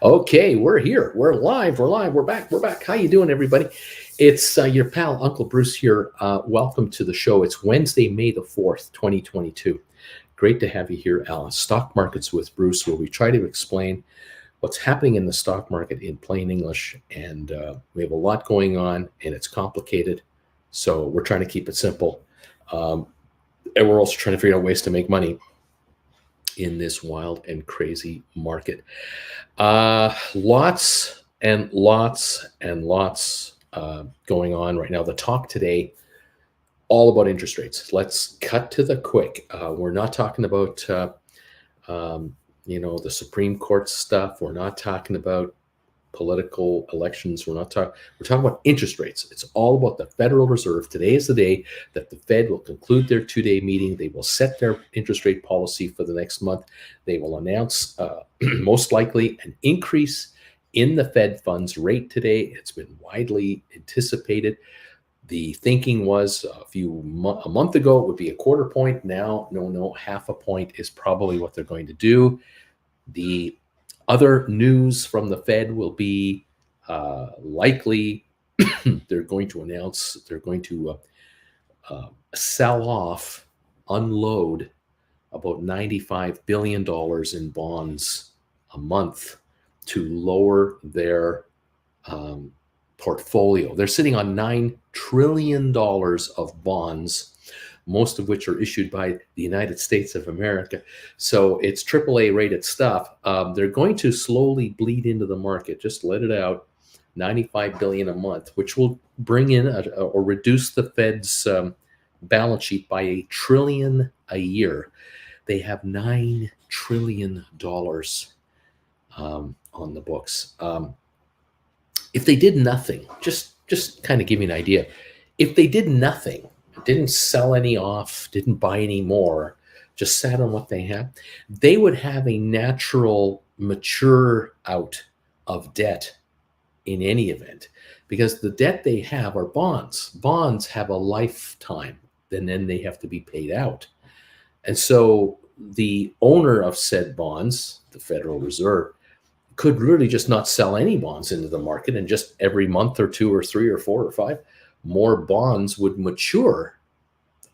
Okay, we're here. We're live. We're live. We're back. We're back. How you doing, everybody? It's your pal, Uncle Bruce here. Welcome to the show. It's Wednesday, May the 4th, 2022. Great to have you here, Alice. Stock Markets with Bruce, where we try to explain what's happening in the stock market in plain English. And we have a lot going on, and it's complicated. So we're trying to keep it simple. And we're also trying to figure out ways to make money in this wild and crazy market. Lots and lots and lots going on right now. The talk today, all about interest rates. Let's cut to the quick. We're not talking about, the Supreme Court stuff. We're not talking about political elections. We're talking about interest rates. It's all about the Federal Reserve. Today is the day that the Fed will conclude their two-day meeting. They will set their interest rate policy for the next month. They will announce most likely an increase in the Fed funds rate today. It's been widely anticipated. The thinking was a month ago it would be a quarter point. Now, no, half a point is probably what they're going to do. The other news from the Fed will be likely they're going to announce they're going to sell off, unload about $95 billion in bonds a month to lower their portfolio. They're sitting on $9 trillion of bonds, most of which are issued by the United States of America. So it's AAA rated stuff. They're going to slowly bleed into the market. Just let it out, $95 billion a month, which will bring in or reduce the Fed's balance sheet by $1 trillion a year. They have $9 trillion on the books. If they did nothing, just kind of give you an idea. If they did nothing, didn't sell any off, didn't buy any more, just sat on what they had, they would have a natural mature out of debt in any event, because the debt they have are bonds. Bonds have a lifetime, and then they have to be paid out. And so the owner of said bonds, the Federal Reserve, could really just not sell any bonds into the market, and just every month or two or three or four or five, more bonds would mature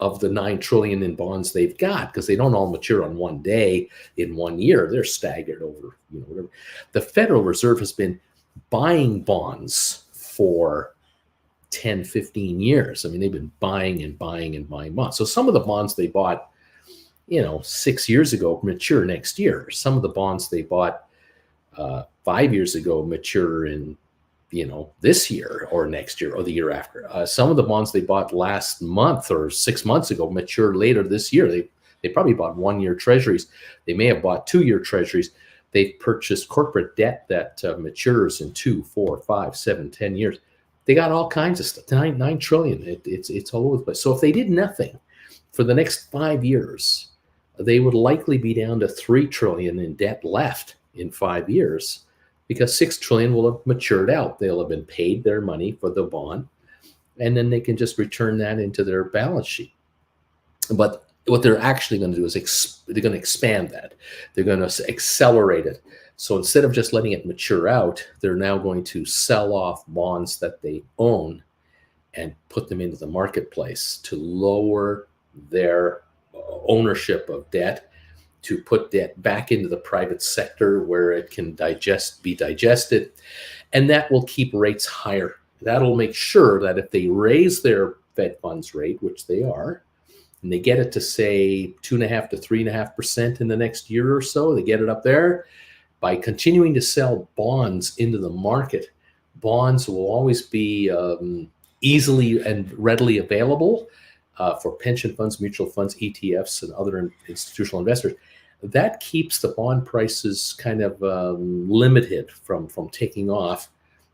of the $9 trillion in bonds they've got, because they don't all mature on one day in 1 year. They're staggered over, whatever. The Federal Reserve has been buying bonds for 10, 15 years. I mean, they've been buying and buying and buying bonds. So some of the bonds they bought, 6 years ago mature next year. Some of the bonds they bought 5 years ago mature in this year or next year or the year after. Some of the bonds they bought last month or 6 months ago mature later this year. They probably bought 1 year treasuries. They may have bought 2 year treasuries. They've purchased corporate debt that matures in 2, 4, 5, 7, 10 years. They got all kinds of stuff. $9 trillion. It's all over the place. So if they did nothing for the next 5 years, they would likely be down to $3 trillion in debt left in 5 years, because $6 trillion will have matured out. They'll have been paid their money for the bond, and then they can just return that into their balance sheet. But what they're actually going to do is they're going to expand that. They're going to accelerate it. So instead of just letting it mature out, they're now going to sell off bonds that they own and put them into the marketplace to lower their ownership of debt, to put debt back into the private sector where it can be digested. And that will keep rates higher. That'll make sure that if they raise their Fed funds rate, which they are, and they get it to say 2.5% to 3.5% in the next year or so, they get it up there, by continuing to sell bonds into the market, bonds will always be easily and readily available for pension funds, mutual funds, ETFs, and other institutional investors. That keeps the bond prices kind of limited from taking off,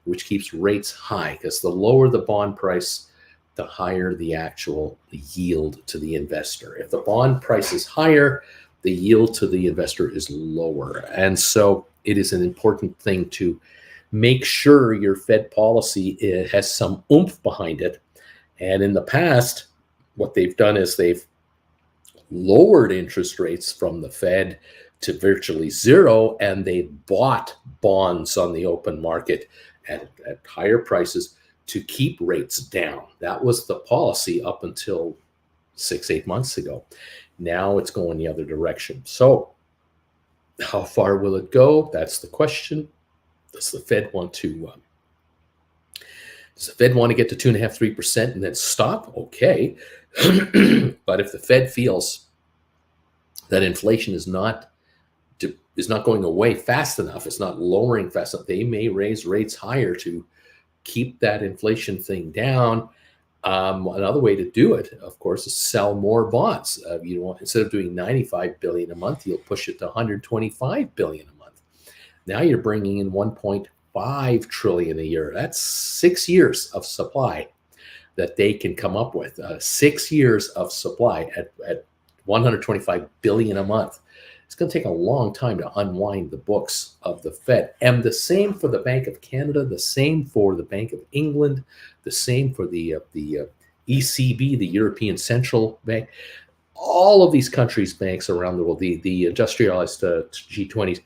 which keeps rates high, because the lower the bond price, the higher the actual yield to the investor. If the bond price is higher, the yield to the investor is lower. And so it is an important thing to make sure your Fed policy has some oomph behind it. And in the past, what they've done is they've lowered interest rates from the Fed to virtually zero, and they bought bonds on the open market at higher prices to keep rates down. That was the policy up until 6-8 months ago. Now it's going the other direction. So how far will it go? That's the question. Does the Fed want to get to 2.5%, 3% and then stop? Okay. But if the Fed feels that inflation is not going away fast enough, it's not lowering fast enough, they may raise rates higher to keep that inflation thing down. Another way to do it, of course, is sell more bonds. Instead of doing $95 billion a month, you'll push it to $125 billion a month. Now you're bringing in $1.5 trillion a year. That's 6 years of supply that they can come up with. 6 years of supply at $125 billion a month. It's going to take a long time to unwind the books of the Fed. And the same for the Bank of Canada, the same for the Bank of England, the same for the ECB, the European Central Bank. All of these countries' banks around the world, the industrialized G20s,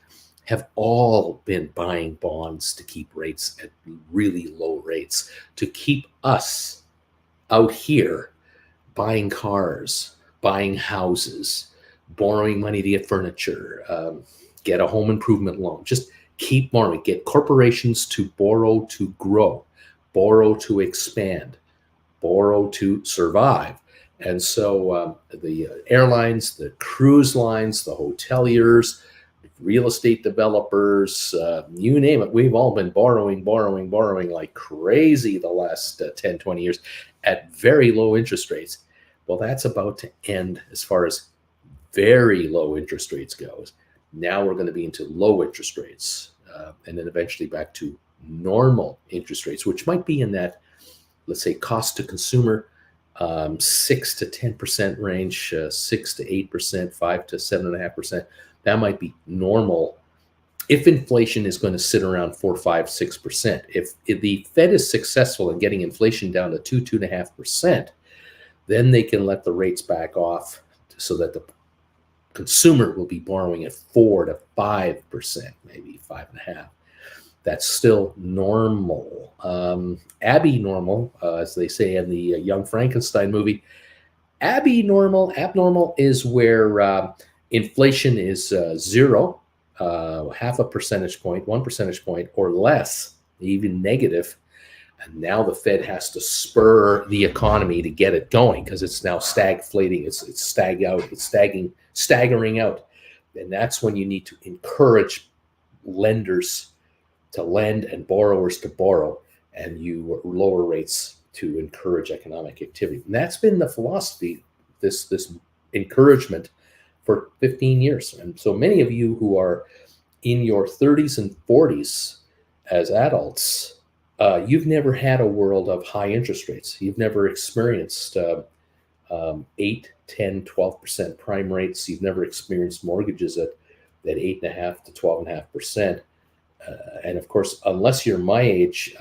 have all been buying bonds to keep rates at really low rates, to keep us out here buying cars, buying houses, borrowing money to get furniture, get a home improvement loan. Just keep borrowing. Get corporations to borrow to grow, borrow to expand, borrow to survive. And so the airlines, the cruise lines, the hoteliers, real estate developers, you name it, we've all been borrowing like crazy the last 10, 20 years at very low interest rates. Well, that's about to end as far as very low interest rates goes. Now we're going to be into low interest rates, and then eventually back to normal interest rates, which might be in that, let's say, cost to consumer 6 to 10% range, 6 to 8%, 5 to 7.5%. That might be normal if inflation is going to sit around 4, 5, 6%. If the Fed is successful in getting inflation down to 2.5%, then they can let the rates back off so that the consumer will be borrowing at 4 to 5%, maybe 5.5%. That's still normal. Abnormal, as they say in the Young Frankenstein movie. Abnormal is where inflation is 0, half a percentage point, 1 percentage point, or less, even negative. And now the Fed has to spur the economy to get it going because it's now stagflating. It's staggering out. And that's when you need to encourage lenders to lend and borrowers to borrow, and you lower rates to encourage economic activity. And that's been the philosophy, this encouragement for 15 years. And so many of you who are in your 30s and 40s as adults, you've never had a world of high interest rates. You've never experienced 8, 10, 12% prime rates. You've never experienced mortgages at 8.5 to 12.5%. And of course, unless you're my age,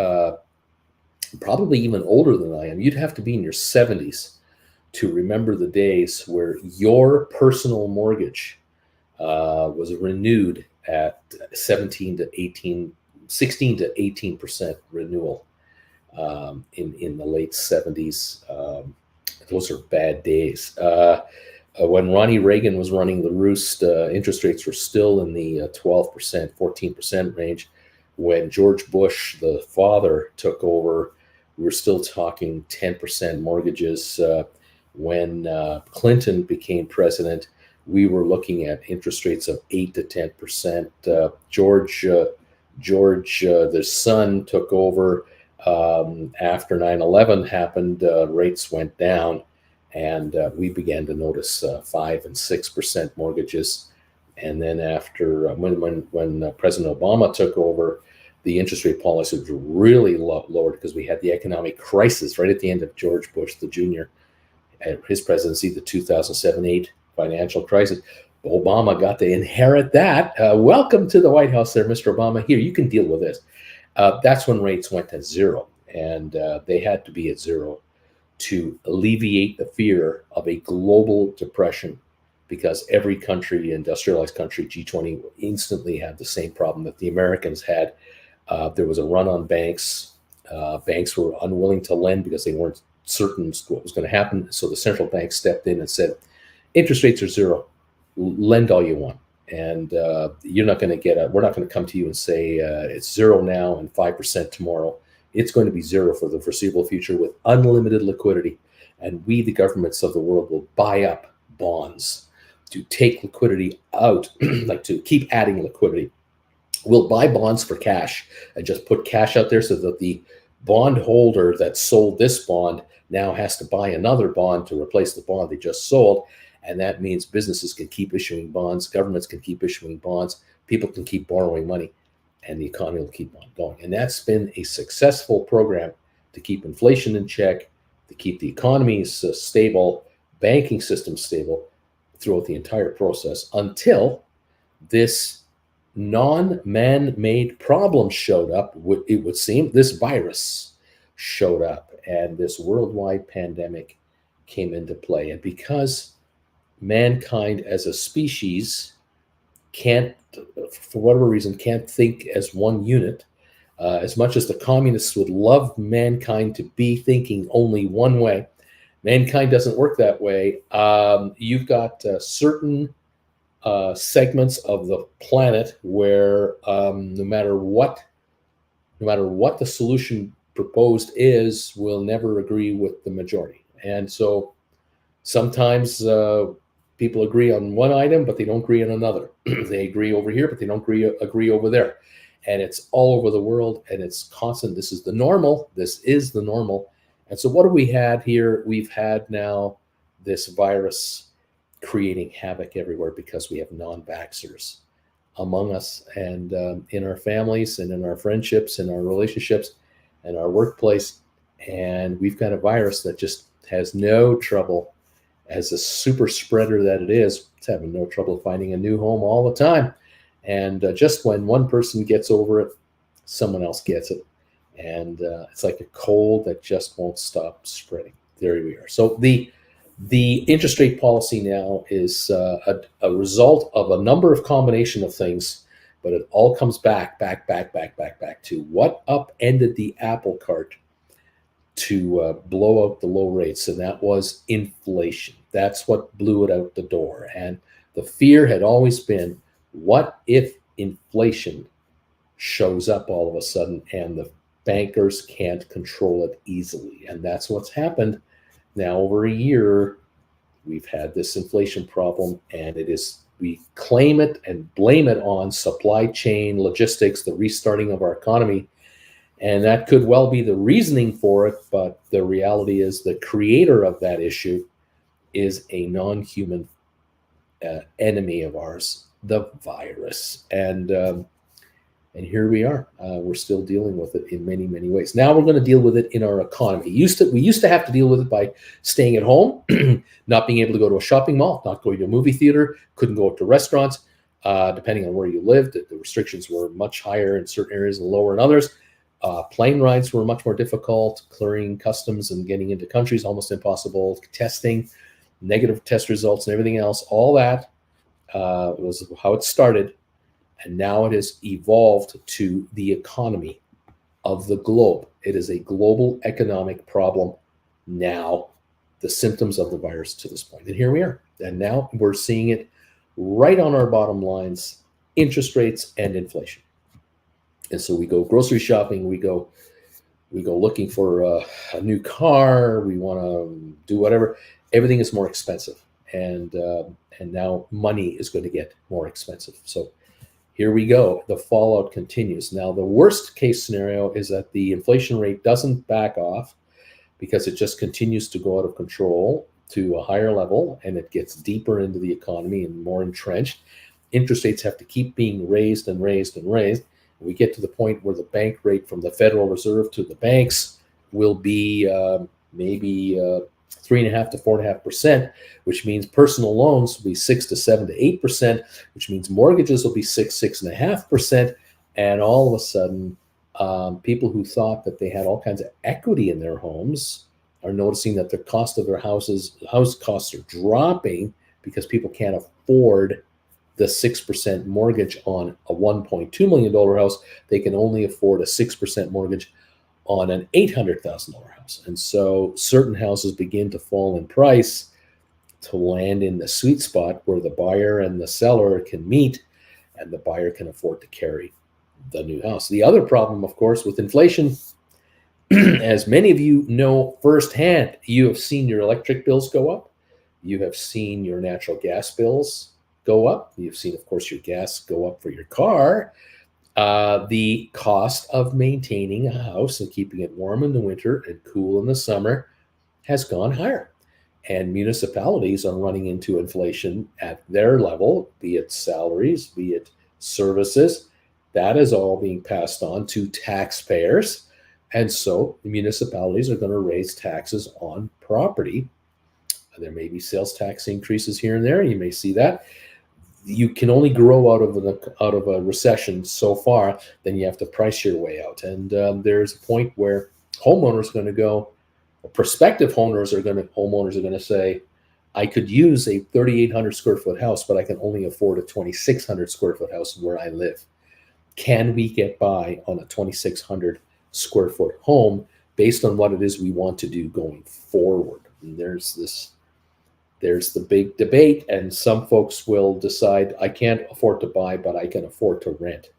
probably even older than I am, you'd have to be in your 70s to remember the days where your personal mortgage was renewed at 16 to 18% renewal in the late 70s. Those are bad days. When Ronnie Reagan was running the roost, interest rates were still in the 12%, 14% range. When George Bush, the father, took over, we were still talking 10% mortgages. When Clinton became president, we were looking at interest rates of 8 to 10%. George, the son, took over after 9/11 happened. Rates went down, and we began to notice 5 and 6% mortgages. And then after when President Obama took over, the interest rate policy was really lowered because we had the economic crisis right at the end of George Bush the Jr. and his presidency, the 2007-8 financial crisis. Obama got to inherit that. Welcome to the White House there, Mr. Obama. Here, you can deal with this. That's when rates went to 0, and they had to be at 0 to alleviate the fear of a global depression, because every country, industrialized country, G20, instantly had the same problem that the Americans had. There was a run on banks. Banks were unwilling to lend because they weren't certain what was going to happen. So the central bank stepped in and said, interest rates are zero. Lend all you want. And you're not going to we're not going to come to you and say it's zero now and 5% tomorrow. It's going to be zero for the foreseeable future with unlimited liquidity. And we, the governments of the world, will buy up bonds to take liquidity out, like to keep adding liquidity. We'll buy bonds for cash and just put cash out there so that the bond holder that sold this bond now has to buy another bond to replace the bond they just sold. And that means businesses can keep issuing bonds, governments can keep issuing bonds, people can keep borrowing money, and the economy will keep on going. And that's been a successful program to keep inflation in check, to keep the economies stable, banking system stable throughout the entire process until this non-man-made problem showed up. It would seem this virus showed up and this worldwide pandemic came into play. And because mankind as a species can't, for whatever reason, can't think as one unit, as much as the communists would love mankind to be thinking only one way, mankind doesn't work that way. You've got certain segments of the planet where no matter what the solution proposed is, will never agree with the majority. And so sometimes people agree on one item, but they don't agree on another. They agree over here, but they don't agree over there. And it's all over the world, and it's constant. This is the normal. This is the normal. And so what have we had here? We've had now this virus creating havoc everywhere because we have non-vaxxers among us and in our families and in our friendships and our relationships and our workplace. And we've got a virus that just has no trouble, as a super spreader that it is, it's having no trouble finding a new home all the time. And just when one person gets over it, someone else gets it. And it's like a cold that just won't stop spreading. There we are. So the interest rate policy now is a result of a number of combination of things, but it all comes back to what upended the apple cart to blow out the low rates, and that was inflation. That's what blew it out the door. And the fear had always been, what if inflation shows up all of a sudden and the bankers can't control it easily? And that's what's happened. Now, over a year, we've had this inflation problem, and we claim it and blame it on supply chain logistics, the restarting of our economy. And that could well be the reasoning for it, but the reality is the creator of that issue is a non-human enemy of ours, the virus. And here we are. We're still dealing with it in many, many ways. Now we're going to deal with it in our economy. We used to have to deal with it by staying at home, not being able to go to a shopping mall, not going to a movie theater, couldn't go to restaurants, depending on where you lived. The restrictions were much higher in certain areas and lower in others. Plane rides were much more difficult. Clearing customs and getting into countries almost impossible. Testing, negative test results, and everything else. All that was how it started. And now it has evolved to the economy of the globe. It is a global economic problem now, the symptoms of the virus to this point. And here we are. And now we're seeing it right on our bottom lines, interest rates and inflation. And so we go grocery shopping, we go looking for a new car, we want to do whatever. Everything is more expensive. And now money is going to get more expensive. So here we go. The fallout continues. Now, the worst case scenario is that the inflation rate doesn't back off because it just continues to go out of control to a higher level, and it gets deeper into the economy and more entrenched. Interest rates have to keep being raised and raised and raised. We get to the point where the bank rate from the Federal Reserve to the banks will be maybe 3.5% to 4.5%, which means personal loans will be 6 to 7 to 8%, which means mortgages will be 6.5%. And all of a sudden, people who thought that they had all kinds of equity in their homes are noticing that the cost of their house costs are dropping because people can't afford the 6% mortgage on a $1.2 million house. They can only afford a 6% mortgage on an $800,000 house. And so certain houses begin to fall in price to land in the sweet spot where the buyer and the seller can meet, and the buyer can afford to carry the new house. The other problem, of course, with inflation, as many of you know firsthand, you have seen your electric bills go up. You have seen your natural gas bills go up. You've seen, of course, your gas go up for your car. The cost of maintaining a house and keeping it warm in the winter and cool in the summer has gone higher. And municipalities are running into inflation at their level, be it salaries, be it services. That is all being passed on to taxpayers. And so the municipalities are going to raise taxes on property. There may be sales tax increases here and there. You may see that. You can only grow out of a recession so far. Then you have to price your way out. And there's a point where homeowners are going to go, prospective homeowners are going to say, I could use a 3,800 square foot house, but I can only afford a 2,600 square foot house where I live. Can we get by on a 2,600 square foot home based on what it is we want to do going forward? And there's the big debate, and some folks will decide, I can't afford to buy, but I can afford to rent.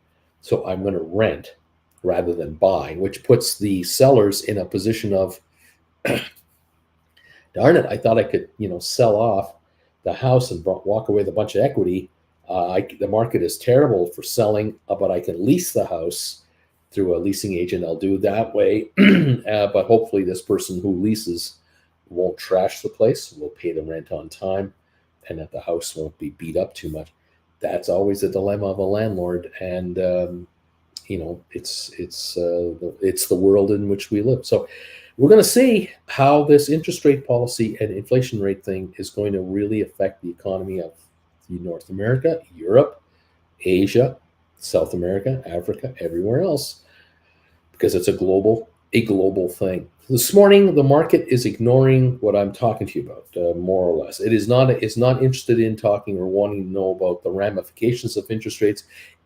So I'm going to rent rather than buy, which puts the sellers in a position of, darn it, I thought I could, sell off the house and walk away with a bunch of equity. The market is terrible for selling, but I can lease the house through a leasing agent. I'll do it that way. But hopefully this person who leases won't trash the place, will pay the rent on time, and that the house won't be beat up too much. That's always a dilemma of a landlord. And, it's the world in which we live. So we're going to see how this interest rate policy and inflation rate thing is going to really affect the economy of North America, Europe, Asia, South America, Africa, everywhere else, because it's a global thing. This morning, the market is ignoring what I'm talking to you about, more or less. It's not interested in talking or wanting to know about the ramifications of interest rates.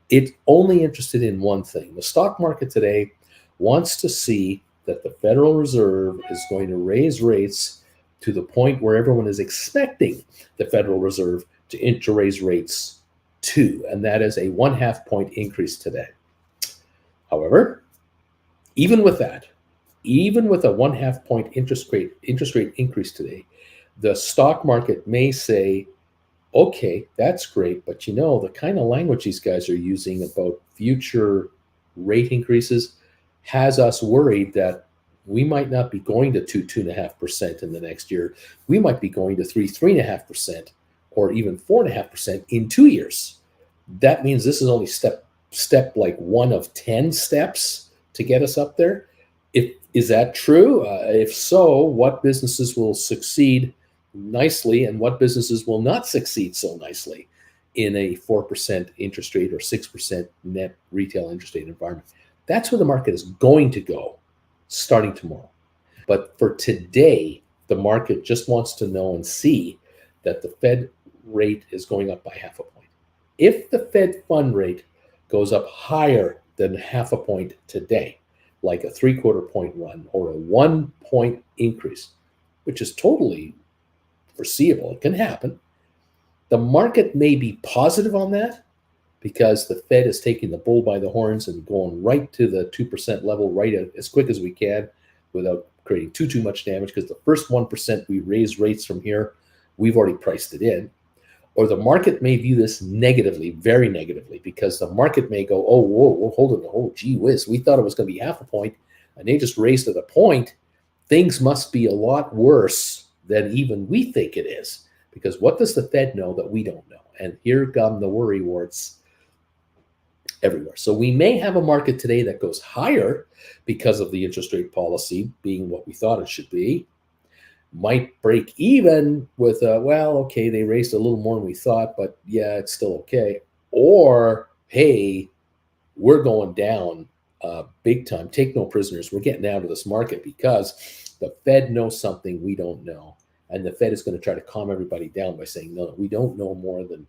It's only interested in one thing. The stock market today wants to see that the Federal Reserve is going to raise rates to the point where everyone is expecting the Federal Reserve to raise rates to, and that is a 0.5 point increase today. However, even with a 0.5 point interest rate increase today, the stock market may say, okay, that's great, but the kind of language these guys are using about future rate increases has us worried that we might not be going to 2.5% in the next year. We might be going to 3.5%, or even 4.5% in 2 years. That means this is only step like one of 10 steps to get us up there. Is that true? If so, what businesses will succeed nicely and what businesses will not succeed so nicely in a 4% interest rate or 6% net retail interest rate environment? That's where the market is going to go starting tomorrow. But for today, the market just wants to know and see that the Fed rate is going up by 0.5 point. If the Fed fund rate goes up higher than 0.5 point today, like a 0.75 point run or a 1 point increase, which is totally foreseeable, it can happen, the market may be positive on that because the Fed is taking the bull by the horns and going right to the 2% level right as quick as we can without creating too much damage, because the first 1% we raise rates from here, we've already priced it in. Or the market may view this negatively, very negatively, because the market may go, oh, whoa, hold on, oh, gee whiz, we thought it was going to be 0.5 point, and they just raised it a point. Things must be a lot worse than even we think it is, because what does the Fed know that we don't know? And here come the worry warts everywhere. So we may have a market today that goes higher because of the interest rate policy being what we thought it should be. Might break even with okay, they raised a little more than we thought, but yeah, it's still okay. Or, hey, we're going down big time. Take no prisoners. We're getting out of this market because the Fed knows something we don't know, And the Fed is going to try to calm everybody down by saying, no, we don't know more than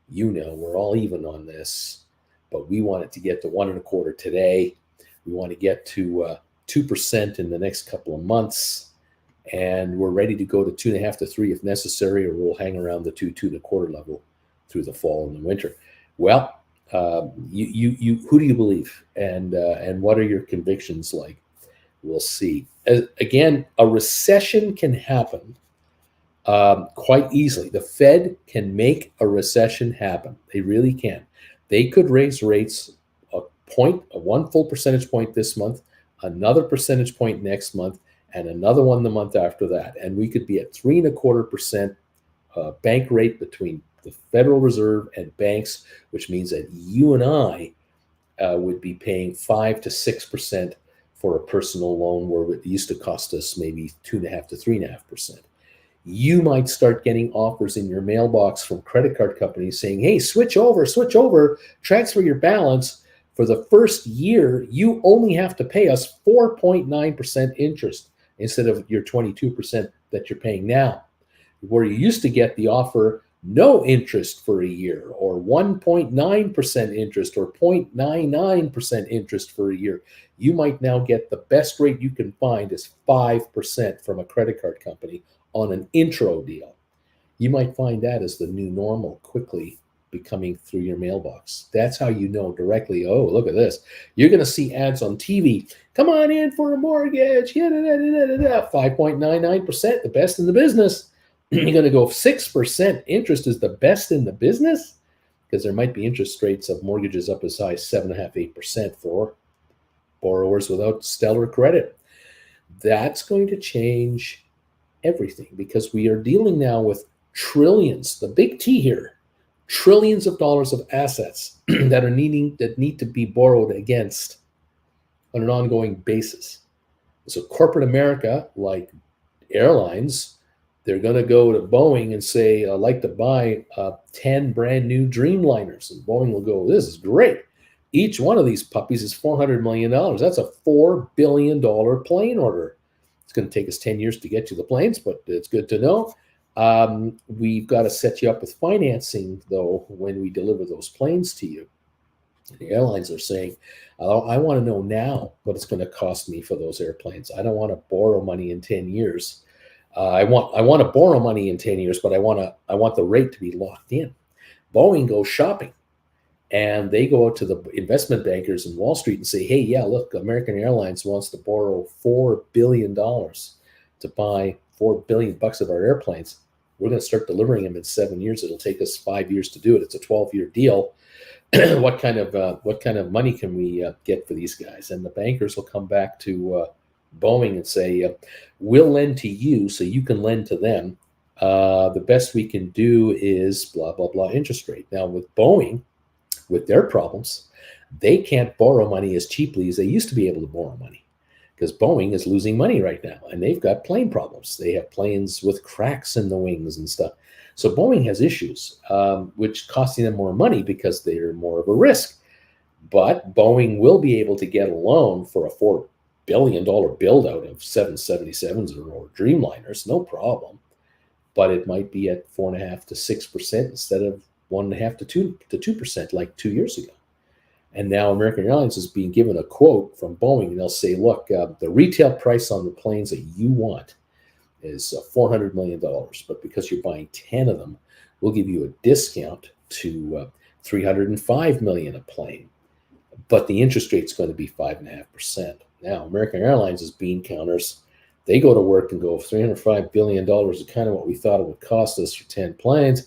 you know. We're all even on this, but we want it to get to 1.25 today. We want to get to 2% in the next couple of months. And we're ready to go to 2.5 to 3 if necessary, or we'll hang around the 2.25 level through the fall and the winter. Well, you who do you believe, and what are your convictions like? We'll see. Again, a recession can happen quite easily. The Fed can make a recession happen. They really can. They could raise rates one full percentage point this month, another percentage point next month, and another one the month after that. And we could be at 3.25% bank rate between the Federal Reserve and banks, which means that you and I would be paying 5 to 6% for a personal loan, where it used to cost us maybe 2.5 to 3.5%. You might start getting offers in your mailbox from credit card companies saying, hey, switch over, transfer your balance. For the first year, you only have to pay us 4.9% interest instead of your 22% that you're paying now. Where you used to get the offer, no interest for a year, or 1.9% interest, or 0.99% interest for a year. You might now get the best rate you can find is 5% from a credit card company on an intro deal. You might find that as the new normal quickly becoming through your mailbox. That's how you know directly, oh, look at this. You're going to see ads on TV. Come on in for a mortgage. 5.99%, the best in the business. You're going to go 6% interest is the best in the business, because there might be interest rates of mortgages up as high as 7.5%, 8% for borrowers without stellar credit. That's going to change everything, because we are dealing now with trillions, the big T here, trillions of dollars of assets that need to be borrowed against on an ongoing basis. So corporate America, like airlines, they're going to go to Boeing and say, I'd like to buy 10 brand new Dreamliners. And Boeing will go, this is great. Each one of these puppies is $400 million. That's a $4 billion plane order. It's going to take us 10 years to get you the planes, but it's good to know. We've got to set you up with financing, though, when we deliver those planes to you. The airlines are saying, I want to know now what it's going to cost me for those airplanes. I don't want to borrow money in 10 years. I want to borrow money in 10 years, but I want the rate to be locked in. Boeing goes shopping, and they go out to the investment bankers in Wall Street and say, hey, yeah, look, American Airlines wants to borrow $4 billion to buy $4 billion of our airplanes. We're going to start delivering them in 7 years. It'll take us 5 years to do it. It's a 12-year deal. What kind of money can we get for these guys? And the bankers will come back to Boeing and say, we'll lend to you so you can lend to them. The best we can do is blah, blah, blah interest rate. Now with Boeing, with their problems, they can't borrow money as cheaply as they used to be able to borrow money, because Boeing is losing money right now, and they've got plane problems. They have planes with cracks in the wings and stuff. So Boeing has issues, which costing them more money because they're more of a risk. But Boeing will be able to get a loan for a $4 billion build out of 777s or Dreamliners, no problem. But it might be at 4.5 to 6% instead of 1.5 to 2% like 2 years ago. And now American Airlines is being given a quote from Boeing, and they'll say, look, the retail price on the planes that you want is $400 million. But because you're buying 10 of them, we'll give you a discount to $305 million a plane. But the interest rate's going to be 5.5%. Now, American Airlines is bean counters. They go to work and go, $305 billion is kind of what we thought it would cost us for 10 planes.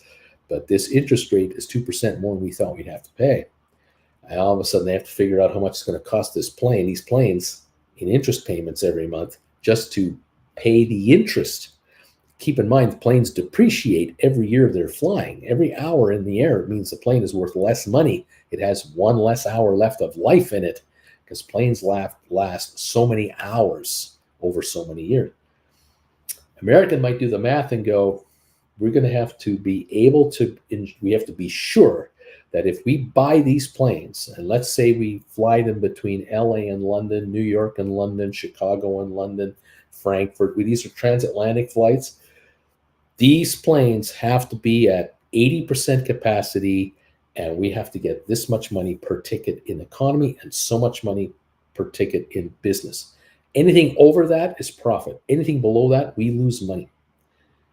But this interest rate is 2% more than we thought we'd have to pay. And all of a sudden, they have to figure out how much it's going to cost these planes in interest payments every month just to pay the interest. Keep in mind, the planes depreciate every year they're flying. Every hour in the air means the plane is worth less money. It has one less hour left of life in it, because planes last so many hours over so many years. American might do the math and go, we're going to have to be able to, we have to be sure that if we buy these planes, and let's say we fly them between LA and London, New York and London, Chicago and London, Frankfurt, these are transatlantic flights, These planes have to be at 80% capacity, and we have to get this much money per ticket in economy and so much money per ticket in business. Anything over that is profit. Anything below that, we lose money.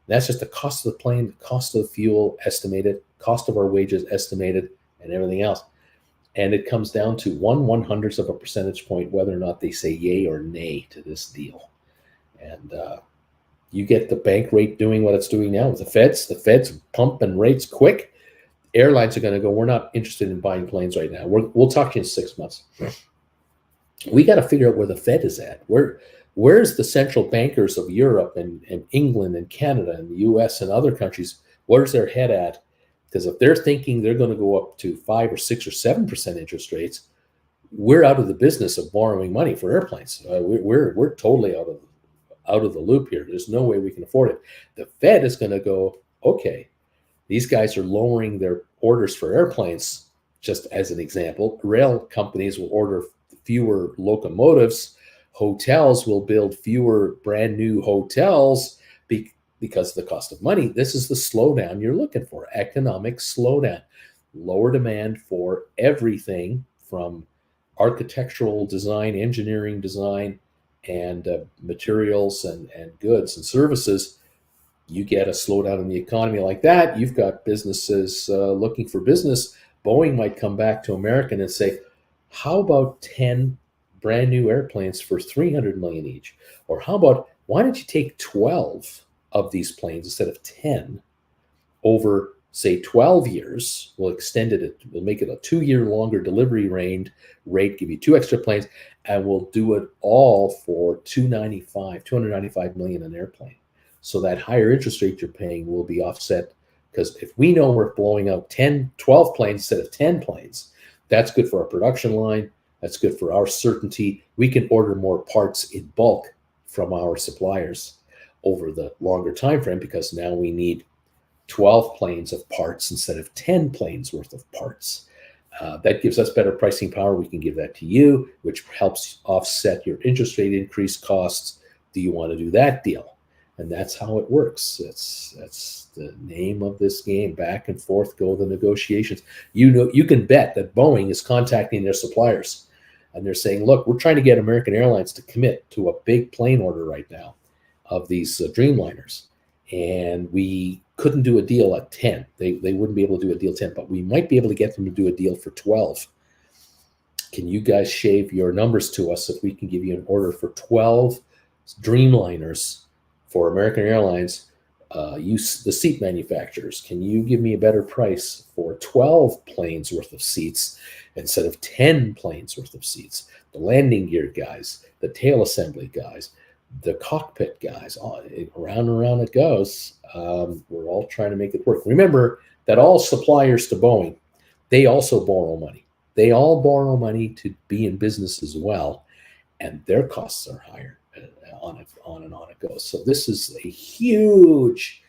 That's just the cost of the plane, the cost of the fuel estimated, cost of our wages estimated, and everything else. And it comes down to 1/100th of a percentage point whether or not they say yay or nay to this deal. And you get the bank rate doing what it's doing now with the Feds pumping rates quick. Airlines are going to go, we're not interested in buying planes right now. We'll talk to you in 6 months. We got to figure out where the Fed is at. Where's the central bankers of Europe and England and Canada and the US and other countries? Where's their head at? Because if they're thinking they're going to go up to 5 or 6 or 7% interest rates, we're out of the business of borrowing money for airplanes. We're totally out of the loop here. There's no way we can afford it. The Fed is going to go, okay, these guys are lowering their orders for airplanes. Just as an example, rail companies will order fewer locomotives. Hotels will build fewer brand new hotels because of the cost of money. This is the slowdown you're looking for, economic slowdown, lower demand for everything from architectural design, engineering design, and materials and goods and services. You get a slowdown in the economy like that, you've got businesses looking for business. Boeing might come back to American and say, how about 10 brand new airplanes for $300 million each? Or how about, why don't you take 12 of these planes instead of 10 over, say, 12 years? We'll extend it, we'll make it a 2-year longer delivery rate, give you 2 extra planes, and we'll do it all for $295 million an airplane. So that higher interest rate you're paying will be offset, because if we know we're blowing out 12 planes instead of 10 planes, that's good for our production line. That's good for our certainty. We can order more parts in bulk from our suppliers over the longer time frame, because now we need 12 planes of parts instead of 10 planes worth of parts. That gives us better pricing power. We can give that to you, which helps offset your interest rate increase costs. Do you want to do that deal? And that's how it works. That's the name of this game. Back and forth go the negotiations. You can bet that Boeing is contacting their suppliers, and they're saying, look, we're trying to get American Airlines to commit to a big plane order right now of these Dreamliners. And we couldn't do a deal at 10. They wouldn't be able to do a deal 10, but we might be able to get them to do a deal for 12. Can you guys shave your numbers to us if we can give you an order for 12 Dreamliners for American Airlines? Use the seat manufacturers. Can you give me a better price for 12 planes worth of seats instead of 10 planes worth of seats? The landing gear guys, the tail assembly guys, the cockpit guys, around and around it goes. We're all trying to make it work. Remember that all suppliers to Boeing, they also borrow money. They all borrow money to be in business as well, and their costs are higher. On and on it goes. So this is a huge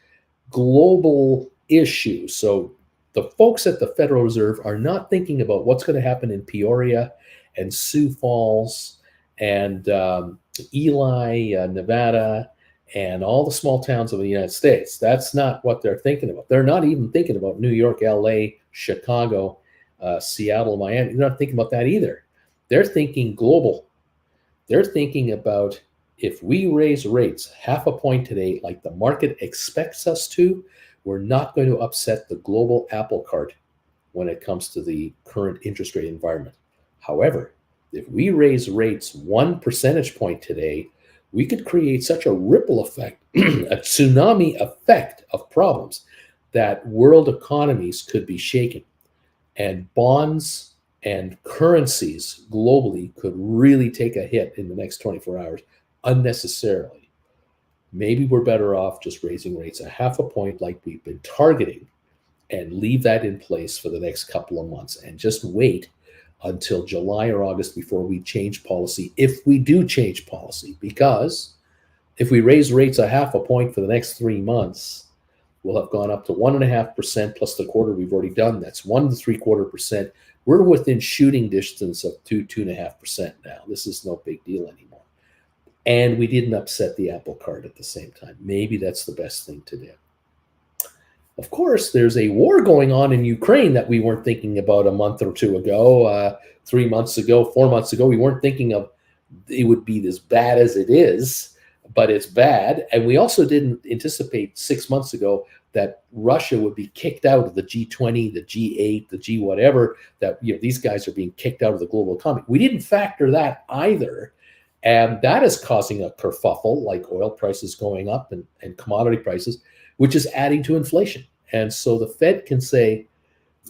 global issue. So the folks at the Federal Reserve are not thinking about what's going to happen in Peoria and Sioux Falls and Ely, Nevada, and all the small towns of the United States. That's not what they're thinking about. They're not even thinking about New York, LA, Chicago, Seattle, Miami. They're not thinking about that either. They're thinking global. They're thinking about, if we raise rates 0.5 point today, like the market expects us to, we're not going to upset the global apple cart when it comes to the current interest rate environment. However, if we raise rates 1 percentage point today, we could create such a ripple effect, a tsunami effect of problems, that world economies could be shaken, and bonds and currencies globally could really take a hit in the next 24 hours unnecessarily. Maybe we're better off just raising rates 0.5 point like we've been targeting, and leave that in place for the next couple of months, and just wait until July or August before we change policy, if we do change policy. Because if we raise rates 0.5 point for the next 3 months, we'll have gone up to 1.5% plus the quarter we've already done. That's 1 3/4%. We're within shooting distance of 2.5% now. This is no big deal anymore. And we didn't upset the apple cart at the same time. Maybe that's the best thing to do. Of course, there's a war going on in Ukraine that we weren't thinking about a month or two ago, 3 months ago, 4 months ago. We weren't thinking of it would be as bad as it is, but it's bad. And we also didn't anticipate 6 months ago that Russia would be kicked out of the G20, the G8, the G whatever, that these guys are being kicked out of the global economy. We didn't factor that either. And that is causing a kerfuffle, like oil prices going up and commodity prices, which is adding to inflation. And so the Fed can say,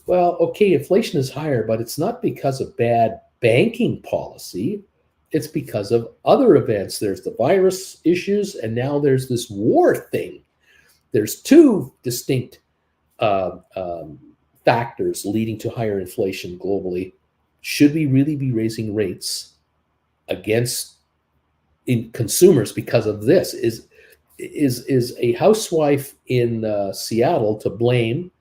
well, okay, inflation is higher, but it's not because of bad banking policy. It's because of other events. There's the virus issues, and now there's this war thing. There's two distinct factors leading to higher inflation globally. Should we really be raising rates against consumers because of this? Is a housewife in Seattle to blame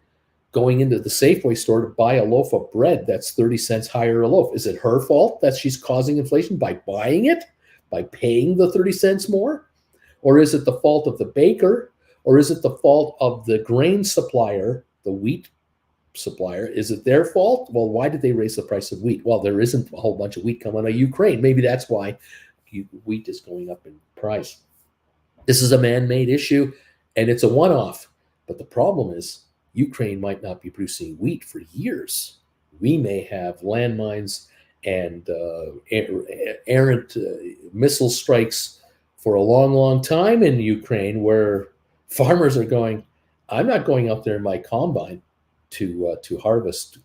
going into the Safeway store to buy a loaf of bread that's 30 cents higher a loaf? Is it her fault that she's causing inflation by buying it, by paying the 30 cents more? Or is it the fault of the baker? Or is it the fault of the grain supplier, the wheat supplier? Is it their fault? Well, why did they raise the price of wheat? Well, there isn't a whole bunch of wheat coming out of Ukraine. Maybe that's why wheat is going up in price. This is a man-made issue, and it's a one-off. But the problem is Ukraine might not be producing wheat for years. We may have landmines and errant missile strikes for a long, long time in Ukraine, where farmers are going, I'm not going out there in my combine to harvest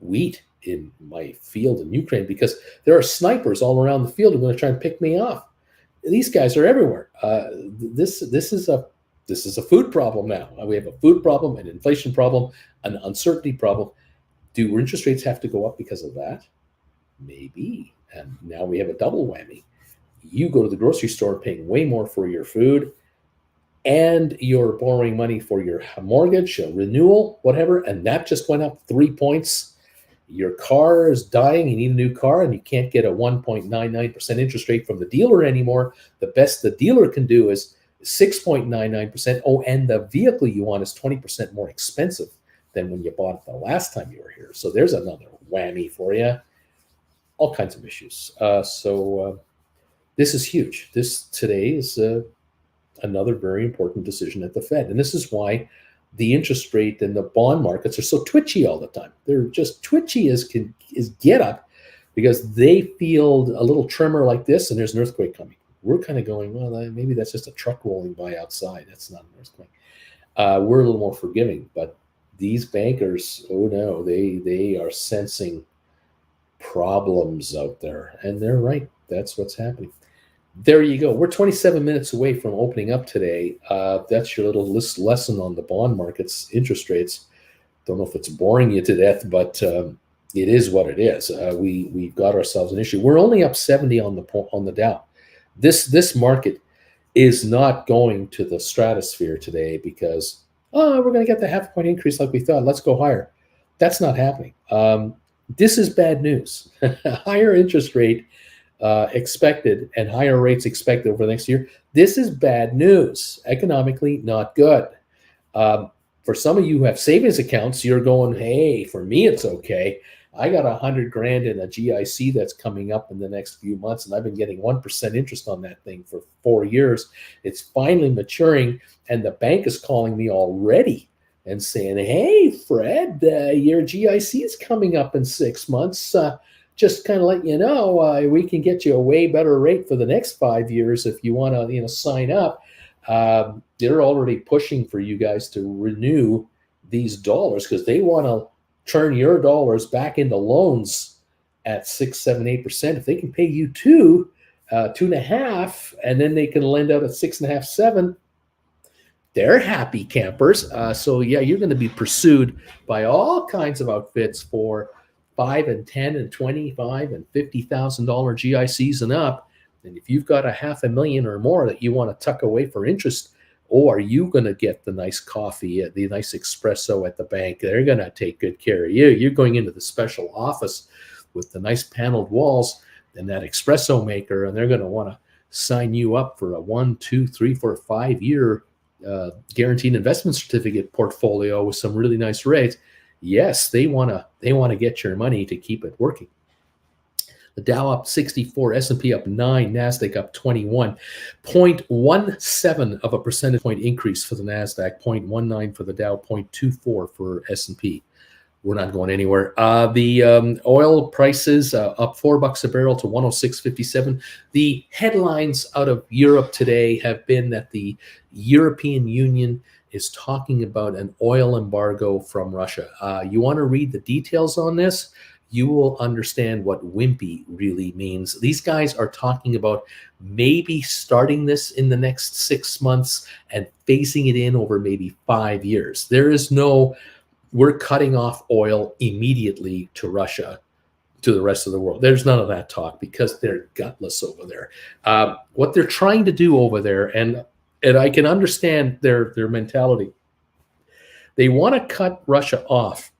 wheat in my field in Ukraine, because there are snipers all around the field who are going to try and pick me off. These guys are everywhere. This is a food problem now. We have a food problem, an inflation problem, an uncertainty problem. Do interest rates have to go up because of that? Maybe. And now we have a double whammy. You go to the grocery store paying way more for your food, and you're borrowing money for your mortgage, a renewal, whatever, and that just went up 3 points. Your car is dying, you need a new car, and you can't get a 1.99% interest rate from the dealer anymore. The best the dealer can do is 6.99%. Oh, and the vehicle you want is 20% more expensive than when you bought it the last time you were here. So there's another whammy for you. All kinds of issues. This is huge. This today is another very important decision at the Fed. And this is why the interest rate and the bond markets are so twitchy all the time. They're just twitchy as get up, because they feel a little tremor like this and there's an earthquake coming. We're kind of going, well, maybe that's just a truck rolling by outside. That's not an earthquake. We're a little more forgiving, but these bankers, oh no, they are sensing problems out there, and they're right. That's what's happening. There you go. We're 27 minutes away from opening up today. That's your little lesson on the bond markets, interest rates. Don't know if it's boring you to death, but it is what it is. We've got ourselves an issue. We're only up 70 on the Dow. This market is not going to the stratosphere today because we're going to get the half-point increase like we thought. Let's go higher. That's not happening. This is bad news. Higher interest rate expected and higher rates expected over the next year. This is bad news. Economically, not good. For some of you who have savings accounts, you're going, hey, for me, it's okay. I got $100,000 in a GIC that's coming up in the next few months, and I've been getting 1% interest on that thing for 4 years. It's finally maturing, and the bank is calling me already and saying, hey, Fred, your GIC is coming up in 6 months. Just kind of let you know, we can get you a way better rate for the next 5 years if you want to, sign up. They're already pushing for you guys to renew these dollars because they want to turn your dollars back into loans at 6, 7, 8%. If they can pay you 2.5, and then they can lend out at 6.5, 7, they're happy campers. So yeah, you're going to be pursued by all kinds of outfits for $5 and $10 and $25 and $50,000 GICs and up. And if you've got $500,000 or more that you want to tuck away for interest, are you going to get the nice coffee, the nice espresso at the bank? They're going to take good care of you. You're going into the special office with the nice paneled walls and that espresso maker, and they're going to want to sign you up for a 1, 2, 3, 4, 5 year guaranteed investment certificate portfolio with some really nice rates, yes, they want to get your money to keep it working. The Dow up 64, S&P up 9, NASDAQ up 21. 0.17 of a percentage point increase for the NASDAQ, 0.19 for the Dow, 0.24 for S&P. We're not going anywhere. The oil prices up $4 a barrel to 106.57. The headlines out of Europe today have been that the European Union is talking about an oil embargo from Russia. You want to read the details on this? You will understand what wimpy really means. These guys are talking about maybe starting this in the next 6 months and phasing it in over maybe 5 years. There is no, we're cutting off oil immediately to Russia, to the rest of the world. There's none of that talk because they're gutless over there. What they're trying to do over there, and I can understand their mentality. They want to cut Russia off,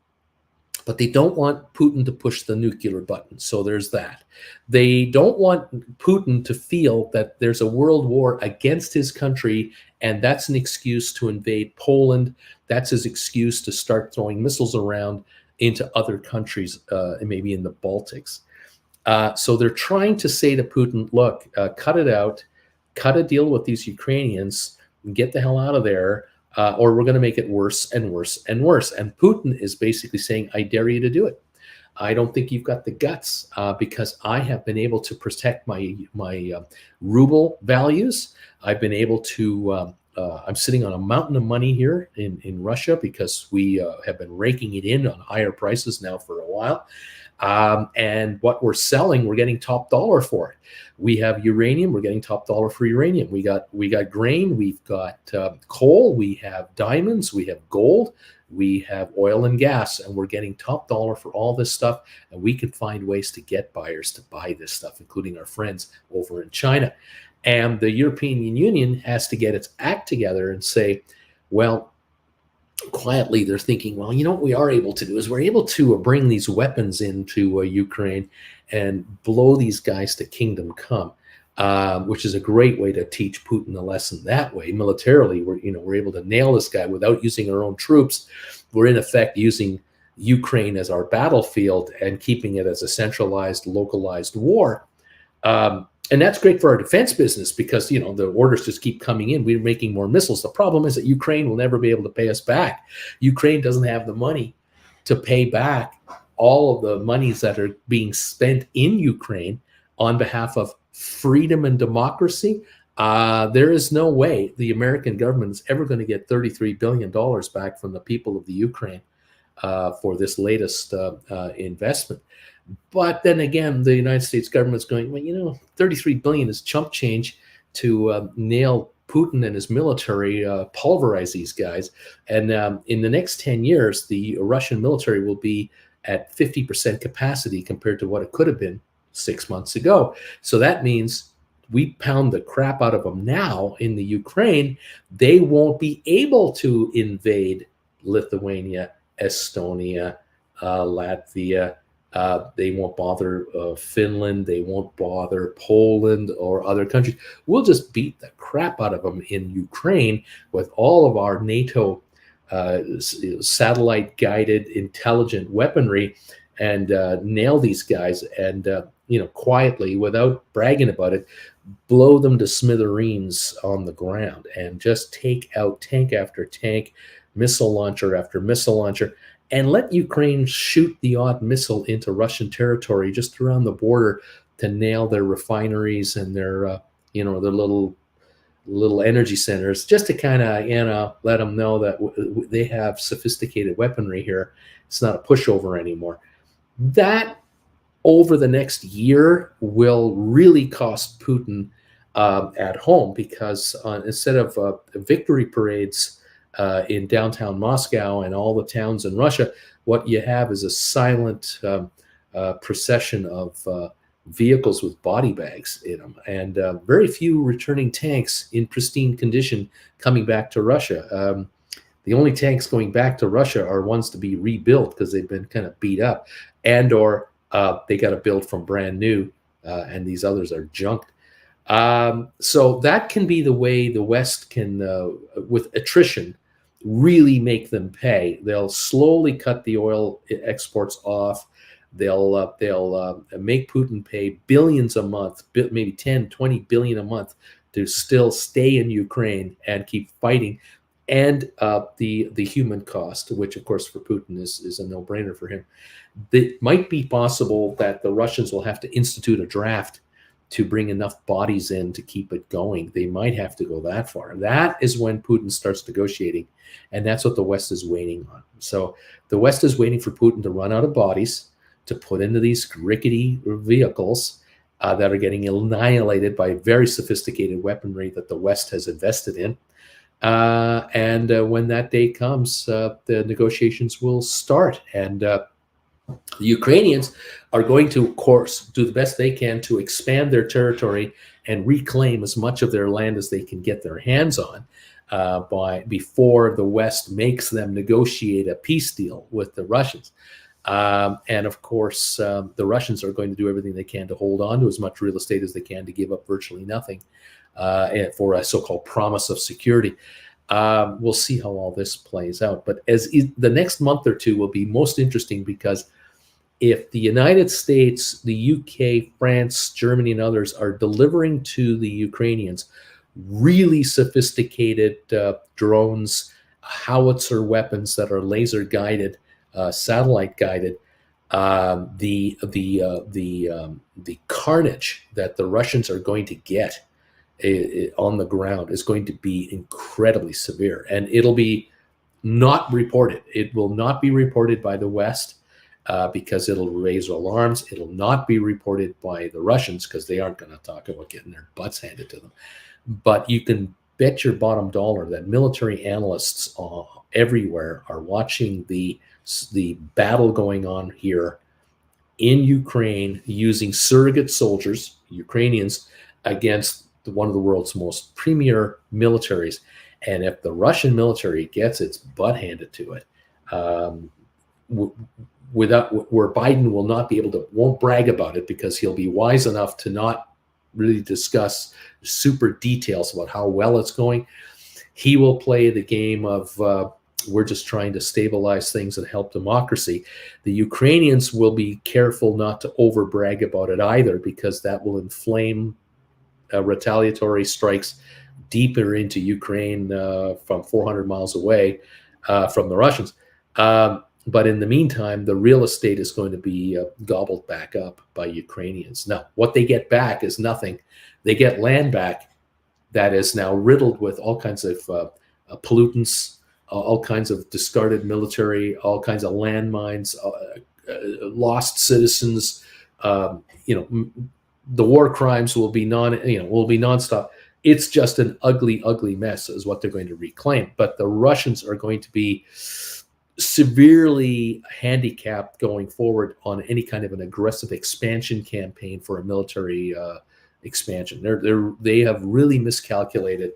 but they don't want Putin to push the nuclear button. So there's that. They don't want Putin to feel that there's a world war against his country, and that's an excuse to invade Poland. That's his excuse to start throwing missiles around into other countries, maybe in the Baltics. So they're trying to say to Putin, look, cut it out, cut a deal with these Ukrainians, get the hell out of there, or we're going to make it worse and worse and worse. And Putin is basically saying, I dare you to do it. I don't think you've got the guts because I have been able to protect my ruble values. I've been able to, I'm sitting on a mountain of money here in Russia because we have been raking it in on higher prices now for a while. And what we're selling, we're getting top dollar for it. We have uranium, we're getting top dollar for uranium. We got grain, we've got coal, we have diamonds, we have gold, we have oil and gas, and we're getting top dollar for all this stuff. And we can find ways to get buyers to buy this stuff, including our friends over in China. And the European Union has to get its act together and say, well, quietly they're thinking, well, you know what we are able to do is we're able to bring these weapons into Ukraine and blow these guys to kingdom come, which is a great way to teach Putin a lesson that way. Militarily, we're able to nail this guy without using our own troops. We're in effect using Ukraine as our battlefield and keeping it as a centralized, localized war. And that's great for our defense business because, the orders just keep coming in. We're making more missiles. The problem is that Ukraine will never be able to pay us back. Ukraine doesn't have the money to pay back all of the monies that are being spent in Ukraine on behalf of freedom and democracy. There is no way the American government is ever going to get $33 billion back from the people of the Ukraine for this latest investment. But then again, the United States government's going, well, 33 billion is chump change to nail Putin and his military, pulverize these guys. And in the next 10 years, the Russian military will be at 50% capacity compared to what it could have been 6 months ago. So that means we pound the crap out of them now in the Ukraine. They won't be able to invade Lithuania, Estonia, Latvia. They won't bother Finland. They won't bother Poland or other countries. We'll just beat the crap out of them in Ukraine with all of our NATO satellite-guided intelligent weaponry and nail these guys and, quietly, without bragging about it, blow them to smithereens on the ground and just take out tank after tank, missile launcher after missile launcher, and let Ukraine shoot the odd missile into Russian territory just around the border to nail their refineries and their, their little energy centers, just to kind of, let them know that they have sophisticated weaponry here. It's not a pushover anymore. That over the next year will really cost Putin at home because instead of victory parades in downtown Moscow and all the towns in Russia, what you have is a silent procession of vehicles with body bags in them, and very few returning tanks in pristine condition coming back to Russia. The only tanks going back to Russia are ones to be rebuilt because they've been kind of beat up, and or they got to build from brand new, and these others are junked. So that can be the way the West can, with attrition, really make them pay. They'll slowly cut the oil exports off. They'll make Putin pay billions a month, maybe 10, 20 billion a month to still stay in Ukraine and keep fighting. And the human cost, which of course for Putin is a no-brainer for him. It might be possible that the Russians will have to institute a draft to bring enough bodies in to keep it going. They might have to go that far. That is when Putin starts negotiating, and that's what the West is waiting on. So the West is waiting for Putin to run out of bodies to put into these rickety vehicles that are getting annihilated by very sophisticated weaponry that the West has invested in. And when that day comes, the negotiations will start. And the Ukrainians are going to, of course, do the best they can to expand their territory and reclaim as much of their land as they can get their hands on before the West makes them negotiate a peace deal with the Russians. And of course, the Russians are going to do everything they can to hold on to as much real estate as they can to give up virtually nothing for a so-called promise of security. We'll see how all this plays out. But the next month or two will be most interesting, because if the United States, the UK, France, Germany, and others are delivering to the Ukrainians really sophisticated drones, howitzer weapons that are laser guided, satellite guided, the carnage that the Russians are going to get on the ground is going to be incredibly severe, and it'll be not reported. It will not be reported by the West because it'll raise alarms. It'll not be reported by the Russians because they aren't going to talk about getting their butts handed to them. But you can bet your bottom dollar that military analysts everywhere are watching the battle going on here in Ukraine using surrogate soldiers, Ukrainians, against one of the world's most premier militaries. And if the Russian military gets its butt handed to it, where Biden will not be able to, won't brag about it because he'll be wise enough to not really discuss super details about how well it's going. He will play the game of we're just trying to stabilize things and help democracy. The Ukrainians will be careful not to over brag about it either, because that will inflame retaliatory strikes deeper into Ukraine from 400 miles away from the Russians. But in the meantime, the real estate is going to be gobbled back up by Ukrainians. Now, what they get back is nothing. They get land back that is now riddled with all kinds of pollutants, all kinds of discarded military, all kinds of landmines, lost citizens. The war crimes will be nonstop. It's just an ugly, ugly mess is what they're going to reclaim. But the Russians are going to be severely handicapped going forward on any kind of an aggressive expansion campaign for a military expansion. They have really miscalculated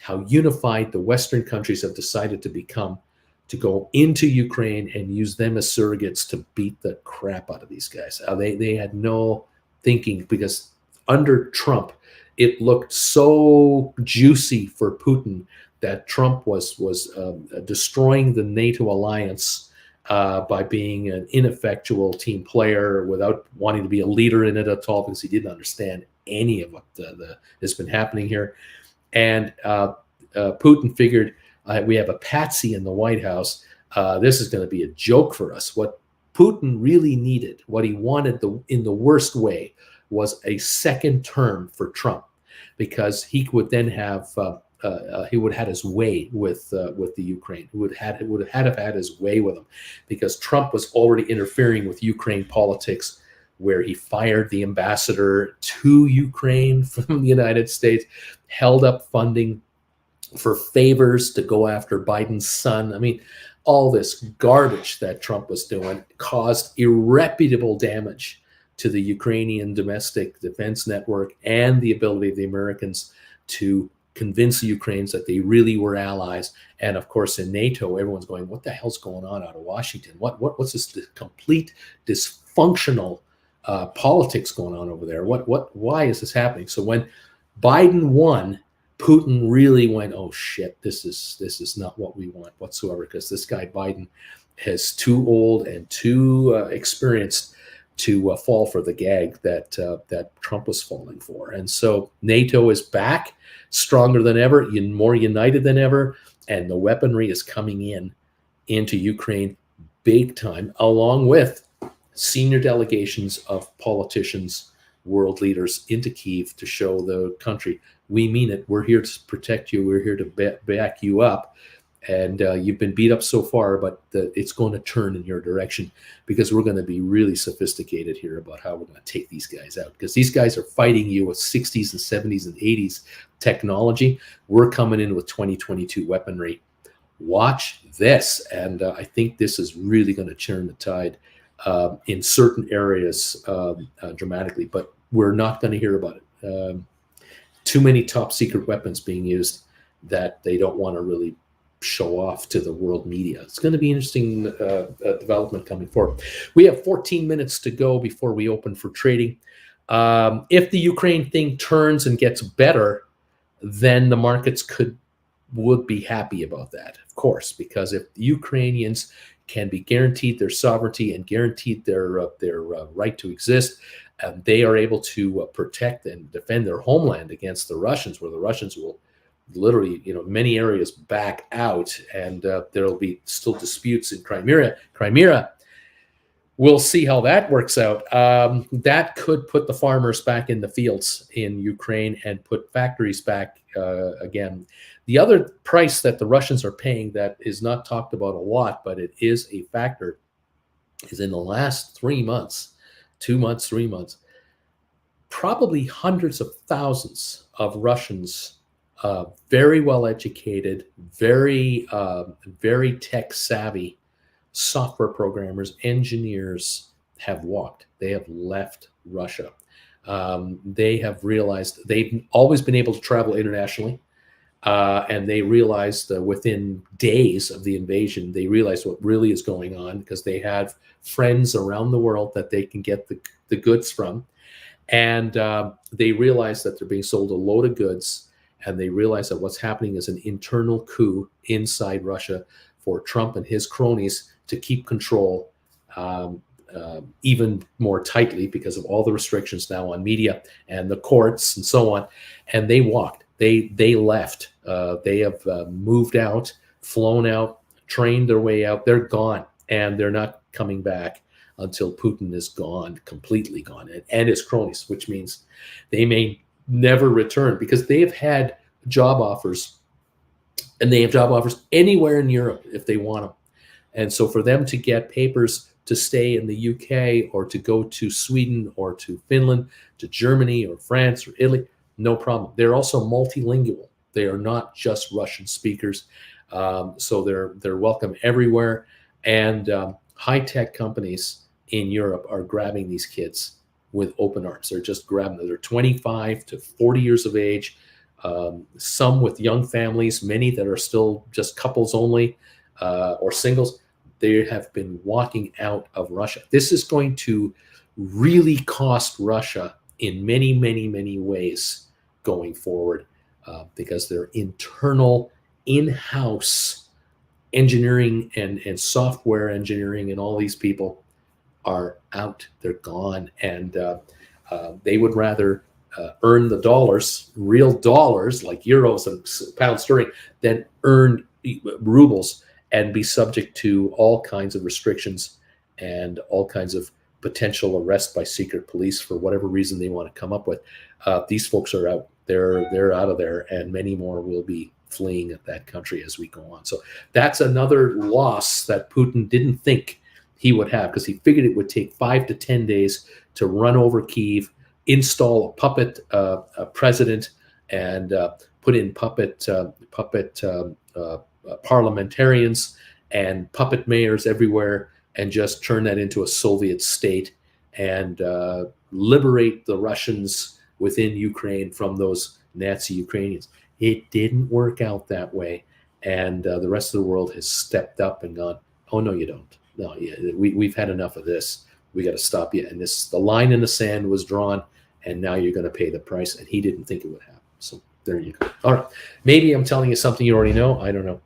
how unified the Western countries have decided to become, to go into Ukraine and use them as surrogates to beat the crap out of these guys. They had no thinking, because under Trump, it looked so juicy for Putin that Trump was destroying the NATO alliance by being an ineffectual team player without wanting to be a leader in it at all, because he didn't understand any of what has been happening here. And Putin figured, we have a patsy in the White House. This is going to be a joke for us. What Putin really needed, what he wanted in the worst way, was a second term for Trump, because he would then have he would have had his way with the Ukraine. He would have had his way with him, because Trump was already interfering with Ukraine politics, where he fired the ambassador to Ukraine from the United States, held up funding for favors to go after Biden's son. I mean, all this garbage that Trump was doing caused irreparable damage to the Ukrainian domestic defense network and the ability of the Americans to convince the Ukrainians that they really were allies. And of course, in NATO, everyone's going, what the hell's going on out of Washington? What's this complete dysfunctional politics going on over there? Why is this happening? So when Biden won. Putin really went, oh shit, this is not what we want whatsoever, because this guy Biden is too old and too experienced to fall for the gag that Trump was falling for. And so NATO is back, stronger than ever, more united than ever, and the weaponry is coming into Ukraine big time, along with senior delegations of politicians, world leaders into Kyiv to show the country, we mean it. We're here to protect you. We're here to back you up. And you've been beat up so far, but it's going to turn in your direction, because we're going to be really sophisticated here about how we're going to take these guys out, because these guys are fighting you with 60s and 70s and 80s technology. We're coming in with 2022 weaponry. Watch this. And I think this is really going to turn the tide in certain areas dramatically, but we're not going to hear about it. Too many top secret weapons being used that they don't want to really show off to the world media. It's going to be interesting development coming forward. We have 14 minutes to go before we open for trading. If the Ukraine thing turns and gets better, then the markets would be happy about that, of course, because if the Ukrainians can be guaranteed their sovereignty and guaranteed their right to exist, they are able to protect and defend their homeland against the Russians, where the Russians will literally, many areas back out, and there'll be still disputes in Crimea. We'll see how that works out. That could put the farmers back in the fields in Ukraine and put factories back again. The other price that the Russians are paying that is not talked about a lot, but it is a factor, is in the last 3 months, 2 months, 3 months, probably hundreds of thousands of Russians, very well educated, very tech savvy software programmers, engineers, have walked. They have left Russia. They have realized they've always been able to travel internationally. And they realized within days of the invasion, they realized what really is going on, because they have friends around the world that they can get the goods from. And they realize that they're being sold a load of goods. And they realize that what's happening is an internal coup inside Russia for Trump and his cronies to keep control even more tightly, because of all the restrictions now on media and the courts and so on. And they walked. They left. They have moved out, flown out, trained their way out. They're gone, and they're not coming back until Putin is gone, completely gone, and his cronies, which means they may never return, because they have had job offers, and they have job offers anywhere in Europe if they want them. And so for them to get papers to stay in the UK, or to go to Sweden, or to Finland, to Germany or France or Italy, no problem. They're also multilingual. They are not just Russian speakers. So they're welcome everywhere. And high-tech companies in Europe are grabbing these kids with open arms. They're just grabbing them. They're 25 to 40 years of age, some with young families, many that are still just couples only or singles. They have been walking out of Russia. This is going to really cost Russia in many, many, many ways going forward, because their internal in-house engineering and software engineering and all these people are out. They're gone. And they would rather earn the dollars, real dollars like euros and pounds sterling, than earn rubles and be subject to all kinds of restrictions and all kinds of potential arrest by secret police for whatever reason they want to come up with. These folks are out. They're out of there, and many more will be fleeing at that country as we go on. So that's another loss that Putin didn't think he would have, because he figured it would take 5 to 10 days to run over Kyiv, install a puppet president, and put in puppet parliamentarians and puppet mayors everywhere, and just turn that into a Soviet state and liberate the Russians within Ukraine from those Nazi Ukrainians. It didn't work out that way. And the rest of the world has stepped up and gone, oh, no, you don't. No, we've had enough of this. We got to stop you. And the line in the sand was drawn, and now you're going to pay the price. And he didn't think it would happen. So there you go. All right. Maybe I'm telling you something you already know. I don't know.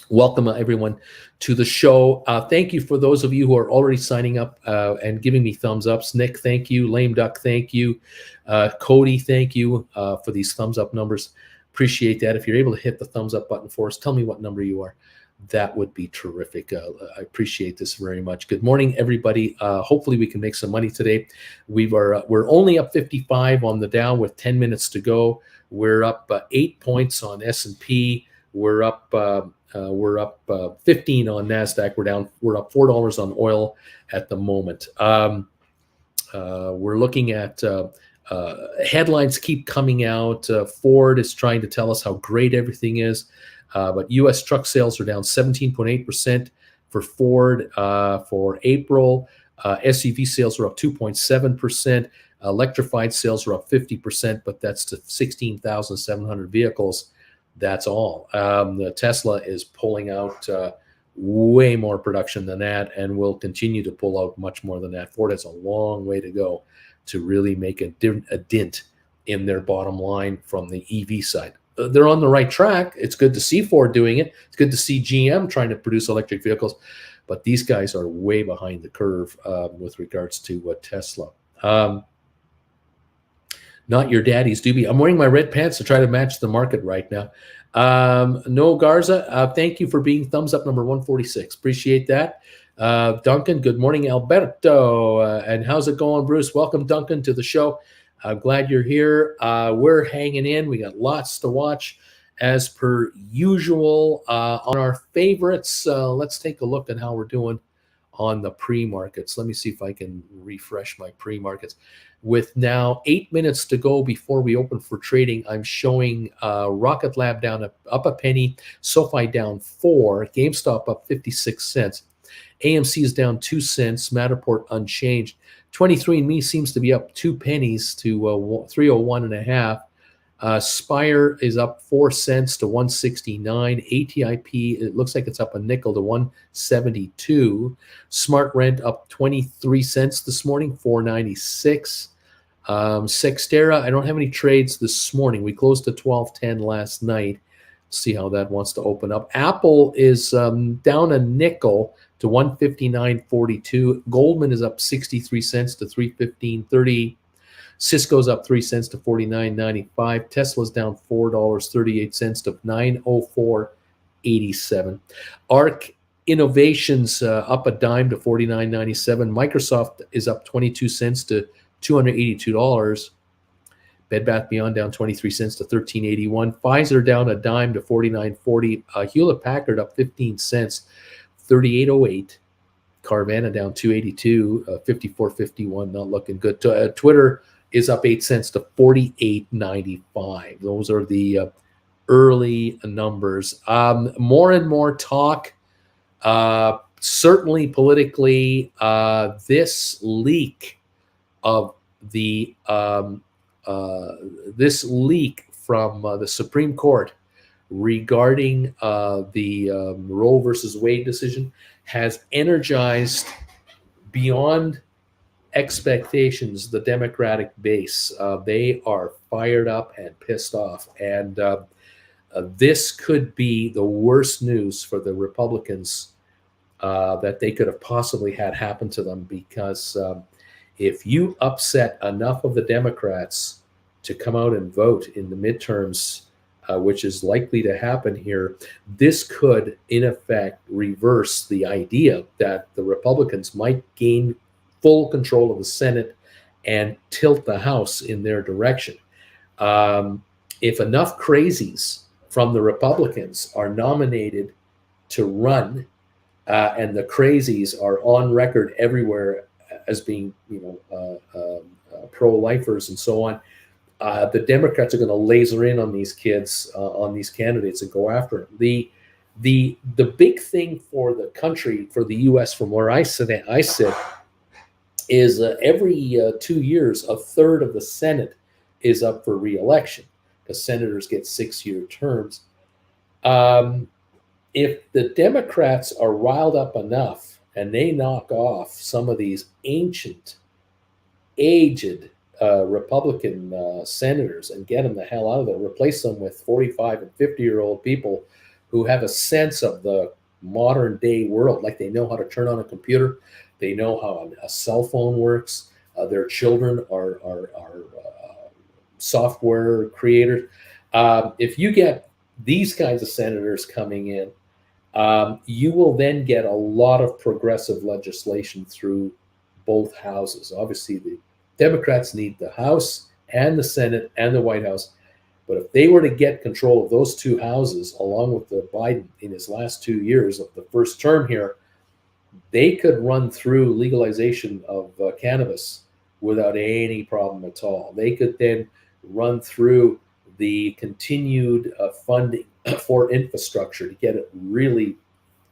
Welcome, everyone, to the show. Thank you for those of you who are already signing up and giving me thumbs ups. Nick, thank you. Lame Duck, thank you. Cody, thank you for these thumbs up numbers. Appreciate that. If you're able to hit the thumbs up button for us, tell me what number you are. That would be terrific. I appreciate this very much. Good morning, everybody. Hopefully, we can make some money today. We're only up 55 on the Dow with 10 minutes to go. We're up 8 points on S&P. We're up 15 on Nasdaq. We're up $4 on oil at the moment. We're looking at headlines keep coming out. Ford is trying to tell us how great everything is, but U.S. truck sales are down 17.8% for Ford for April. SUV sales are up 2.7%. Electrified sales are up 50%, but that's to 16,700 vehicles. That's all. The Tesla is pulling out way more production than that and will continue to pull out much more than that. Ford has a long way to go to really make a dent in their bottom line from the EV side. They're on the right track. It's good to see Ford doing it. It's good to see GM trying to produce electric vehicles, but these guys are way behind the curve with regards to Tesla. Not your daddy's doobie. I'm wearing my red pants to try to match the market right now. No Garza, thank you for being thumbs up number 146. Appreciate that. Duncan, good morning, Alberto. And how's it going, Bruce? Welcome, Duncan, to the show. I'm glad you're here. We're hanging in. We got lots to watch as per usual on our favorites. Let's take a look at how we're doing on the pre-markets. Let me see if I can refresh my pre-markets. With now 8 minutes to go before we open for trading, I'm showing Rocket Lab down up a penny, SoFi down 4, GameStop up 56 cents, AMC is down 2 cents, Matterport unchanged. 23andMe seems to be up 2 pennies to 301.5. Spire is up 4 cents to 169. ATIP, it looks like it's up a nickel to 172. Smart Rent up 23 cents this morning, 496. Sextera, I don't have any trades this morning. We closed at 12.10 last night. See how that wants to open up. Apple is down a nickel to 159.42. Goldman is up 63 cents to 315.30. Cisco's up 3 cents to 49.95. Tesla's down $4.38 to 904.87. ARC Innovations up a dime to 49.97. Microsoft is up 22 cents to $282. Bed Bath Beyond down 23 cents to 13.81. Pfizer down a dime to 49.40. Hewlett Packard up 15 cents, 38.08. Carvana down 282, 54.51. Not looking good. Twitter is up 8 cents to 48.95. Those are the early numbers. More and more talk, certainly politically, this leak of the this leak from the Supreme Court regarding the Roe versus Wade decision has energized beyond expectations the Democratic base. They are fired up and pissed off, and this could be the worst news for the Republicans that they could have possibly had happen to them, because if you upset enough of the Democrats to come out and vote in the midterms, which is likely to happen here, this could in effect reverse the idea that the Republicans might gain full control of the Senate and tilt the House in their direction. If enough crazies from the Republicans are nominated to run, and the crazies are on record everywhere as being, pro-lifers and so on, the Democrats are going to laser in on these kids, on these candidates, and go after them. The big thing for the country, for the U.S., from where I sit, is every 2 years, a third of the Senate is up for re-election, because senators get 6-year terms. If the Democrats are riled up enough and they knock off some of these ancient, aged Republican senators and get them the hell out of there. Replace them with 45 and 50-year-old people who have a sense of the modern day world, like they know how to turn on a computer, they know how a cell phone works. Their children are software creators. If you get these kinds of senators coming in, you will then get a lot of progressive legislation through both houses. Obviously, the Democrats need the House and the Senate and the White House. But if they were to get control of those two houses, along with the Biden in his last 2 years of the first term here, they could run through legalization of cannabis without any problem at all. They could then run through the continued funding for infrastructure to get it really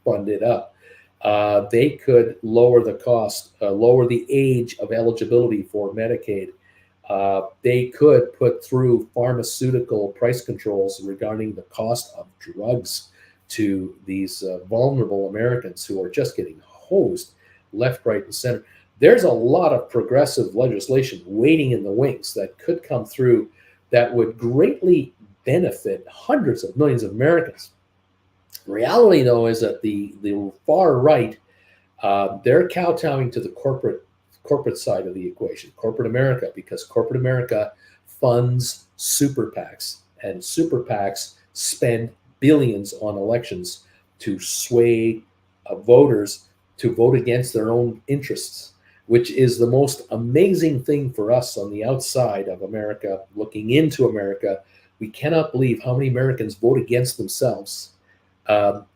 funded up. They could lower the cost, lower the age of eligibility for Medicaid. They could put through pharmaceutical price controls regarding the cost of drugs to these vulnerable Americans who are just getting hosed left, right, and center. There's a lot of progressive legislation waiting in the wings that could come through that would greatly benefit hundreds of millions of Americans. The reality, though, is that the far right, they're kowtowing to the corporate side of the equation, corporate America, because corporate America funds super PACs, and super PACs spend billions on elections to sway voters to vote against their own interests, which is the most amazing thing for us on the outside of America, looking into America. We cannot believe how many Americans vote against themselves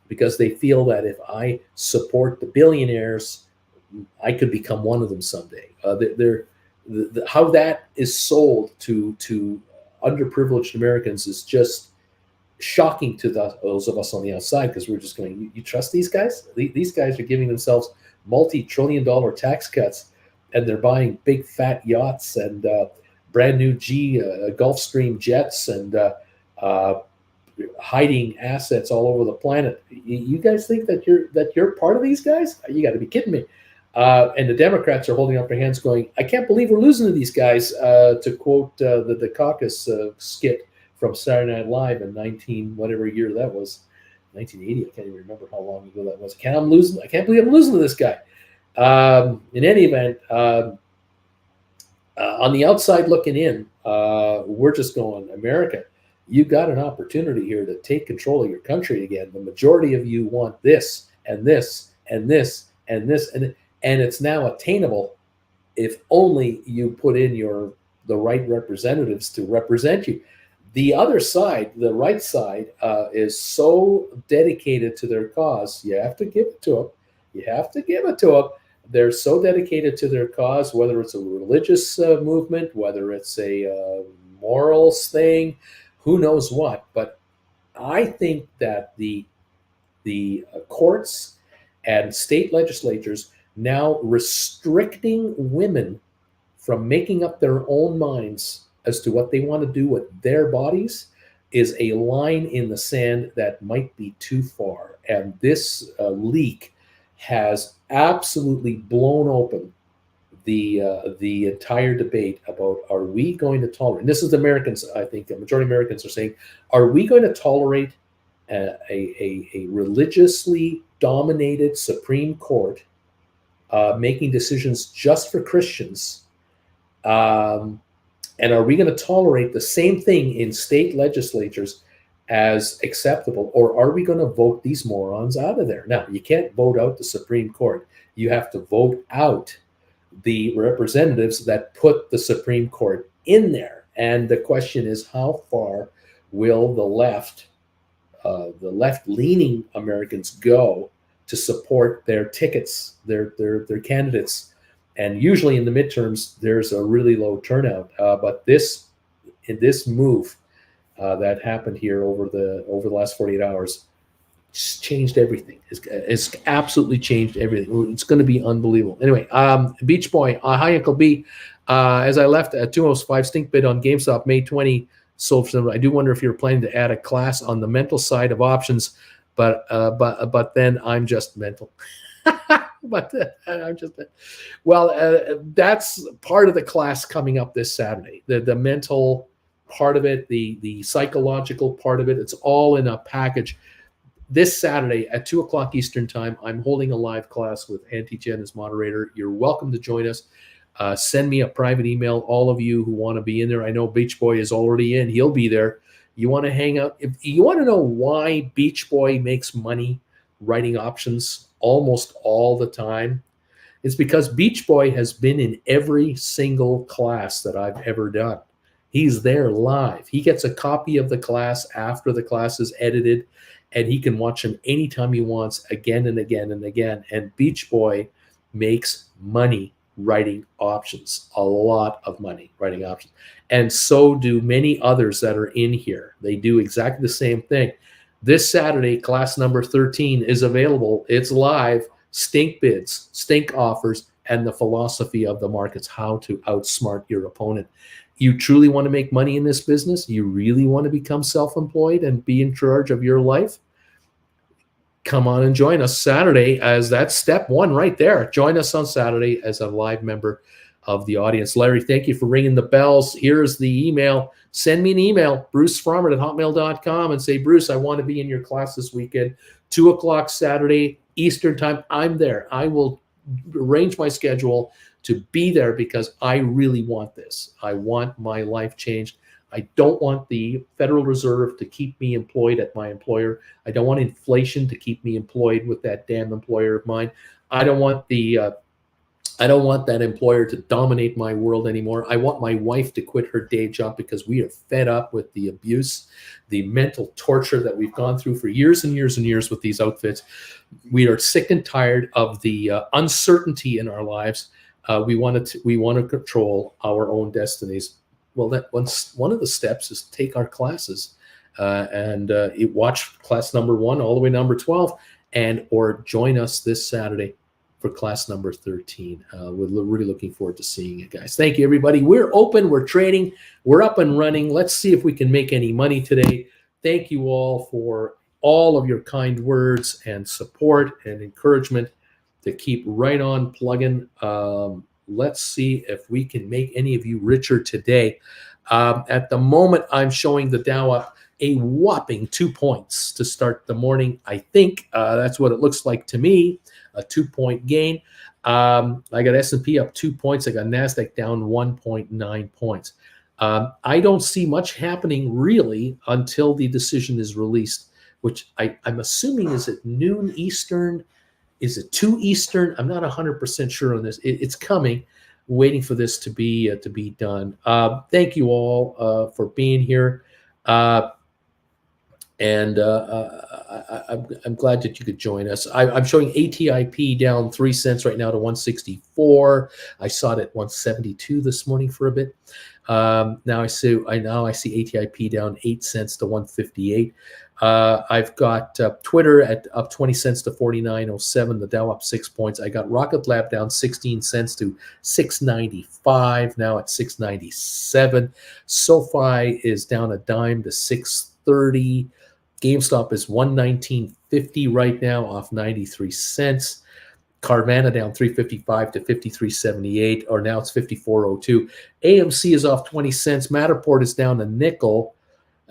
because they feel that if I support the billionaires, I could become one of them someday. How that is sold to underprivileged Americans is just shocking to those of us on the outside, because we're just going, you trust these guys? These guys are giving themselves multi-trillion-dollar tax cuts, and they're buying big fat yachts and brand new Gulfstream jets and hiding assets all over the planet. You guys think that you're part of these guys? You got to be kidding me. And the Democrats are holding up their hands going, I can't believe we're losing to these guys, to quote the caucus skit from Saturday Night Live in 19 whatever year that was, 1980. I can't even remember how long ago that was. I can't believe I'm losing to this guy. In any event, on the outside looking in, we're just going, America, you got an opportunity here to take control of your country again. The majority of you want this and this and this and this, and it's now attainable if only you put in the right representatives to represent you. The other side, the right side, is so dedicated to their cause. You have to give it to them. You have to give it to them. They're so dedicated to their cause, whether it's a religious movement, whether it's a morals thing, who knows what. But I think that the courts and state legislatures now restricting women from making up their own minds as to what they want to do with their bodies is a line in the sand that might be too far. And this leak has absolutely blown open the entire debate about, are we going to tolerate, and this is the Americans, I think the majority of Americans are saying, are we going to tolerate a religiously dominated Supreme Court making decisions just for Christians? And are we going to tolerate the same thing in state legislatures as acceptable? Or are we going to vote these morons out of there? Now, you can't vote out the Supreme Court. You have to vote out the representatives that put the Supreme Court in there. And the question is, how far will the left-leaning Americans go to support their tickets, their candidates? And usually in the midterms, there's a really low turnout. But this move that happened here over the last 48 hours just changed everything. It's absolutely changed everything. It's going to be unbelievable. Anyway, Beach Boy, hi Uncle B. As I left at 205 stink bid on GameStop May 20 sold for them. I do wonder if you're planning to add a class on the mental side of options, but then I'm just mental. But I'm just well. That's part of the class coming up this Saturday. The mental part of it, the psychological part of it. It's all in a package. This Saturday at 2:00 Eastern time, I'm holding a live class with Auntie Jen as moderator. You're welcome to join us. Send me a private email, all of you who want to be in there. I know Beach Boy is already in. He'll be there. You want to hang out. If you want to know why Beach Boy makes money writing options almost all the time, it's because Beach Boy has been in every single class that I've ever done. He's there live. He gets a copy of the class after the class is edited, and he can watch them anytime he wants, again and again and again. And Beach Boy makes money writing options, a lot of money writing options. And so do many others that are in here. They do exactly the same thing. This Saturday, class number 13 is available. It's live. Stink bids, stink offers, and the philosophy of the markets, how to outsmart your opponent. You truly want to make money in this business? You really want to become self-employed and be in charge of your life? Come on and join us Saturday, as that's step one right there. Join us on Saturday as a live member of the audience. Larry, thank you for ringing the bells. Here's the email. Send me an email, brucefrommert@hotmail.com, and say, Bruce, I want to be in your class this weekend, 2:00 Saturday, Eastern time. I'm there. I will arrange my schedule to be there because I really want this. I want my life changed. I don't want the Federal Reserve to keep me employed at my employer. I don't want inflation to keep me employed with that damn employer of mine. I don't want that employer to dominate my world anymore. I want my wife to quit her day job because we are fed up with the abuse, the mental torture that we've gone through for years and years and years with these outfits. We are sick and tired of the uncertainty in our lives. We want to control our own destinies. Well, one of the steps is take our classes and watch class number 1 all the way to number 12, or join us this Saturday for class number 13. We're really looking forward to seeing you guys. Thank you, everybody. We're open. We're trading. We're up and running. Let's see if we can make any money today. Thank you all for all of your kind words and support and encouragement to keep right on plugging. Let's see if we can make any of you richer today. At the moment, I'm showing the Dow up a whopping 2 points to start the morning. I think that's what it looks like to me, a 2-point gain. I got S&P up 2 points. I got NASDAQ down 1.9 points. I don't see much happening really until the decision is released, which I'm assuming is at noon Eastern. Is it 2 Eastern? I'm not 100% sure on this. It's coming. Waiting for this to be done. Thank you all for being here, and I'm glad that you could join us. I'm showing ATIP down 3 cents right now to 164. I saw it at 172 this morning for a bit. Now I see ATIP down 8 cents to 158. I've got Twitter at up 20 cents to 49.07. The Dow up 6 points. I got Rocket Lab down 16 cents to 695. Now at 697. SoFi is down a dime to 630. GameStop is 119.50 right now, off 93 cents. Carvana down 355 to 53.78, or now it's 54.02. AMC is off 20 cents. Matterport is down a nickel.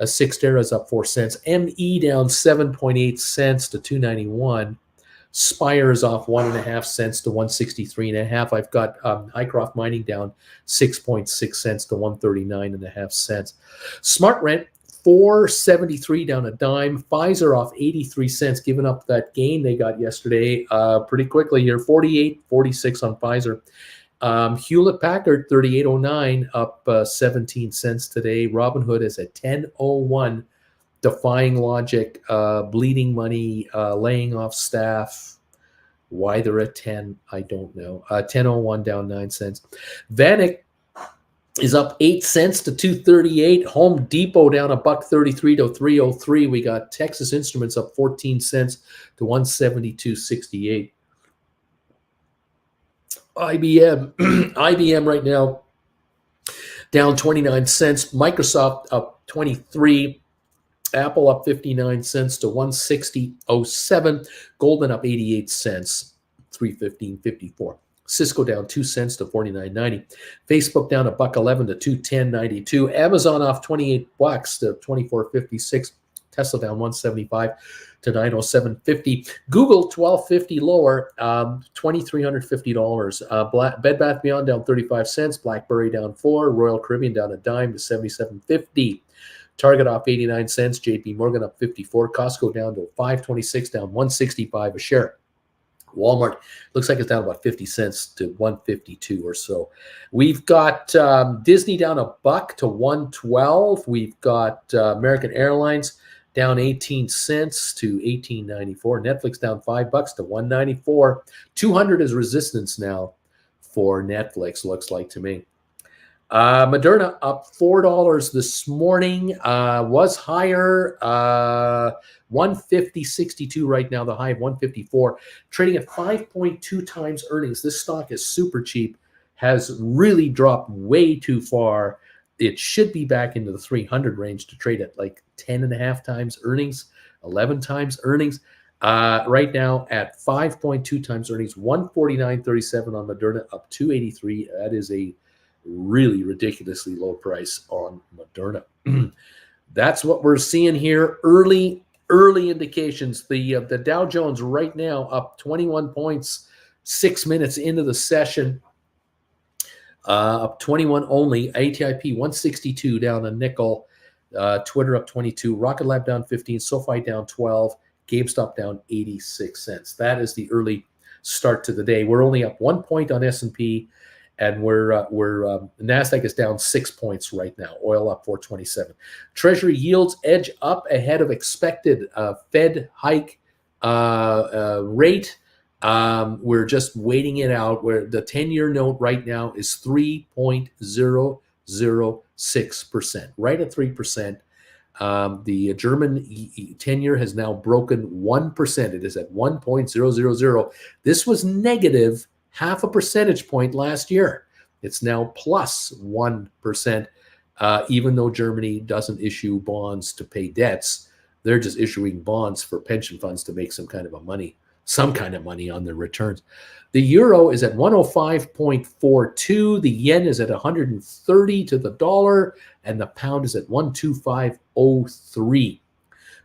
Cyxtera is up 4 cents. ME down 7.8 cents to 291. Spire is off 1.5 cents to 163.5. I've got Hycroft Mining down 6.6 cents to 139.5 cents. SmartRent 473 down a dime. Pfizer off 83 cents, giving up that gain they got yesterday pretty quickly here. 48.46 on Pfizer. Hewlett Packard 38.09 up 17 cents today. Robinhood is at 10.01. Defying logic, bleeding money, laying off staff. Why they're at 10, I don't know. 10.01 down 9 cents. Vanek is up 8 cents to 238. Home Depot down $1.33 to 303. We got Texas Instruments up 14 cents to 172.68. IBM right now down 29 cents. Microsoft up 23. Apple up 59 cents to 160.07. Goldman up 88 cents $315.54. Cisco down 2 cents to $49.90. Facebook down $1.11 to $210.92. Amazon off $28 to $24.56. Tesla down 175 to 907.50. Google 1250 lower, $2,350. Bed Bath Beyond down 35 cents. BlackBerry down 4. Royal Caribbean down a dime to 77.50. Target off 89 cents. JP Morgan up 54. Costco down to 526, down 165 a share. Walmart looks like it's down about 50 cents to 152 or so. We've got Disney down $1 to 112. We've got American Airlines down 18 cents to 18.94. Netflix down $5 to 194. 200 is resistance now for Netflix, looks like to me. Moderna up $4 this morning, was higher, 150.62 right now, the high of 154, trading at 5.2 times earnings. This stock is super cheap, has really dropped way too far. It should be back into the 300 range to trade at like 10.5 times earnings, 11 times earnings. Right now at 5.2 times earnings, 149.37 on Moderna, up 283. That is a really ridiculously low price on Moderna. That's what we're seeing here. Early indications. The Dow Jones right now up 21 points, 6 minutes into the session. Up 21 only. ATIP 162 down a nickel. Twitter up 22. Rocket Lab down 15. SoFi down 12. GameStop down 86 cents. That is the early start to the day. We're only up 1 point on S&P. And NASDAQ is down 6 points right now. Oil up 427. Treasury yields edge up ahead of expected Fed hike rate. We're just waiting it out. Where the 10-year note right now is 3.006%, right at 3%. The German 10-year has now broken 1%. It is at 1.000. This was negative half a percentage point last year. It's now plus 1%, even though Germany doesn't issue bonds to pay debts. They're just issuing bonds for pension funds to make some kind of money on their returns. The euro is at 105.42. The yen is at 130 to the dollar, and the pound is at 125.03.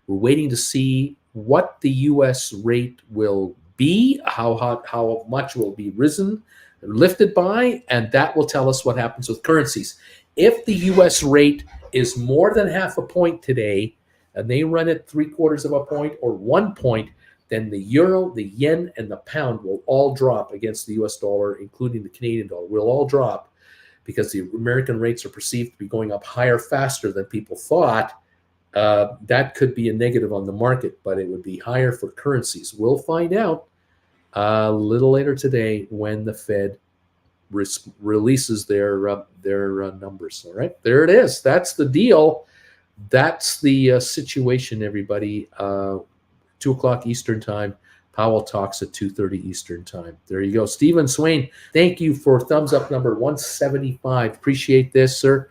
We're waiting to see what the U.S. rate will be, how much will be lifted by, and that will tell us what happens with currencies. If the U.S. rate is more than half a point today, and they run it 3/4 of a point or 1 point, then the euro, the yen, and the pound will all drop against the U.S. dollar, including the Canadian dollar. Will all drop because the American rates are perceived to be going up higher, faster than people thought. That could be a negative on the market, but it would be higher for currencies. We'll find out a little later today when the Fed releases their numbers. All right, there it is. That's the deal. That's the situation, everybody. 2 o'clock Eastern time. Powell talks at 2:30 Eastern time. There you go. Stephen Swain, thank you for thumbs up number 175. Appreciate this, sir.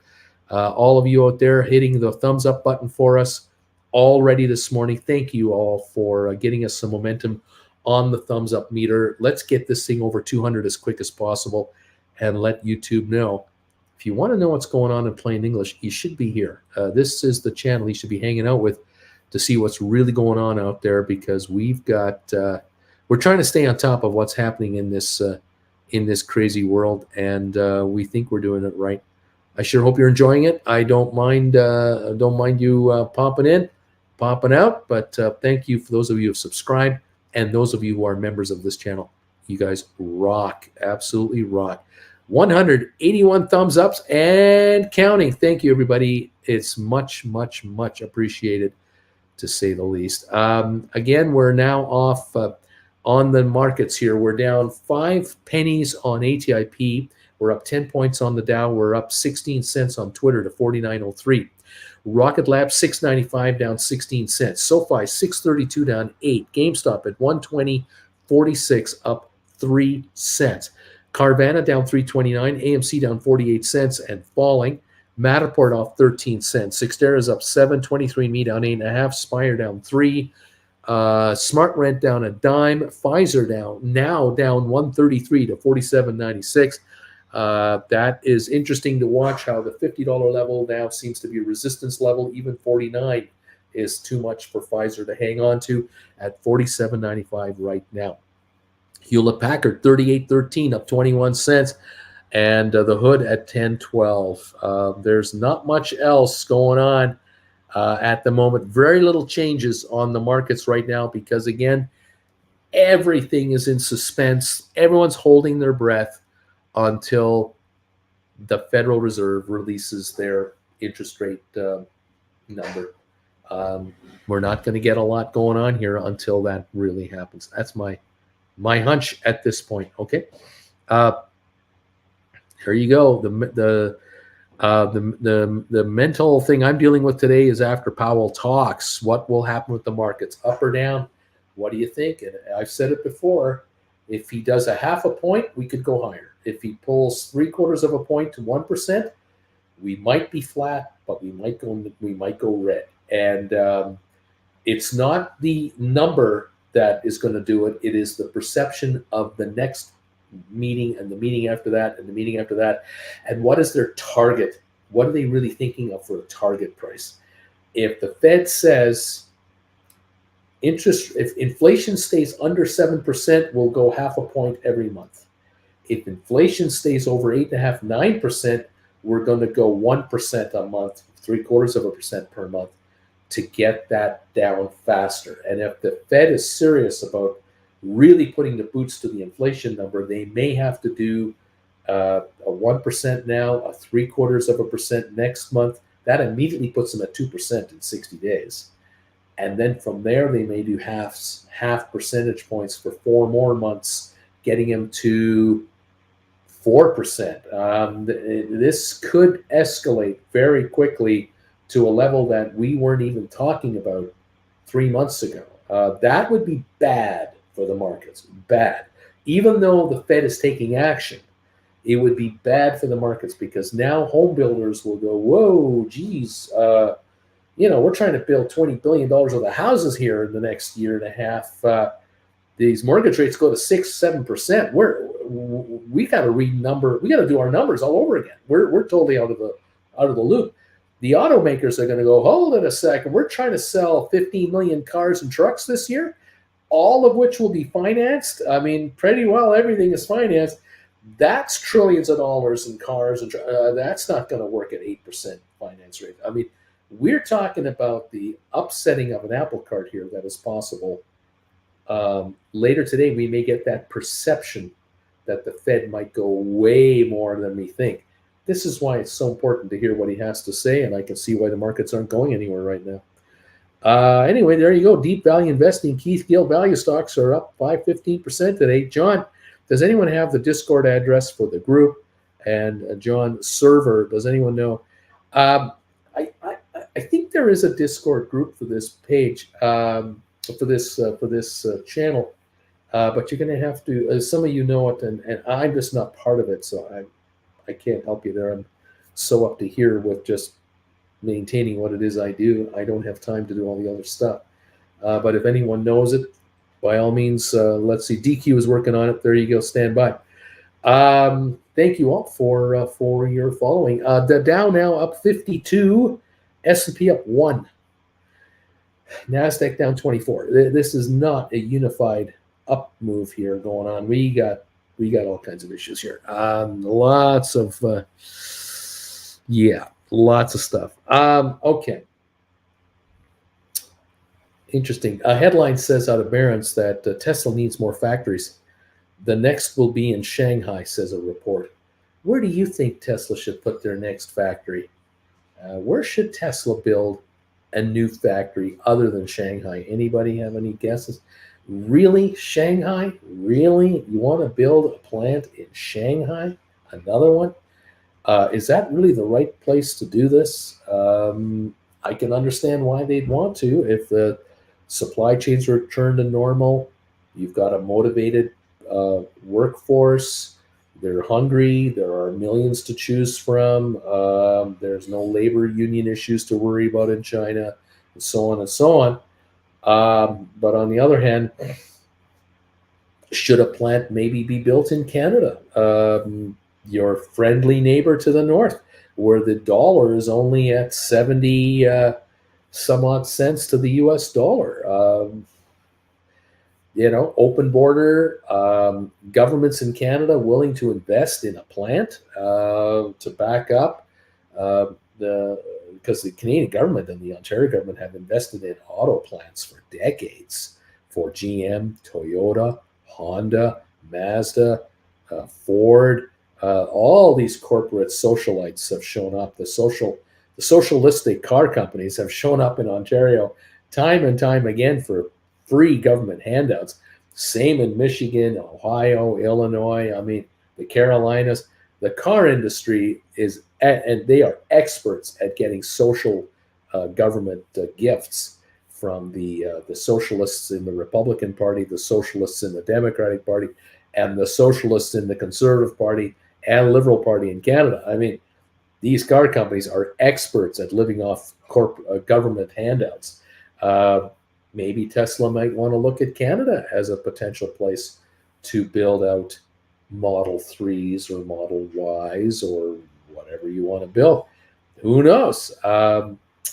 All of you out there hitting the thumbs up button for us already this morning. Thank you all for getting us some momentum on the thumbs up meter. Let's get this thing over 200 as quick as possible and let YouTube know. If you want to know what's going on in plain English, you should be here. This is the channel you should be hanging out with to see what's really going on out there, because we're trying to stay on top of what's happening in this crazy world, and we think we're doing it right. I sure hope you're enjoying it. I don't mind you popping in, popping out, but thank you for those of you who have subscribed and those of you who are members of this channel. You guys rock, absolutely rock. 181 thumbs ups and counting. Thank you, everybody. It's much, much, much appreciated, to say the least. Again, we're now off on the markets here. We're down 5 pennies on ATIP. We're up 10 points on the Dow. We're up 16 cents on Twitter to 49.03. Rocket Lab 6.95 down 16 cents. SoFi 6.32 down 8. GameStop at 120.46 up 3 cents. Carvana down 3.29. AMC down 48 cents and falling. Matterport off 13 cents. Cyxtera is up 7. 23andMe down 8.5. Spire down 3. Smart Rent down a dime. Pfizer down 133 to 47.96. That is interesting to watch how the $50 level now seems to be a resistance level. Even 49 is too much for Pfizer to hang on to at 47.95 right now. Hewlett Packard 38.13 up 21 cents. And the Hood at 10.12. There's not much else going on at the moment. Very little changes on the markets right now because, again, everything is in suspense. Everyone's holding their breath until the Federal Reserve releases their interest rate number. We're not going to get a lot going on here until that really happens. That's my hunch at this point. Okay. Here you go. The mental thing I'm dealing with today is after Powell talks, what will happen with the markets, up or down? What do you think? And I've said it before. If he does a half a point, we could go higher. If he pulls 3/4 of a point to 1%, we might be flat, but we might go red. And it's not the number that is going to do it. It is the perception of the next meeting and the meeting after that and the meeting after that. And what is their target? What are they really thinking of for a target price? If the Fed says if inflation stays under 7%, we'll go half a point every month. If inflation stays over 8.5%, 9%, we're going to go 1% a month, 0.75% per month to get that down faster. And if the Fed is serious about really putting the boots to the inflation number, they may have to do a 1% now, a 0.75% next month. That immediately puts them at 2% in 60 days. And then from there, they may do half percentage points for 4 more months, getting them to 4%. This could escalate very quickly to a level that we weren't even talking about 3 months ago. That would be bad for the markets. Bad. Even though the Fed is taking action, it would be bad for the markets because now home builders will go, whoa, geez, we're trying to build $20 billion worth of houses here in the next year and a half. These mortgage rates go to 6-7%. We got to we got to do our numbers all over again. We're totally out of the loop. The automakers are going to go, hold it a second. We're trying to sell 15 million cars and trucks this year, all of which will be financed. I mean, pretty well everything is financed. That's trillions of dollars in cars. And that's not going to work at 8% finance rate. I mean, we're talking about the upsetting of an apple cart here that is possible. Later today, we may get that perception that the Fed might go way more than we think. This is why it's so important to hear what he has to say, and I can see why the markets aren't going anywhere right now. Anyway, there you go. Deep value investing. Keith Gill value stocks are up 5-15% today. John, does anyone have the Discord address for the group? And John Server, does anyone know? I think there is a Discord group for this page, for this channel, but you're going to have to. Some of you know it, and I'm just not part of it, so I can't help you there. I'm so up to here with just maintaining what it is I do. I don't have time to do all the other stuff. But if anyone knows it, by all means, let's see. DQ is working on it. There you go. Stand by. Thank you all for your following. The Dow now up 52, S&P up 1, NASDAQ down 24. This is not a unified up move here going on. We got all kinds of issues here. Lots of stuff. Okay. Interesting. A headline says out of Barron's that Tesla needs more factories. The next will be in Shanghai, says a report. Where do you think Tesla should put their next factory? Where should Tesla build a new factory other than Shanghai? Anybody have any guesses? Really? Shanghai? Really? You want to build a plant in Shanghai? Another one? Is that really the right place to do this? I can understand why they'd want to. If the supply chains return to normal, you've got a motivated workforce. They're hungry. There are millions to choose from. There's no labor union issues to worry about in China, and so on and so on. But on the other hand, should a plant maybe be built in Canada, your friendly neighbor to the north, where the dollar is only at 70 some odd cents to the US dollar? Open border, governments in Canada willing to invest in a plant to back up because the Canadian government and the Ontario government have invested in auto plants for decades for GM, Toyota, Honda, Mazda, Ford. All these corporate socialites have shown up. The socialistic car companies have shown up in Ontario time and time again for free government handouts. Same in Michigan, Ohio, Illinois. I mean, the Carolinas. The car industry is, and they are experts at getting social government gifts from the socialists in the Republican Party, the socialists in the Democratic Party, and the socialists in the Conservative Party and Liberal Party in Canada. I mean, these car companies are experts at living off government handouts. Maybe Tesla might want to look at Canada as a potential place to build out Model 3s or Model Ys or whatever you want to build. Who knows?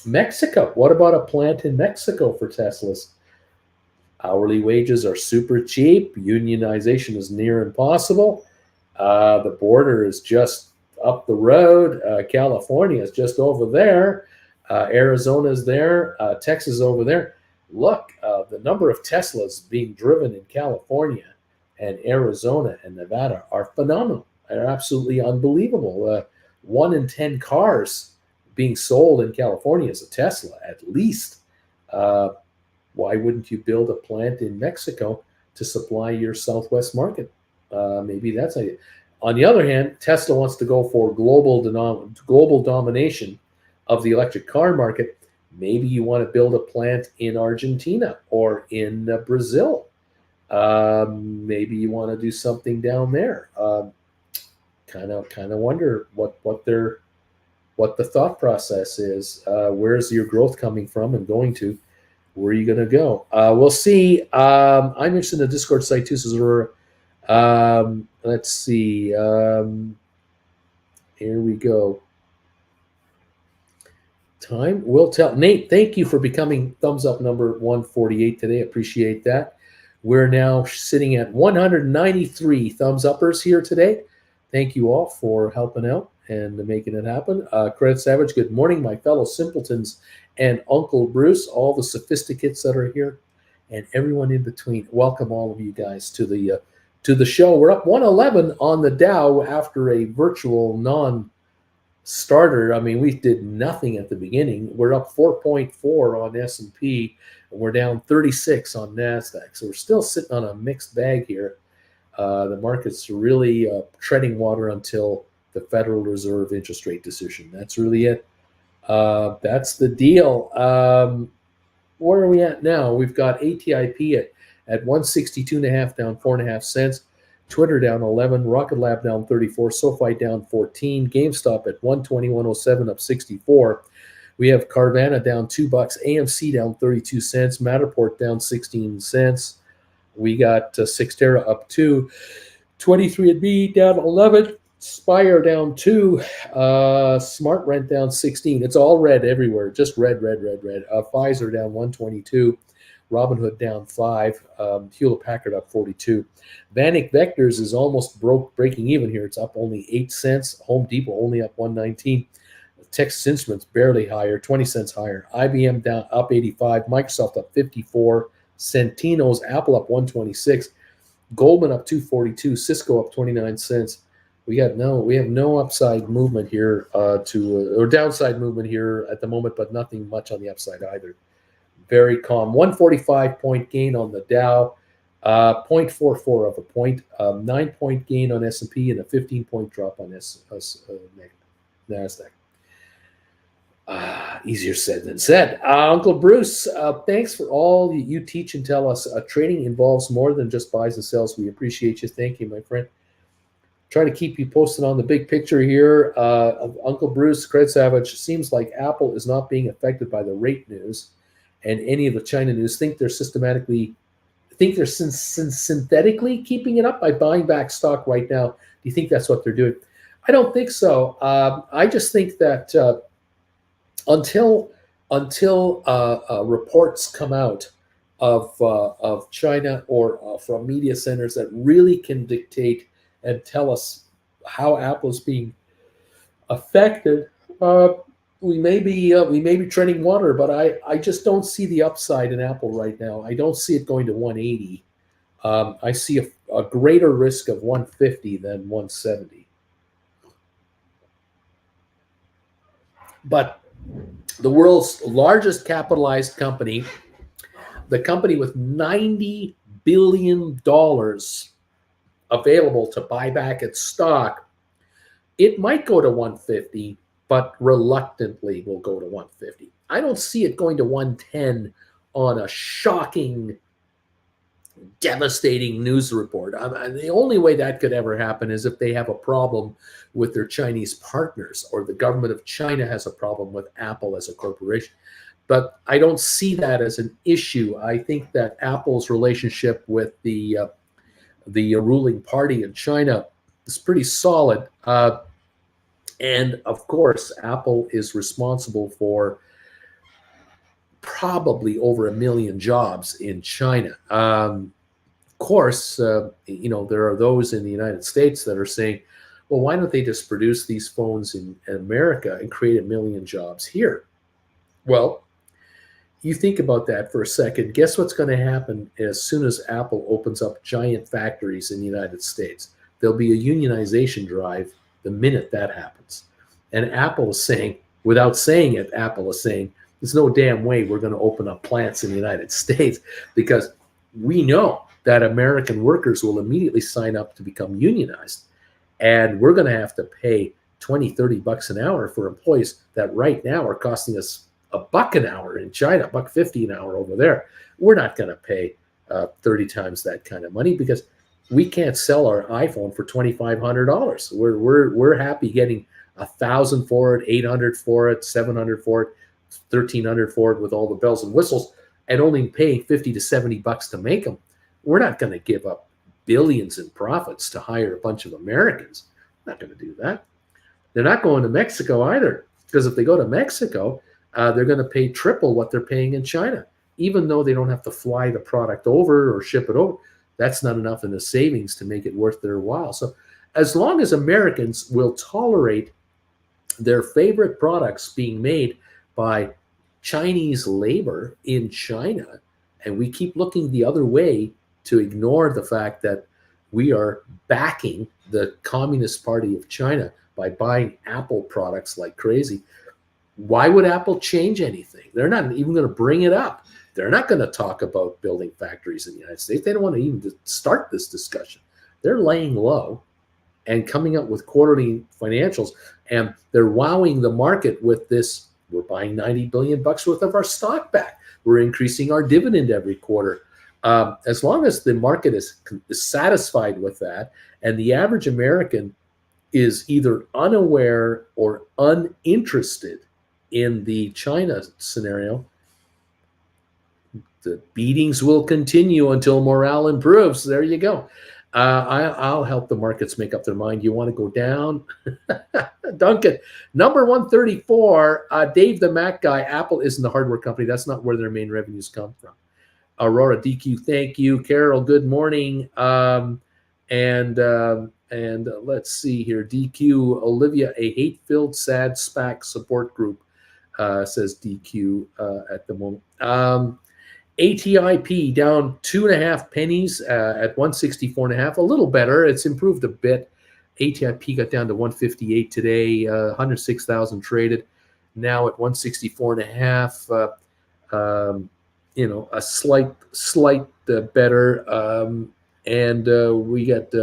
Mexico. What about a plant in Mexico for Teslas? Hourly wages are super cheap. Unionization is near impossible. The border is just up the road. California is just over there. Arizona is there. Texas is over there. Look, the number of Teslas being driven in California and Arizona and Nevada are phenomenal. They're absolutely unbelievable. 1 in 10 cars being sold in California is a Tesla, at least. Why wouldn't you build a plant in Mexico to supply your Southwest market? Maybe that's idea. On the other hand, Tesla wants to go for global domination of the electric car market. Maybe you want to build a plant in Argentina or in Brazil. Maybe you want to do something down there. Kind of wonder what the thought process is. Where's your growth coming from and going to? Where are you going to go? We'll see. I'm interested in the Discord site too, so let's see. Here we go. Time will tell. Nate, thank you for becoming thumbs up number 148 today. Appreciate that. We're now sitting at 193 thumbs uppers here today. Thank you all for helping out and making it happen. Credit Savage, good morning, my fellow simpletons and Uncle Bruce, all the sophisticates that are here, and everyone in between. Welcome all of you guys to the show. We're up 111 on the Dow after a virtual non-starter. I mean, we did nothing at the beginning. We're up 4.4 on S&P, and we're down 36 on NASDAQ. So we're still sitting on a mixed bag here. The market's really treading water until the Federal Reserve interest rate decision. That's really it. That's the deal. Where are we at now? We've got ATIP at 162.5, down 4.5 cents. Twitter down 11, Rocket Lab down 34, SoFi down 14, GameStop at 121.07, up 64. We have Carvana down $2, AMC down 32 cents, Matterport down 16 cents. We got Cyxtera up 2, 23andMe down 11, Spire down 2, Smart Rent down 16. It's all red everywhere, just red. Pfizer down 122. Robinhood down 5, Hewlett-Packard up 42. Vanik Vectors is almost breaking even here. It's up only 8 cents. Home Depot only up 119. Texas Instruments barely higher, 20 cents higher. IBM down up 85. Microsoft up 54. Centino's Apple up 126. Goldman up 242. Cisco up 29 cents. We have no upside movement here or downside movement here at the moment, but nothing much on the upside either. Very calm. 145-point gain on the Dow, 0.44 of a point, 9-point gain on S&P, and a 15-point drop on NASDAQ. Easier said than said. Uncle Bruce, thanks for all you teach and tell us. Trading involves more than just buys and sells. We appreciate you. Thank you, my friend. Trying to keep you posted on the big picture here. Uncle Bruce, Credit Savage, seems like Apple is not being affected by the rate news and any of the China news think they're synthetically keeping it up by buying back stock right now. Do you think that's what they're doing? I don't think so. I just think that until reports come out of China or from media centers that really can dictate and tell us how Apple's being affected, we may be treading water. But I just don't see the upside in Apple right now. I don't see it going to 180. I see a greater risk of 150 than 170. But the world's largest capitalized company, the company with $90 billion available to buy back its stock, it might go to 150, but reluctantly will go to 150. I don't see it going to 110 on a shocking, devastating news report. The only way that could ever happen is if they have a problem with their Chinese partners, or the government of China has a problem with Apple as a corporation. But I don't see that as an issue. I think that Apple's relationship with the ruling party in China is pretty solid. And of course, Apple is responsible for probably over 1 million jobs in China. Of course, there are those in the United States that are saying, well, why don't they just produce these phones in America and create 1 million jobs here? Well, you think about that for a second. Guess what's going to happen as soon as Apple opens up giant factories in the United States? There'll be a unionization drive the minute that happens. And Apple is saying, without saying it, Apple is saying, there's no damn way we're going to open up plants in the United States, because we know that American workers will immediately sign up to become unionized. And we're going to have to pay $20-$30 an hour for employees that right now are costing us $1 an hour in China, $1.50 an hour over there. We're not going to pay 30 times that kind of money, because we can't sell our iPhone for $2,500. We're happy getting $1,000 for it, $800 for it, $700 for it, $1,300 for it, with all the bells and whistles, and only paying $50 to $70 to make them. We're not going to give up billions in profits to hire a bunch of Americans. Not going to do that. They're not going to Mexico either, because if they go to Mexico, they're going to pay triple what they're paying in China, even though they don't have to fly the product over or ship it over. That's not enough in the savings to make it worth their while. So as long as Americans will tolerate their favorite products being made by Chinese labor in China, and we keep looking the other way to ignore the fact that we are backing the Communist Party of China by buying Apple products like crazy, why would Apple change anything? They're not even going to bring it up. They're not going to talk about building factories in the United States. They don't want to even start this discussion. They're laying low and coming up with quarterly financials, and they're wowing the market with this. We're buying $90 billion worth of our stock back. We're increasing our dividend every quarter. As long as the market is satisfied with that, and the average American is either unaware or uninterested in the China scenario, the beatings will continue until morale improves. There you go. I'll help the markets make up their mind. You want to go down? Duncan, number 134, Dave the Mac guy, Apple isn't a hardware company. That's not where their main revenues come from. Aurora DQ, thank you. Carol, good morning. And let's see here. DQ, Olivia, a hate-filled, sad SPAC support group, says DQ at the moment. ATIP down 2.5 pennies at 164.5, a little better. It's improved a bit. ATIP got down to 158 today, 106,000 traded, now at 164.5. A slight better. And we got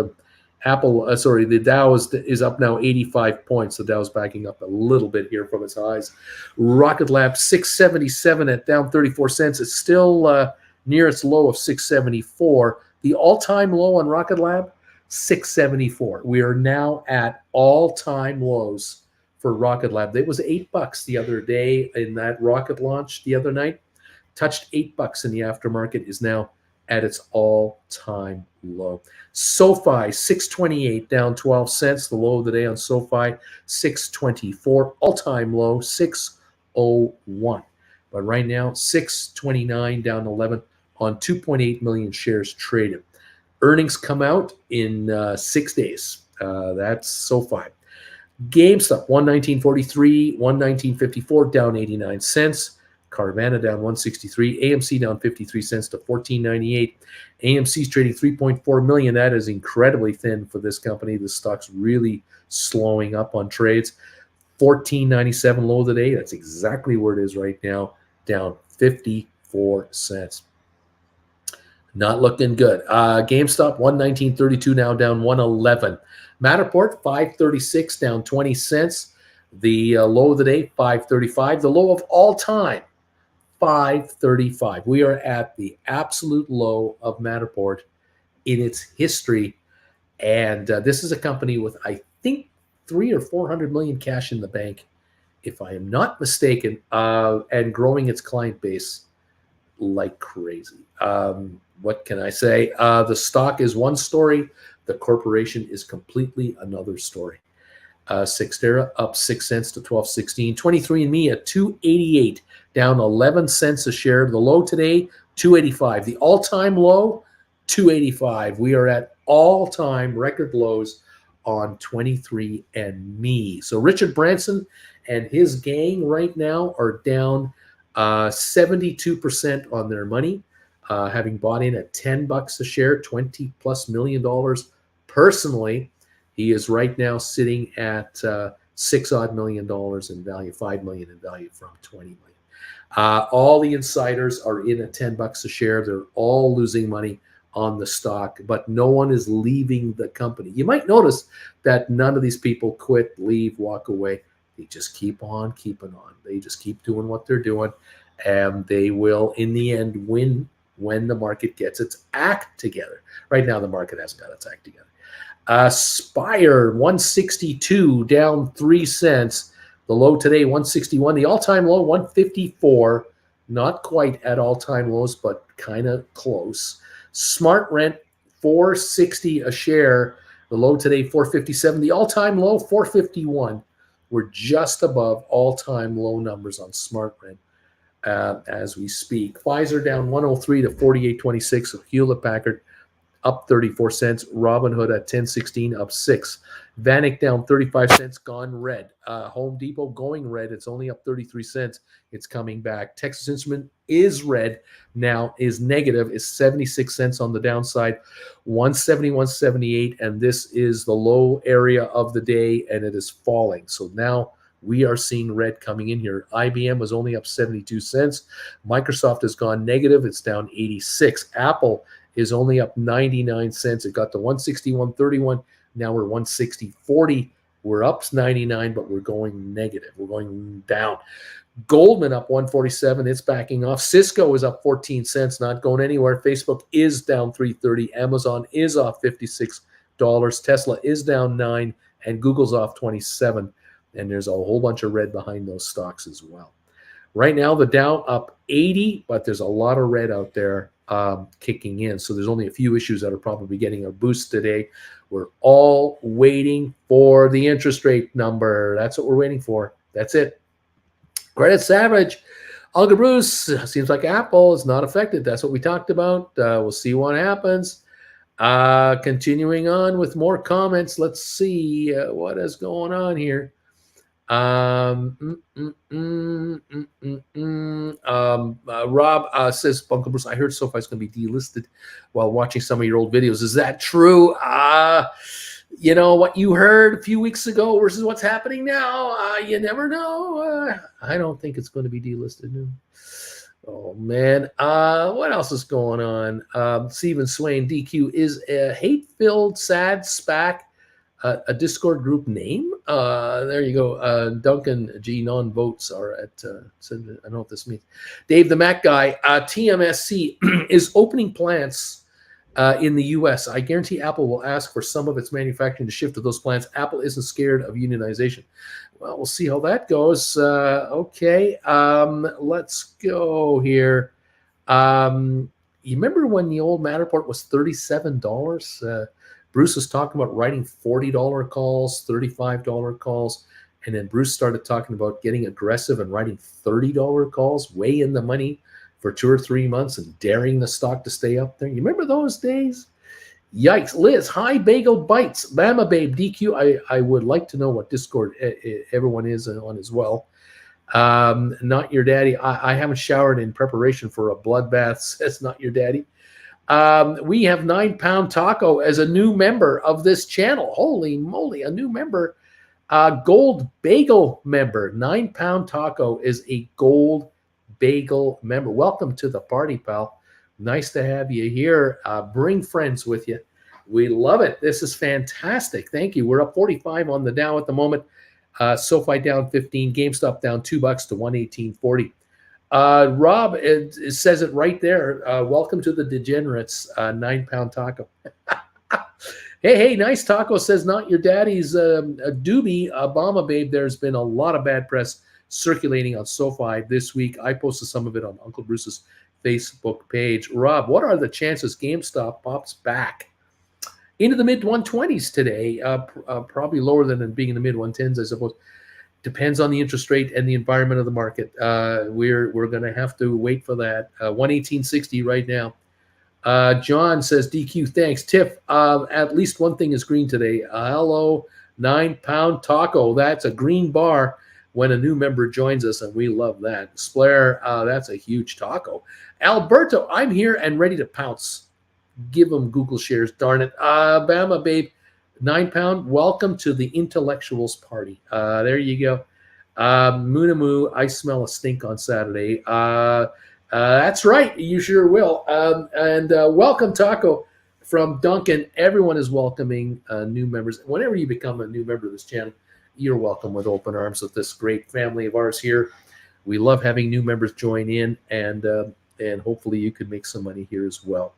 Apple. The Dow is up now 85 points. The Dow's backing up a little bit here from its highs. Rocket Lab 677 at down 34 cents. It's still near its low of 674. The all-time low on Rocket Lab, 674. We are now at all-time lows for Rocket Lab. It was $8 the other day in that rocket launch the other night. touched $8 in the aftermarket, is now at its all-time low. SoFi, 628, down 12 cents. The low of the day on SoFi, 624. All-time low, 601. But right now, 629, down 11 on 2.8 million shares traded. Earnings come out in 6 days. That's SoFi. GameStop, 119.43, 119.54, down 89 cents. Carvana down 163, AMC down 53 cents to 14.98. AMC's trading 3.4 million. That is incredibly thin for this company. The stock's really slowing up on trades. 14.97 low of the day. That's exactly where it is right now, down 54 cents. Not looking good. GameStop, 119.32, now down 111. Matterport, 536, down 20 cents. The low of the day, 535. The low of all time, 535. We are at the absolute low of Matterport in its history. And this is a company with, I think, 300 or 400 million cash in the bank, if I am not mistaken, and growing its client base like crazy. What can I say? The stock is one story. The corporation is completely another story. Cyxtera up 6 cents to 12.16. 23andMe at 288, down 11 cents a share. The low today, 285. The all-time low, 285. We are at all-time record lows on 23andMe. So Richard Branson and his gang right now are down 72% on their money, having bought in at $10 a share, $20+ million personally. He is right now sitting at $6 million in value, $5 million in value from $20 million. All the insiders are in at $10 a share. They're all losing money on the stock, but no one is leaving the company. You might notice that none of these people quit, leave, walk away. They just keep on keeping on. They just keep doing what they're doing, and they will, in the end, win when the market gets its act together. Right now, the market hasn't got its act together. Spire, 162, down 3 cents. The low today, 161. The all-time low, 154. Not quite at all-time lows, but kind of close. SmartRent, 460 a share. The low today, 457. The all-time low, 451. We're just above all-time low numbers on SmartRent as we speak. Pfizer down 103 to 48.26. So Hewlett-Packard up 34 cents. Robinhood at 10.16, up 6. Vanik down 35 cents, gone red. Home Depot going red. It's only up 33 cents. It's coming back. Texas Instrument is red now, is negative, is 76 cents on the downside, 171.78, and this is the low area of the day, and it is falling. So now we are seeing red coming in here. IBM was only up 72 cents. Microsoft has gone negative. It's down 86. Apple is only up 99 cents. It got to 161.31. Now we're 160.40. We're up 99, but we're going negative. We're going down. Goldman up 147. It's backing off. Cisco is up 14 cents, not going anywhere. Facebook is down 3.30. Amazon is off $56. Tesla is down 9, and Google's off 27. And there's a whole bunch of red behind those stocks as well. Right now, the Dow up 80, but there's a lot of red out there kicking in. So there's only a few issues that are probably getting a boost today. We're all waiting for the interest rate number. That's what we're waiting for. That's it. Credit Savage. Uncle Bruce, seems like Apple is not affected. That's what we talked about. We'll see what happens. Continuing on with more comments. Let's see what is going on here. Rob says, Uncle Bruce, I heard SoFi is going to be delisted while watching some of your old videos. Is that true? You know, what you heard a few weeks ago versus what's happening now, you never know. I don't think it's going to be delisted. No. Oh, man. What else is going on? Stephen Swain, DQ, is a hate-filled, sad SPAC a Discord group name? There you go. Duncan G. Non-votes are at, I don't know what this means. Dave the Mac guy, TMSC is opening plants in the U.S. I guarantee Apple will ask for some of its manufacturing to shift to those plants. Apple isn't scared of unionization. Well, we'll see how that goes. Okay, let's go here. You remember when the old Matterport was $37? Bruce was talking about writing $40 calls, $35 calls. And then Bruce started talking about getting aggressive and writing $30 calls, way in the money for 2 or 3 months and daring the stock to stay up there. You remember those days? Yikes. Liz, hi, Bagel Bites. Bama Babe, DQ. I would like to know what Discord everyone is on as well. Not your daddy. I haven't showered in preparation for a bloodbath, says Not Your Daddy. We have 9 Pound Taco as a new member of this channel. Holy moly, a new member. Gold Bagel member. 9 Pound Taco is a Gold Bagel member. Welcome to the party, pal. Nice to have you here. Bring friends with you. We love it. This is fantastic. Thank you. We're up 45 on the Dow at the moment. SoFi down 15. GameStop down $2 to 118.40. Rob, it says it right there. Welcome to the degenerates. 9 Pound Taco. Hey, nice taco, says Not Your Daddy's doobie. Obama Babe, there's been a lot of bad press circulating on SoFi this week. I posted some of it on Uncle Bruce's Facebook page. Rob, what are the chances GameStop pops back into the mid-120s today? Probably lower than being in the mid-110s, I suppose. Depends on the interest rate and the environment of the market. We're going to have to wait for that. 118.60 right now. John says, DQ, thanks. Tiff, at least one thing is green today. Hello, 9 Pound Taco. That's a green bar when a new member joins us, and we love that. Splair, that's a huge taco. Alberto, I'm here and ready to pounce. Give them Google shares, darn it. Bama Babe, 9 Pound, welcome to the intellectuals party. There you go. Moonamoo, I smell a stink on Saturday. That's right. You sure will. And welcome, Taco, from Duncan. Everyone is welcoming new members. Whenever you become a new member of this channel, you're welcome with open arms with this great family of ours here. We love having new members join in, and hopefully you could make some money here as well.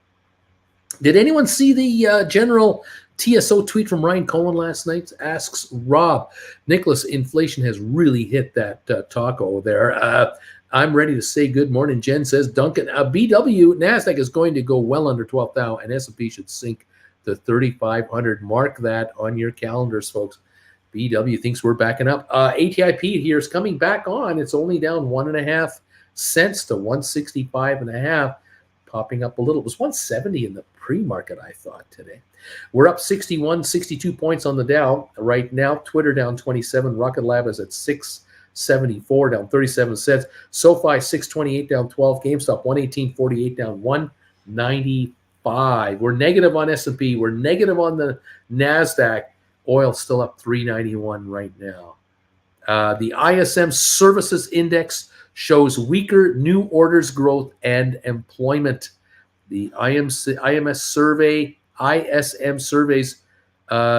Did anyone see the general TSO tweet from Ryan Cohen last night? Asks Rob. Nicholas, inflation has really hit that taco there. I'm ready to say good morning. Jen says, Duncan, BW, NASDAQ is going to go well under 12,000 and S&P should sink to 3,500. Mark that on your calendars, folks. BW thinks we're backing up. ATIP here is coming back on. It's only down 1.5 cents to 165.5, popping up a little. It was 170 in the pre-market, I thought, today. We're up 62 points on the Dow right now. Twitter down 27. Rocket Lab is at 674, down 37 cents. SoFi 628, down 12. GameStop 118.48, down 195. We're negative on S&P. We're negative on the NASDAQ. Oil still up 391 right now. The ISM Services Index shows weaker new orders growth and employment. The ISM surveys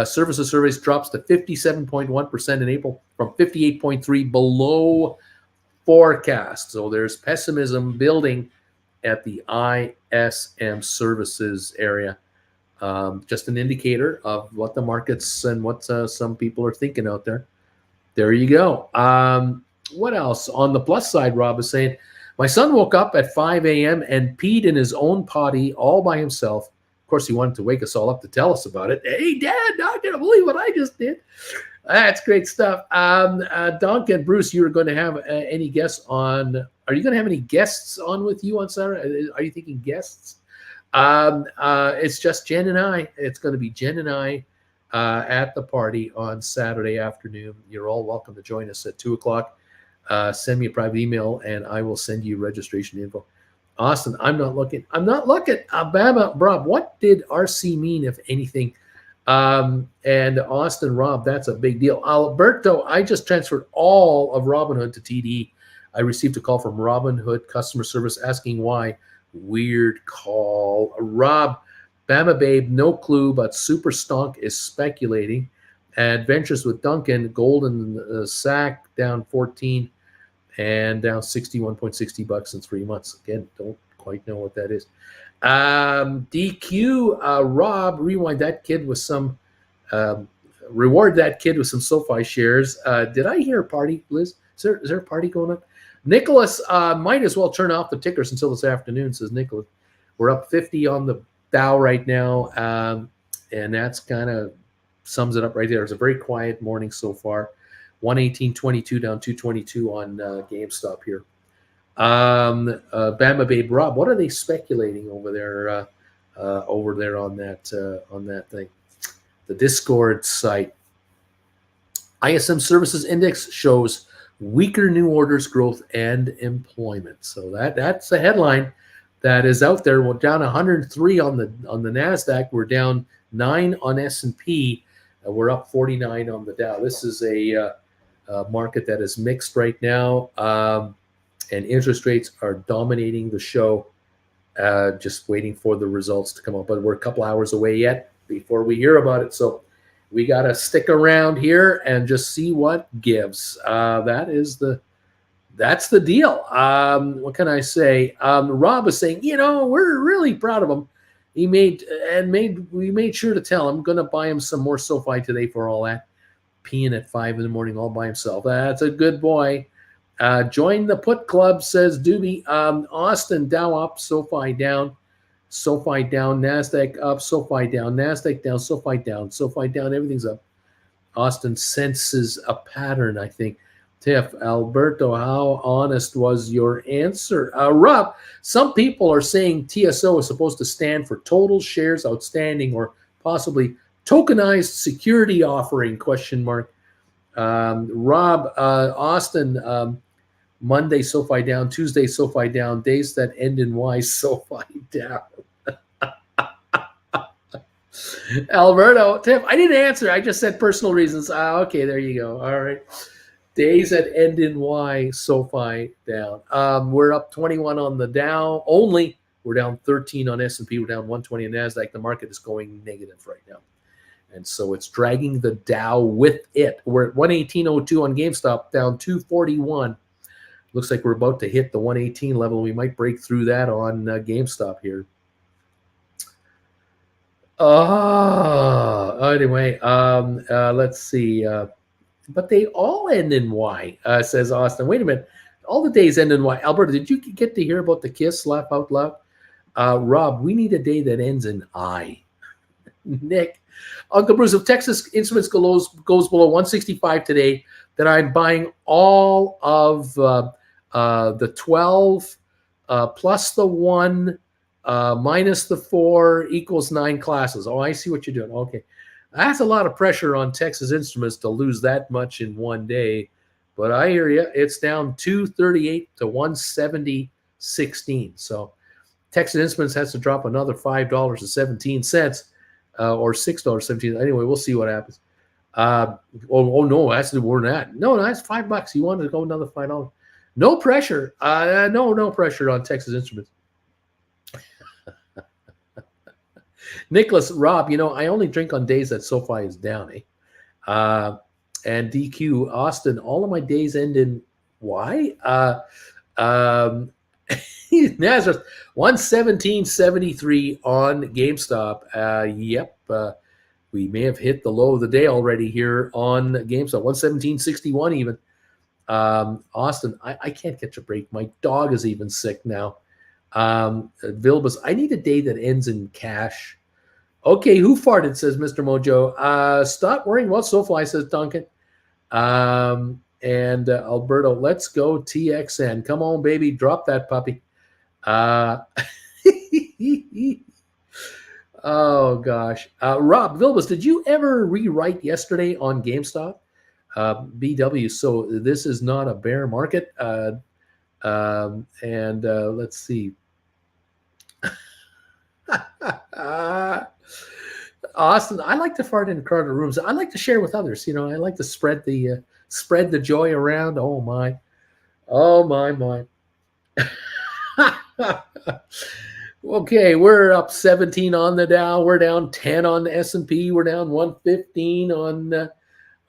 services surveys drops to 57.1% in April from 58.3 below forecast. So there's pessimism building at the ISM services area. Just an indicator of what the markets and what some people are thinking out there. There you go. What else? On the plus side, Rob is saying, my son woke up at 5 a.m. and peed in his own potty all by himself. Of course, he wanted to wake us all up to tell us about it. Hey, Dad, not going to believe what I just did. That's great stuff. Duncan, Bruce, you were going to have any guests on. Are you going to have any guests on with you on Saturday? Are you thinking guests? It's just Jen and I. It's going to be Jen and I at the party on Saturday afternoon. You're all welcome to join us at 2 o'clock. Send me a private email, and I will send you registration info. Austin, I'm not looking. Bama, Rob, what did RC mean, if anything? And Austin, Rob, that's a big deal. Alberto, I just transferred all of Robinhood to TD. I received a call from Robinhood customer service asking why. Weird call. Rob, Bama Babe, no clue, but Super Stonk is speculating. Adventures with Duncan, Golden Sack down 14 and down 61.60 bucks in 3 months. Again, don't quite know what that is. DQ, Rob, rewind that kid with some, reward that kid with some SoFi shares. Did I hear a party, Liz? Is there a party going on? Nicholas, might as well turn off the tickers until this afternoon, says Nicholas. We're up 50 on the Dow right now, and that's kind of sums it up right there. It's a very quiet morning so far. 118.22 down 222 on GameStop here. Bama Babe Rob, what are they speculating over there on that thing? The Discord site. ISM Services Index shows weaker new orders growth and employment. So that's the headline that is out there. We're down 103 on the NASDAQ. We're down 9 on S&P. We're up 49 on the Dow. This is a market that is mixed right now, and interest rates are dominating the show. Just waiting for the results to come up, but we're a couple hours away yet before we hear about it. So we got to stick around here and just see what gives. That's the deal. What can I say? Rob is saying, we're really proud of him. We made sure to tell him, going to buy him some more SoFi today for all that. Peeing at 5 in the morning all by himself. That's a good boy. Join the put club, says Doobie. Austin, Dow up, SoFi down. SoFi down, NASDAQ up, SoFi down, NASDAQ down, SoFi down, everything's up. Austin senses a pattern, I think. Tiff, Alberto, how honest was your answer? Rob, some people are saying TSO is supposed to stand for total shares outstanding or possibly tokenized security offering, ? Rob, Austin, Monday, SoFi down, Tuesday, SoFi down, days that end in Y, SoFi down. Alberto, Tiff, I didn't answer. I just said personal reasons. Okay, there you go. All right. Days that end in Y, SoFi down. We're up 21 on the Dow only. We're down 13 on S&P. We're down 120 on NASDAQ. The market is going negative right now. And so it's dragging the Dow with it. We're at 118.02 on GameStop, down 241. Looks like we're about to hit the 118 level. We might break through that on GameStop here. Anyway, let's see. But they all end in Y, says Austin. Wait a minute. All the days end in Y. Alberta, did you get to hear about the KISS? Laugh out loud. Rob, we need a day that ends in I. Nick, Uncle Bruce, if Texas Instruments goes below 165 today, then I'm buying all of the 12 plus the 1 minus the 4 equals 9 classes. Oh, I see what you're doing. Okay. That's a lot of pressure on Texas Instruments to lose that much in one day. But I hear you. It's down 238 to 170.16. So Texas Instruments has to drop another $5.17 or $6.17. Anyway, we'll see what happens. No, that's more than that. No, that's $5. You wanted to go another $5. No pressure. No pressure on Texas Instruments. Nicholas, Rob, I only drink on days that SoFi is down, and DQ, Austin, all of my days end in Y. Nazareth, 117.73 on GameStop. Yep. We may have hit the low of the day already here on GameStop, 117.61 even. Austin, I can't catch a break. My dog is even sick now. Vilbus, I need a day that ends in cash. Okay, who farted, says Mr. Mojo. Stop worrying about SoFi, says Duncan. And Alberto, let's go TXN. Come on, baby, drop that puppy. Oh, gosh. Rob Vilbus, did you ever rewrite yesterday on GameStop? BW, so this is not a bear market. Let's see. Austin, I like to fart in crowded rooms. I like to share with others. I like to spread the joy around. Oh my. Okay, we're up 17 on the Dow. We're down 10 on the S&P. We're down 115 on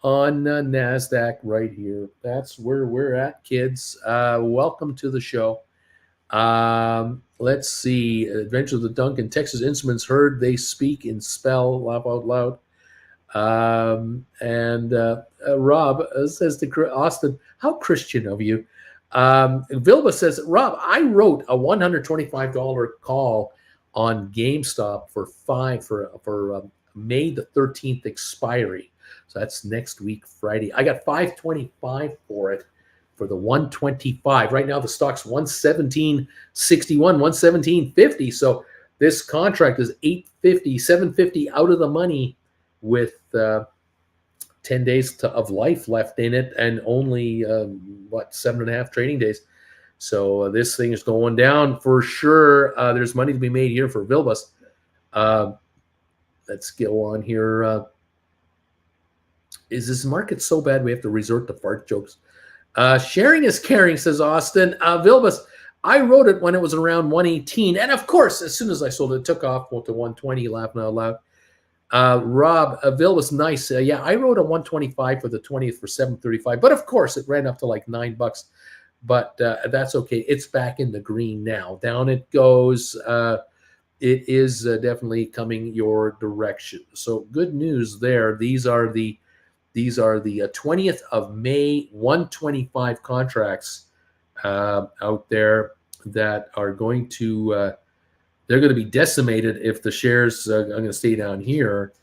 NASDAQ right here. That's where we're at, kids. Welcome to the show. Let's see. Adventures of the Duncan. Texas Instruments heard they speak in spell. Laugh out loud. Rob says to Austin, how Christian of you. Vilba says, Rob, I wrote a $125 call on GameStop for May the 13th expiry. So that's next week, Friday. I got $525 for it for the 125. Right now, the stock's 117.61, 117.50. So this contract is 850, 750 out of the money with 10 days of life left in it and only 7.5 trading days. So this thing is going down for sure. There's money to be made here for Vilbus. Let's go on here. Is this market so bad we have to resort to fart jokes? Sharing is caring, says Austin. Vilbus, I wrote it when it was around 118. And of course, as soon as I sold it, it took off to 120, laughing out loud. Rob, Vilbus, nice. Yeah, I wrote a 125 for the 20th for 735. But of course, it ran up to like $9. But that's okay. It's back in the green now. Down it goes. It is definitely coming your direction. So good news there. These are the 20th of May 125 contracts out there that are going to they're going to be decimated if the shares are going to stay down here.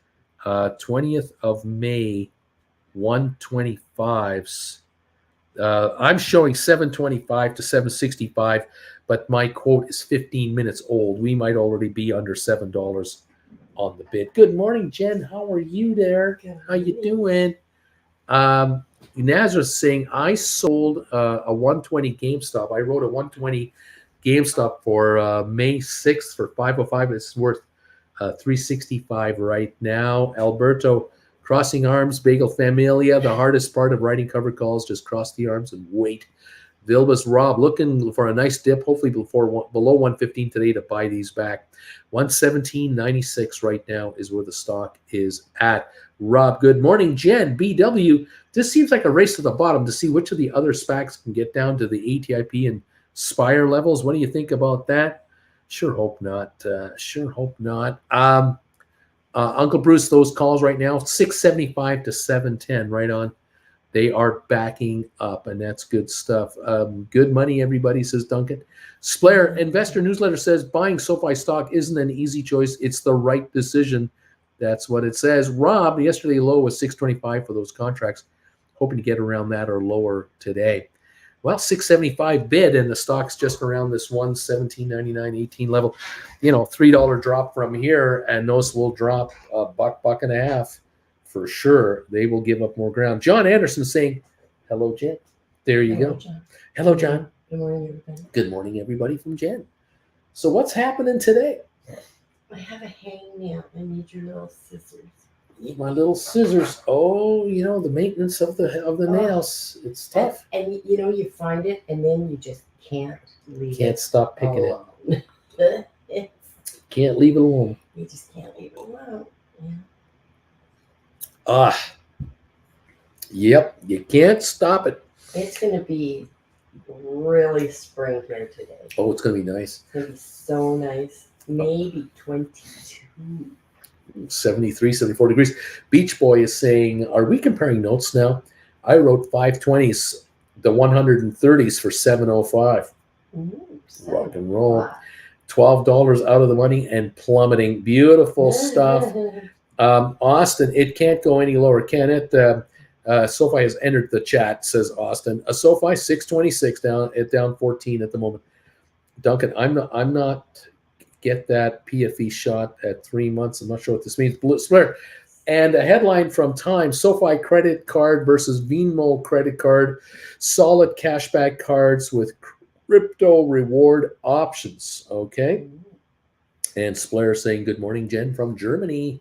20th of May 125s. I'm showing 725 to 765, but my quote is 15 minutes old. We might already be under $7 on the bid. Good morning, Jen. How are you there? How you doing? Nazareth saying, I sold a 120 GameStop. I wrote a 120 GameStop for May 6th for 505. It's worth 365 right now. Alberto, crossing arms, Bagel Familia. The hardest part of writing cover calls, just cross the arms and wait. Vilbus Rob, looking for a nice dip, hopefully below 115 today to buy these back. 117.96 right now is where the stock is at. Rob, good morning. Jen, BW, this seems like a race to the bottom to see which of the other SPACs can get down to the ATIP and Spire levels. What do you think about that? Sure hope not. Sure hope not. Uncle Bruce, those calls right now, 675 to 710, right on. They are backing up, and that's good stuff. Good money, everybody, says Duncan. Splair Investor Newsletter says buying SoFi stock isn't an easy choice. It's the right decision. That's what it says. Rob, yesterday low was 625 for those contracts. Hoping to get around that or lower today. Well, 675 bid, and the stock's just around this 117.99.18 level. $3 drop from here, and those will drop a buck and a half for sure. They will give up more ground. John Anderson saying, hello, Jen. There you go. John. Hello, John. Good morning, everybody. Good morning, everybody from Jen. So what's happening today? I have a hangnail. I need your little scissors. Need my little scissors. Oh, the maintenance of the nails. It's tough. And you find it, and then you just can't leave Can't stop picking it. Can't leave it alone. You just can't leave it alone. Yeah. Yep. You can't stop it. It's going to be really spring here today. Oh, it's going to be nice. It's going to be so nice. Maybe 22. 73, 74 degrees. Beach Boy is saying, are we comparing notes now? I wrote 520s, the 130s for 705. Rock and roll. $12 out of the money and plummeting. Beautiful stuff. Austin, it can't go any lower, can it? SoFi has entered the chat, says Austin. SoFi 626 down 14 at the moment. Duncan, I'm not get that PFE shot at 3 months. I'm not sure what this means. Blair. And a headline from Time, SoFi credit card versus Venmo credit card. Solid cashback cards with crypto reward options. Okay. And Splair saying, good morning, Jen from Germany.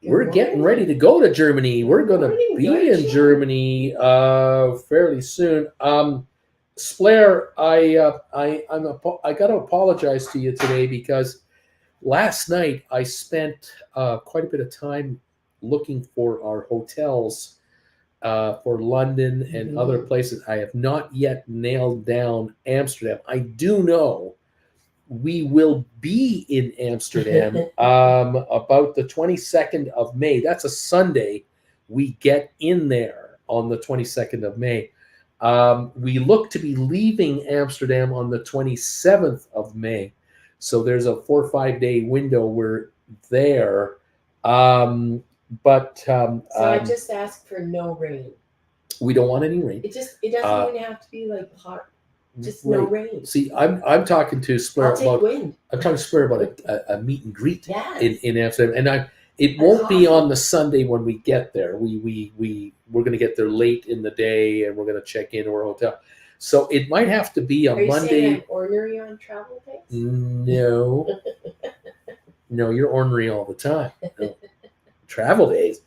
We're getting ready to go to Germany. We're going to be in Germany fairly soon. Splair, I got to apologize to you today because last night I spent quite a bit of time looking for our hotels for London and other places. I have not yet nailed down Amsterdam. I do know we will be in Amsterdam about the 22nd of May. That's a Sunday. We get in there on the 22nd of May. We look to be leaving Amsterdam on the 27th of May. So there's a 4 or 5 day window. We're there. So I just asked for no rain. we don't want any rain. It doesn't even have to be like hot. Just no rain. See, I'm talking to Splair I'll take about wind. I'm talking to Splair about a meet and greet Yes. in Amsterdam, and it won't be on the Sunday when we get there. We're going to get there late in the day, and we're going to check into our hotel. So it might have to be a Are you Monday. saying I'm ornery on travel days? No, no, you're ornery all the time. No. Travel days.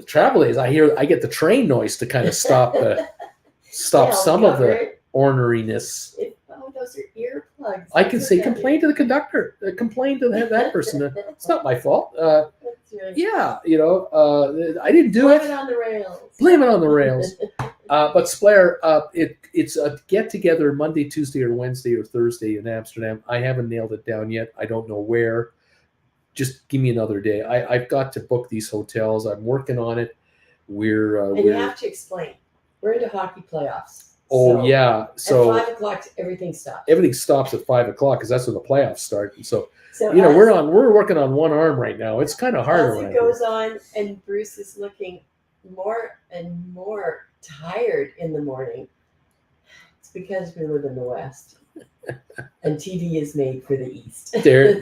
Travel days. I get the train noise to kind of stop some of the orneriness. Those are earplugs. I can say complain to the conductor. Complain to that person. It's not my fault. That's right. Yeah, I didn't do Blame it. it on the rails. Blame it on the rails. But Splair, it's a get together Monday, Tuesday, or Wednesday, or Thursday in Amsterdam. I haven't nailed it down yet. I don't know where. Just give me another day. I've got to book these hotels. I'm working on it. And you have to explain. We're into hockey playoffs. Oh, yeah. So at 5 o'clock, everything stops. Everything stops at 5 o'clock because that's when the playoffs start. And so we're working on one arm right now. It's kind of hard. As it goes on, and Bruce is looking more and more tired in the morning. It's because we live in the West, and TV is made for the East. There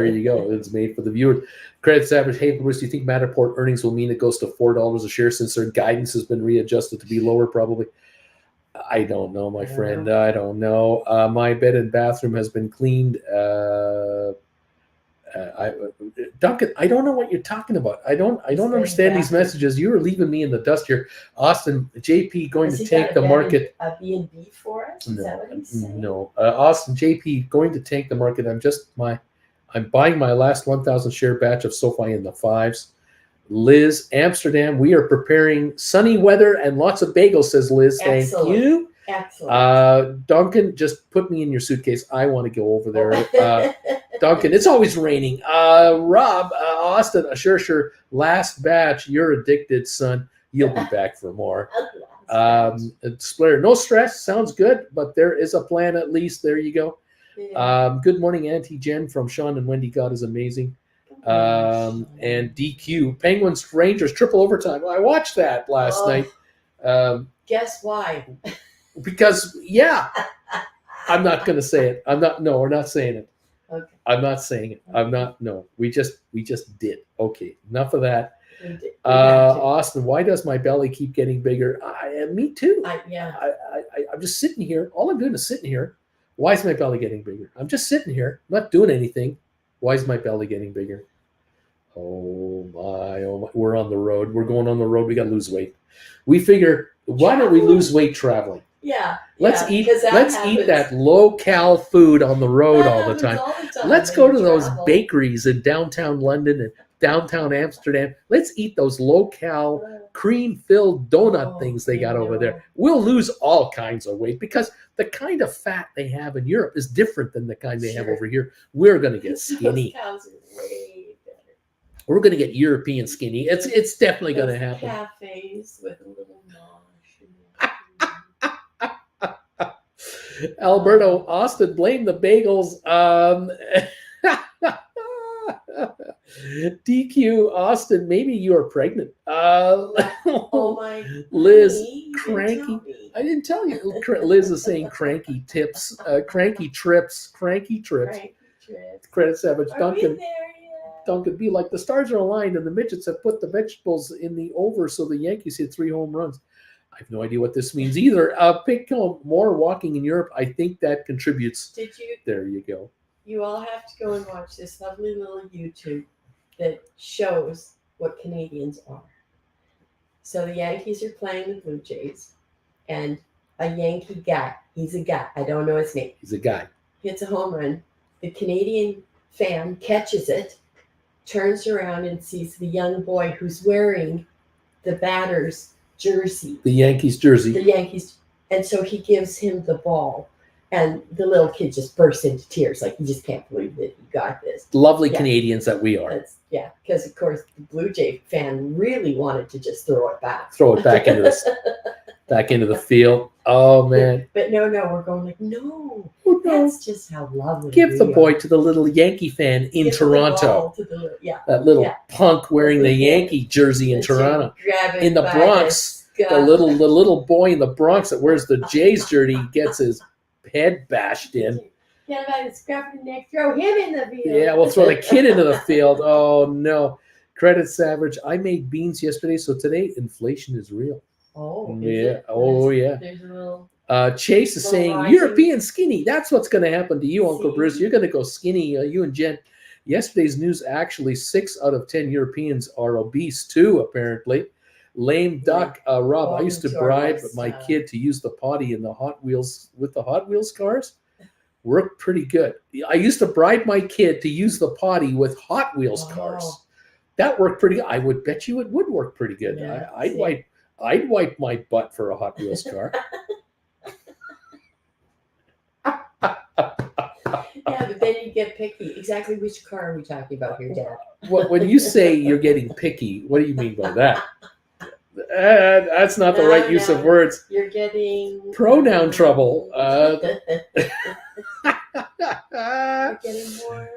you go. It's made for the viewer. Credit Savage. Hey, Bruce, do you think Matterport earnings will mean it goes to $4 a share since their guidance has been readjusted to be lower? Probably. I don't know, my friend. I don't know. My bed and bathroom has been cleaned. Duncan, I don't know what you're talking about. I don't understand these messages. You are leaving me in the dust here. Austin, JP going to tank the market. A B&B for us? Is that what he's saying? No. Austin, JP going to tank the market. I'm buying my last 1,000 share batch of SoFi in the 5s. Liz, Amsterdam, we are preparing sunny weather and lots of bagels, says Liz. Excellent. Thank you. Excellent. Duncan, just put me in your suitcase. I want to go over there. Duncan, it's always raining. Rob, Austin, sure. Last batch. You're addicted, son. You'll be back for more. Splair, no stress. Sounds good, but there is a plan at least. There you go. Yeah. Good morning, Auntie Jen from Sean and Wendy. God is amazing. And DQ, Penguins, Rangers, triple overtime. I watched that last night. Guess why? Because, I'm not going to say it. We're not saying it. Okay. I'm not saying it. I'm not, no. We just did. Okay, enough of that. Austin, why does my belly keep getting bigger? Me too. I'm just sitting here. All I'm doing is sitting here. Why is my belly getting bigger? I'm just sitting here, not doing anything. Why is my belly getting bigger? Oh my. We're on the road. We're going on the road. We got to lose weight. We figure, why don't we lose weight traveling? Yeah. Let's eat that low-cal food on the road all the time. Let's go to those bakeries in downtown London and downtown Amsterdam. Let's eat those low-cal cream-filled donut things they got over there. We'll lose all kinds of weight because the kind of fat they have in Europe is different than the kind they have over here. We're going to get skinny. Those cows are way better. We're going to get European skinny. It's definitely going to happen. Cafes with a little nosh. Alberto, Austin, blame the bagels. DQ, Austin, maybe you are pregnant. Oh my. Liz, cranky. I didn't tell you. Liz is saying cranky tips, cranky trips. Credit Savage. Duncan B, like the stars are aligned and the midgets have put the vegetables in the over so the Yankees hit 3 home runs. I have no idea what this means either. Pick more walking in Europe. I think that contributes. Did you? There you go. You all have to go and watch this lovely little YouTube that shows what Canadians are. So the Yankees are playing the Blue Jays, and a Yankee guy, he's a guy, I don't know his name. He's a guy. Hits a home run. The Canadian fan catches it, turns around and sees the young boy who's wearing the batter's jersey. The Yankees jersey. The Yankees. And so he gives him the ball. And the little kid just burst into tears, like he just can't believe that he got this. Lovely Yeah. Canadians that we are. That's because of course the Blue Jay fan really wanted to just throw it back. Throw it back into the field. Oh man. But no, we're going like, no, Oh, no. that's just how lovely. Give the we boy are. to the little Yankee fan in Give the Toronto. ball to the, That little Yeah. punk wearing the Yankee jersey in That's it. Toronto. Grab it In the by Bronx, the The little boy in the Bronx that wears the Jays jersey gets his head bashed in. Get him by the scruff of the neck, throw him in the field. Yeah, we'll throw the kid into the field. Oh no. Credit Savage. I made beans yesterday, so today inflation is real. Oh, is Yeah. it? Oh yeah. There's a little. Chase is Little saying rising. European skinny. That's what's going to happen to you, Uncle See? Bruce. You're going to go skinny. You and Jen. Yesterday's news, actually, 6 out of 10 Europeans are obese too, apparently. Lame duck. Rob, I used to Welcome to our bribe my lifestyle. kid to use the potty in the Hot Wheels with the Hot Wheels cars. Worked pretty good. I used to bribe my kid to use the potty with Hot Wheels Wow. cars. That worked pretty good. I would bet you it would work pretty good. Yeah, I'd see. wipe my butt for a Hot Wheels car. Yeah, but then you get picky. Exactly which car are we talking about here, Dad? When you say you're getting picky, what do you mean by that? That's not the right use of No. words. You're getting Pronoun trouble. You're getting more.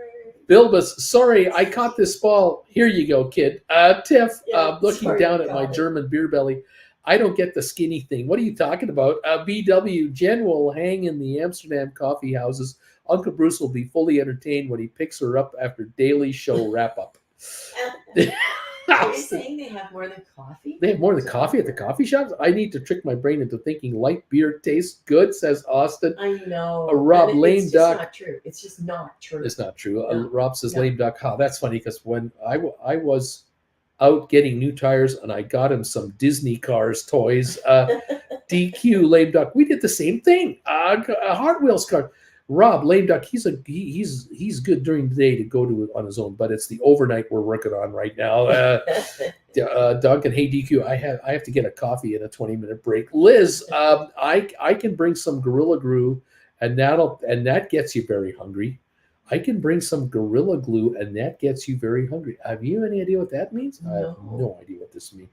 Bilbus, sorry, I caught this ball. Here you go, kid. Tiff, Yeah, looking sorry down you at my got it. German beer belly. I don't get the skinny thing. What are you talking about? BW, Jen will hang in the Amsterdam coffee houses. Uncle Bruce will be fully entertained when he picks her up after daily show wrap up. Are you saying they have more than coffee? They have more than coffee at the coffee shops? I need to trick my brain into thinking light beer tastes good, says Austin. I know. Rob, and lame it's just duck. not true. It's just not true. It's not true. No. Rob says No. lame duck. Oh, that's funny because when I was out getting new tires and I got him some Disney Cars toys, DQ, lame duck. We did the same thing. A Hot Wheels car. Rob, lame duck. He's good during the day to go to it on his own, but it's the overnight we're working on right now. Duncan, hey DQ, I have to get a coffee in a 20-minute break. Liz, I can bring some Gorilla Glue, and that gets you very hungry. I can bring some Gorilla Glue, and that gets you very hungry. Have you any idea what that means? I have no idea what this means.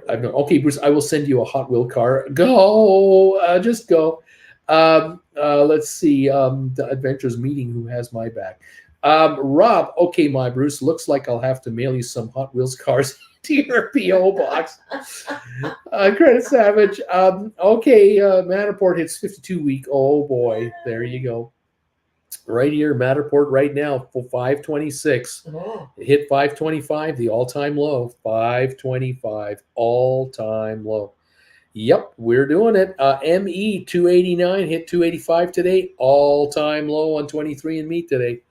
Okay, Bruce, I will send you a Hot Wheel car. Go, just go. Let's see. The Adventures Meeting, who has my back? Rob, okay, my Bruce, looks like I'll have to mail you some Hot Wheels cars to your P.O. box. Credit Savage. Okay, Matterport hits 52-week. Oh boy, there you go. Right here, Matterport right now, 526. Oh, It hit 525, the all-time low. 525, all-time low. Yep, we're doing it. ME 289 hit 285 today, all-time low on 23andMe today.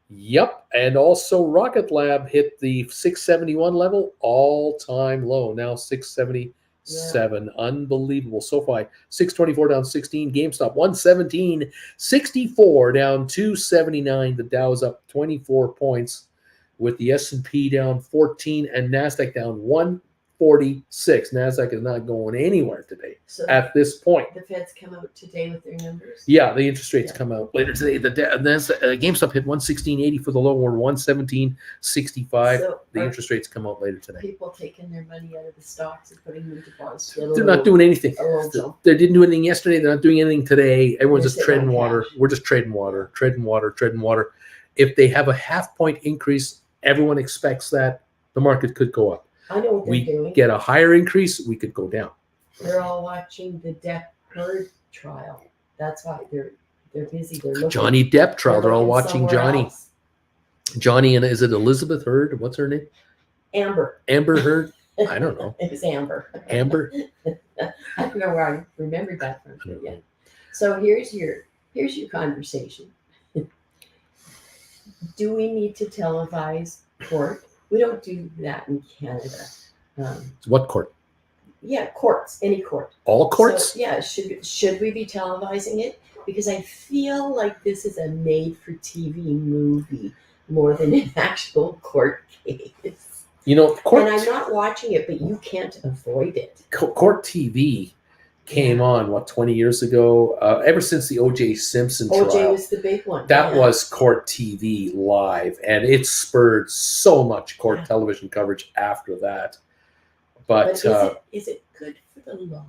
Yep, and also Rocket Lab hit the 671 level, all-time low. Now 677. Unbelievable. SoFi 624 down 16. GameStop 117.64 down 279. The Dow's up 24 points with the S&P down 14 and NASDAQ down 146. NASDAQ is not going anywhere today so at this point. the Feds come out today with their numbers. Yeah, the interest rates Yeah. come out later today. The GameStop hit 116.80 for the low, or 117.65. So The are interest rates come out later today. people taking their money out of the stocks and putting them into bonds. They're not doing anything. a little jump. They didn't do anything yesterday. They're not doing anything today. Everyone's They're just sitting treading on water. cash. We're just trading water. If they have a half-point increase, everyone expects that the market could go up. I know what they're We doing. get a higher increase, we could go down. They're all watching the Depp Heard trial. That's why they're busy. They're looking. Johnny Depp trial. They're all watching somewhere Johnny. else. Johnny, and is it Elizabeth Heard? What's her name? Amber. Amber Heard? I don't know. It was Amber. Amber? I don't know where I remembered that from. But yeah. So here's your conversation. Do we need to televise court? We don't do that in Canada. What court? Yeah, courts, any court. All courts? So, yeah, should we be televising it? Because I feel like this is a made-for-TV movie more than an actual court case. You know, And I'm not watching it, but you can't avoid it. court TV came on, 20 years ago? Ever since the O.J. Simpson trial. OJ was the big one. That was court TV live, and it spurred so much court television coverage after that. But is it good for the law?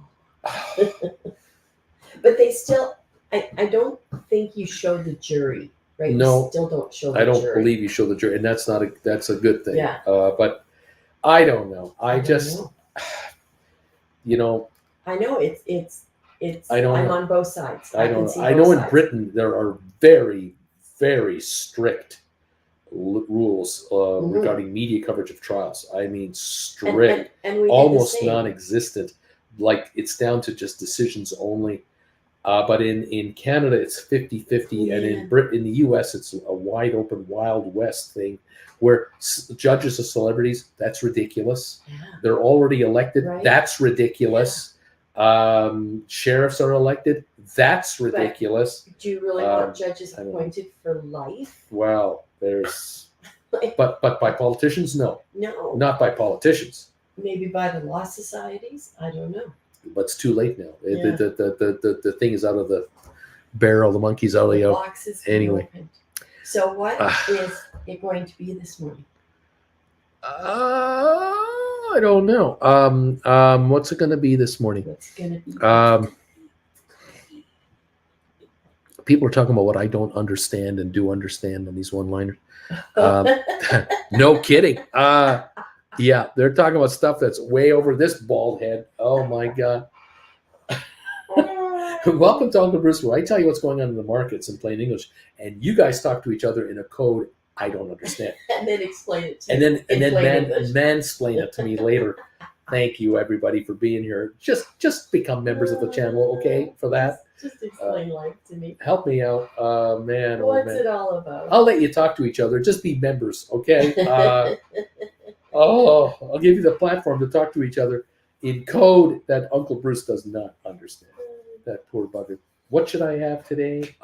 But they still, I don't think you show the jury, right? No, you still don't show the I don't jury. believe you show the jury, and that's a good thing. Yeah. But I don't know. I just, know. you know, I know it's. I don't I'm know. on both sides. I can don't see know. I both know in sides. Britain there are very, very strict rules regarding media coverage of trials. I mean, strict, and we did the almost same. non-existent. Like it's down to just decisions only. But in Canada, it's 50-50, and in the U.S., it's a wide open, Wild West thing where judges are celebrities. That's ridiculous. Yeah. They're already elected. Right. That's ridiculous. Sheriffs are elected. That's ridiculous. Do you really want judges appointed for life? Well, there's, but by politicians, no. No. Not by politicians. Maybe by the law societies. I don't know. But it's too late now. Yeah. The thing is out of the barrel. The monkey's out of the box is anyway. Opened. So what is it going to be this morning? I don't know. What's it going to be this morning? What's going to be? People are talking about what I don't understand and do understand on these one-liners. No kidding. Yeah, they're talking about stuff that's way over this bald head. Oh my God. Welcome to Uncle Bruce, where I tell you what's going on in the markets in plain English, and you guys talk to each other in a code I don't understand. And then explain it to me. And then English. mansplain it to me later. Thank you, everybody, for being here. Just become members of the channel, okay, for that. Just explain life to me. Help me out. Man. What's it all about? I'll let you talk to each other. Just be members, okay? I'll give you the platform to talk to each other in code that Uncle Bruce does not understand. That poor bugger. What should I have today?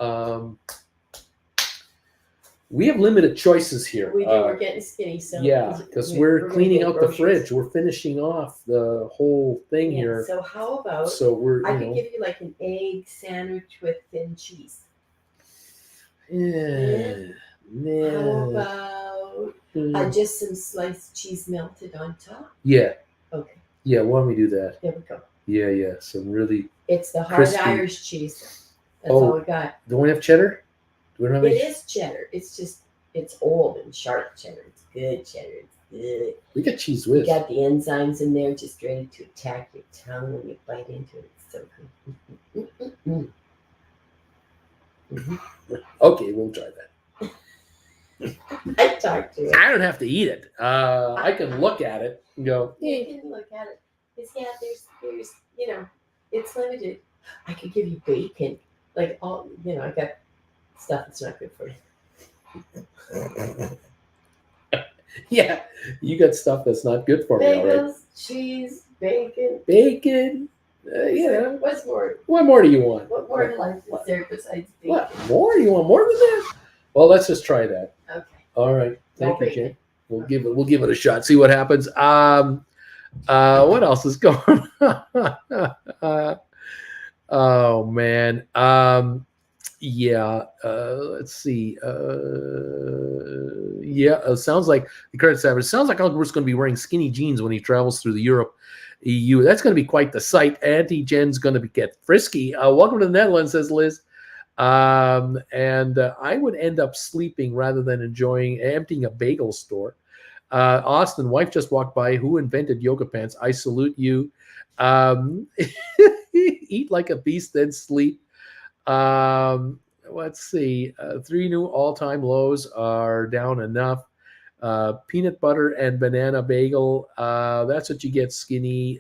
We have limited choices here. We do. We're getting skinny, so yeah, because we're cleaning out the fridge. We're finishing off the whole thing here. So how about? So I could give you like an egg sandwich with thin cheese. Yeah. How about just some sliced cheese melted on top? Yeah. Okay. Yeah. Why don't we do that? There we go. Yeah. Some really. It's the hard crispy Irish cheese. That's all we got. Do we have cheddar? Do we have it is cheddar. It's just it's old and sharp cheddar. It's good cheddar. It's good. We got cheese whiz. You got the enzymes in there just ready to attack your tongue when you bite into it. It's so good. Okay, we'll try that. I talked to it. I don't have to eat it. I can look at it and go. You can look at it. There's it's limited. I could give you bacon, like all I got stuff that's not good for you. Yeah, you got stuff that's not good for me. Bagels, all right. Cheese, bacon. What's more? What more do you want? What more in life is there besides bacon? What more? You want more than that? Well, let's just try that. Okay. All right. Thank you, Jane. We'll give it a shot. See what happens. What else is going on? Oh man. Let's see. It sounds like the credit savage. Sounds like Uncle Bruce is going to be wearing skinny jeans when he travels through the Europe, EU. That's going to be quite the sight. Auntie Jen's going to get frisky. Welcome to the Netherlands, says Liz. I would end up sleeping rather than emptying a bagel store. Austin, wife just walked by. Who invented yoga pants? I salute you. Eat like a beast, then sleep. Let's see. 3 new all-time lows are down enough. Peanut butter and banana bagel. That's what you get, skinny.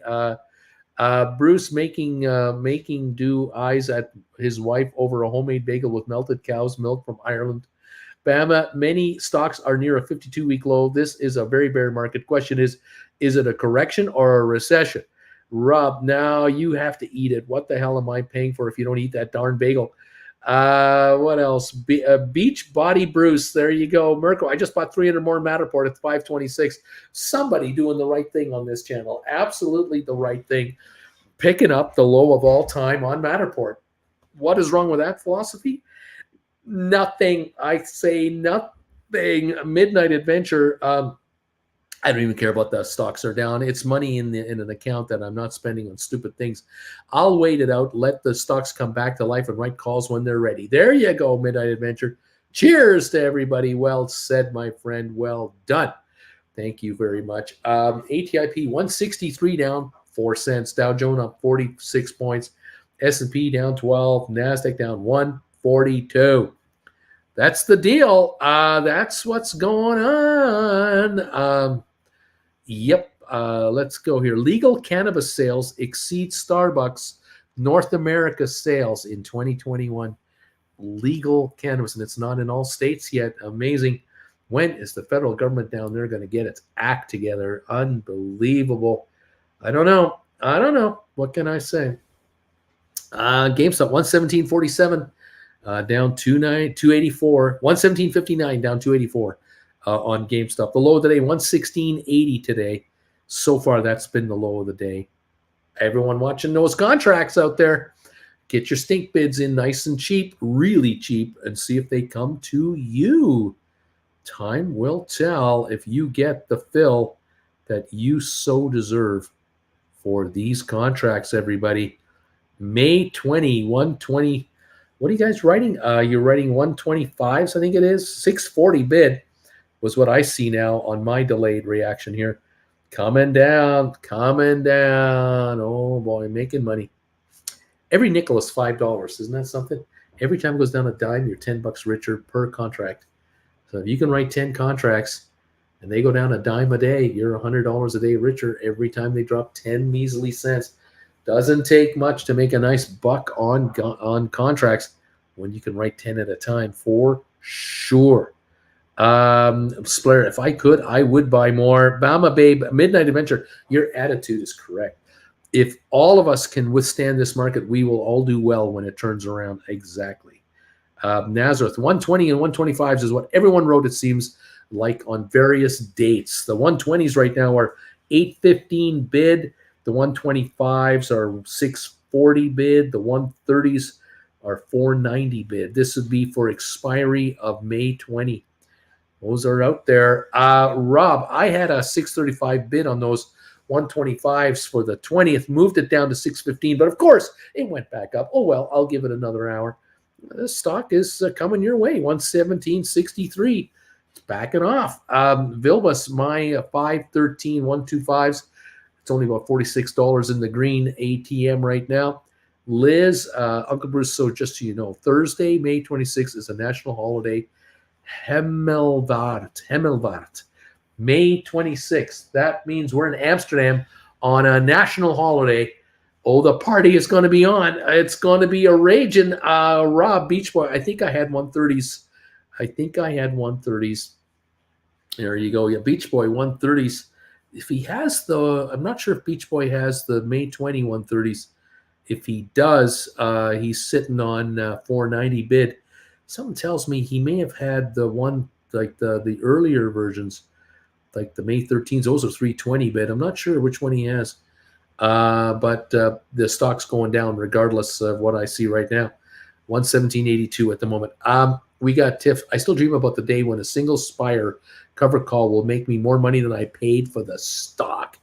Bruce making do eyes at his wife over a homemade bagel with melted cow's milk from Ireland. Bama, many stocks are near a 52-week low. This is a very bear market. Question is it a correction or a recession? Rob, now you have to eat it. What the hell am I paying for if you don't eat that darn bagel? What else? Beach Body Bruce. There you go. Mirko, I just bought 300 more Matterport at $5.26. Somebody doing the right thing on this channel. Absolutely the right thing. picking up the low of all time on Matterport. What is wrong with that philosophy? Nothing. I say nothing. Midnight Adventure. I don't even care about the stocks are down. It's money in an account that I'm not spending on stupid things. I'll wait it out. Let the stocks come back to life and write calls when they're ready. There you go, Midnight Adventure. Cheers to everybody. Well said, my friend. Well done. Thank you very much. ATIP 163 down 4 cents. Dow Jones up 46 points. S&P down 12. NASDAQ down 142. That's the deal. That's what's going on. Yep. Let's go here. Legal cannabis sales exceed Starbucks North America sales in 2021. Legal cannabis, and it's not in all states yet. Amazing. When is the federal government down there going to get its act together? Unbelievable. I don't know. What can I say? GameStop 117.47 down 284. 117.59 down 284 on GameStop. The low of the day 116.80 today. So far, that's been the low of the day. Everyone watching those contracts out there, get your stink bids in nice and cheap, really cheap, and see if they come to you. Time will tell if you get the fill that you so deserve for these contracts, everybody. May 20, 120. What are you guys writing? You're writing 125s, I think it is. 640 bid was what I see now on my delayed reaction here. Coming down. Oh, boy, making money. Every nickel is $5. Isn't that something? Every time it goes down a dime, you're $10 richer per contract. So if you can write 10 contracts and they go down a dime a day, you're $100 a day richer every time they drop 10 measly cents. Doesn't take much to make a nice buck on contracts when you can write 10 at a time, for sure. Splair, if I could, I would buy more. Bama Babe, Midnight Adventure, your attitude is correct. If all of us can withstand this market, we will all do well when it turns around. Exactly. Nazareth, 120 and 125s is what everyone wrote, it seems like, on various dates. The 120s right now are 815 bid. The 125s are 640 bid. The 130s are 490 bid. This would be for expiry of May 20. Those are out there. Rob, I had a 635 bid on those 125s for the 20th, moved it down to 615, but of course it went back up. Oh, well, I'll give it another hour. This stock is coming your way, 117.63. It's backing off. Vilbus, my 513 125s. It's only about $46 in the green ATM right now. Liz, Uncle Bruce, so just so you know, Thursday, May 26th is a national holiday. Hemmelvaart. May 26th. That means we're in Amsterdam on a national holiday. Oh, the party is going to be on. It's going to be a raging. Rob, Beach Boy, I think I had 130s. There you go. Yeah, Beach Boy, 130s. If he has I'm not sure if Beach Boy has the May 20 130s. If he does, he's sitting on 490 bid. Something tells me he may have had the one, like the earlier versions, like the May 13s. Those are 320 bid. I'm not sure which one he has. But the stock's going down regardless of what I see right now. 117.82 at the moment. We got Tiff. I still dream about the day when a single Spire cover call will make me more money than I paid for the stock.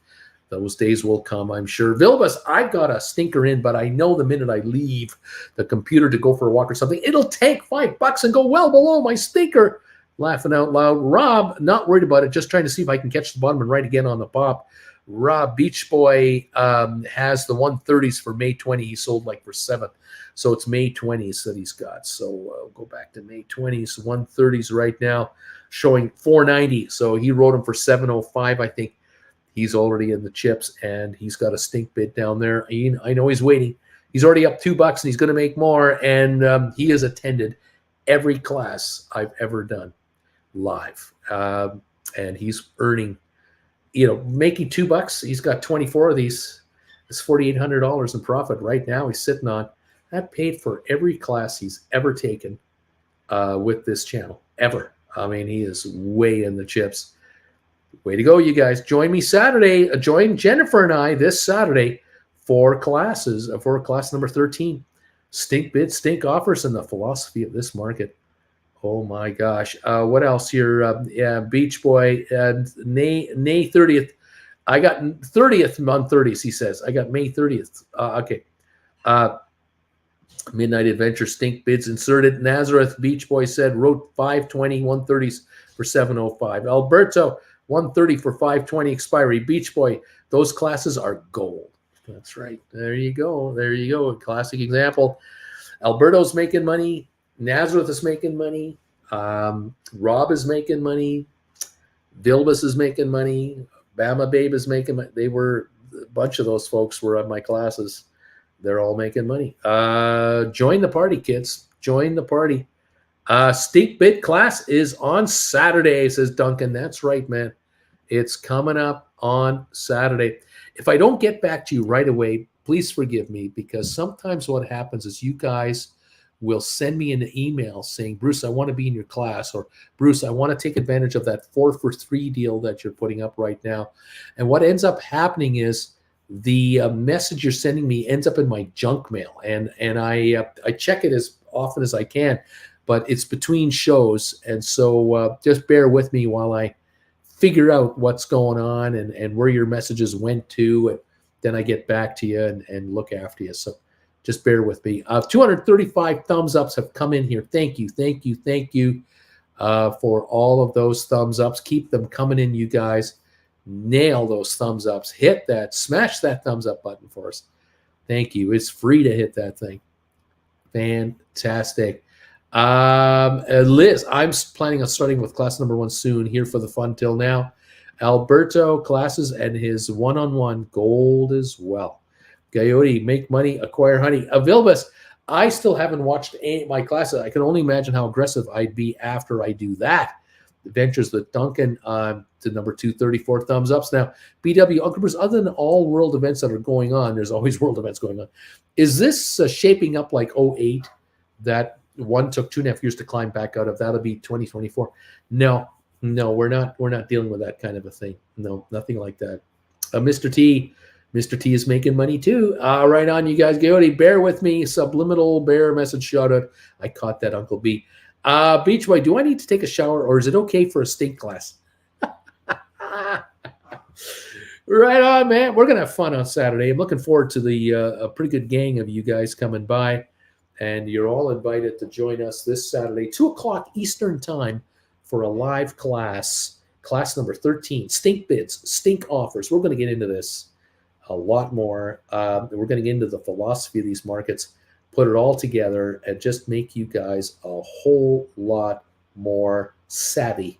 Those days will come, I'm sure. Vilbus, I've got a stinker in, but I know the minute I leave the computer to go for a walk or something, it'll take $5 and go well below my stinker. Laughing out loud. Rob, not worried about it, just trying to see if I can catch the bottom and right again on the pop. Rob, Beach Boy has the 130s for May 20. He sold like for 7. So it's May 20s that he's got. So go back to May 20s, 130s right now, showing 490. So he wrote them for 705, I think. He's already in the chips, and he's got a stink bid down there. I know he's waiting. He's already up $2, and he's going to make more. And he has attended every class I've ever done live. And he's earning, making $2. He's got 24 of these. It's $4,800 in profit right now. He's sitting on that, paid for every class he's ever taken with this channel, ever. I mean, he is way in the chips. Way to go, you guys. Join me Saturday. Join Jennifer and I this Saturday, for classes, for class number 13. Stink bids, stink offers, and the philosophy of this market. Oh my gosh. What else here? Beach Boy, May 30th. I got 30th on 30s, he says. I got May 30th. Okay. Midnight Adventure stink bids inserted. Nazareth Beach Boy said wrote 520, 130s for 705. Alberto, 130 for 520 expiry. Beach Boy, those classes are gold. That's right. There you go. There you go. A classic example. Alberto's making money. Nazareth is making money. Rob is making money. Vilbus is making money. Bama Babe is making money. They were, a bunch of those folks were on my classes. They're all making money. Join the party, kids. Join the party. Stink bid class is on Saturday, says Duncan. That's right, man. It's coming up on Saturday. If I don't get back to you right away, please forgive me, because sometimes what happens is you guys will send me an email saying, Bruce, I want to be in your class, or Bruce, I want to take advantage of that 4-for-3 deal that you're putting up right now. And what ends up happening is the message you're sending me ends up in my junk mail, and I check it as often as I can, but it's between shows, and so just bear with me while I figure out what's going on and where your messages went to, and then I get back to you and look after you. So just bear with me. 235 thumbs ups have come in here. Thank you for all of those thumbs ups. Keep them coming in, you guys. Nail those thumbs ups. Hit that, smash that thumbs up button for us. Thank you. It's free to hit that thing. Fantastic. Liz, I'm planning on starting with class number 1 soon, here for the fun till now. Alberto classes and his one-on-one gold as well. Coyote, make money, acquire honey. Vilbus, I still haven't watched any of my classes. I can only imagine how aggressive I'd be after I do that. Adventures with Duncan to number 234 thumbs ups. Now, BW, Uncle Bruce, other than all world events that are going on, there's always world events going on. Is this shaping up like 08, that one took 2.5 years to climb back out of? That'll be 2024. No, we're not dealing with that kind of a thing. No, nothing like that. Mr. T is making money too. Right on, you guys. Coyote, bear with me. Subliminal bear message shout out. I caught that, Uncle B. Beach Boy, do I need to take a shower, or is it okay for a stink class? Right on, man. We're going to have fun on Saturday. I'm looking forward to a pretty good gang of you guys coming by, and you're all invited to join us this Saturday, 2 o'clock Eastern time, for a live class number 13, stink bids, stink offers. We're going to get into this a lot more. We're going to get into the philosophy of these markets, put it all together, and just make you guys a whole lot more savvy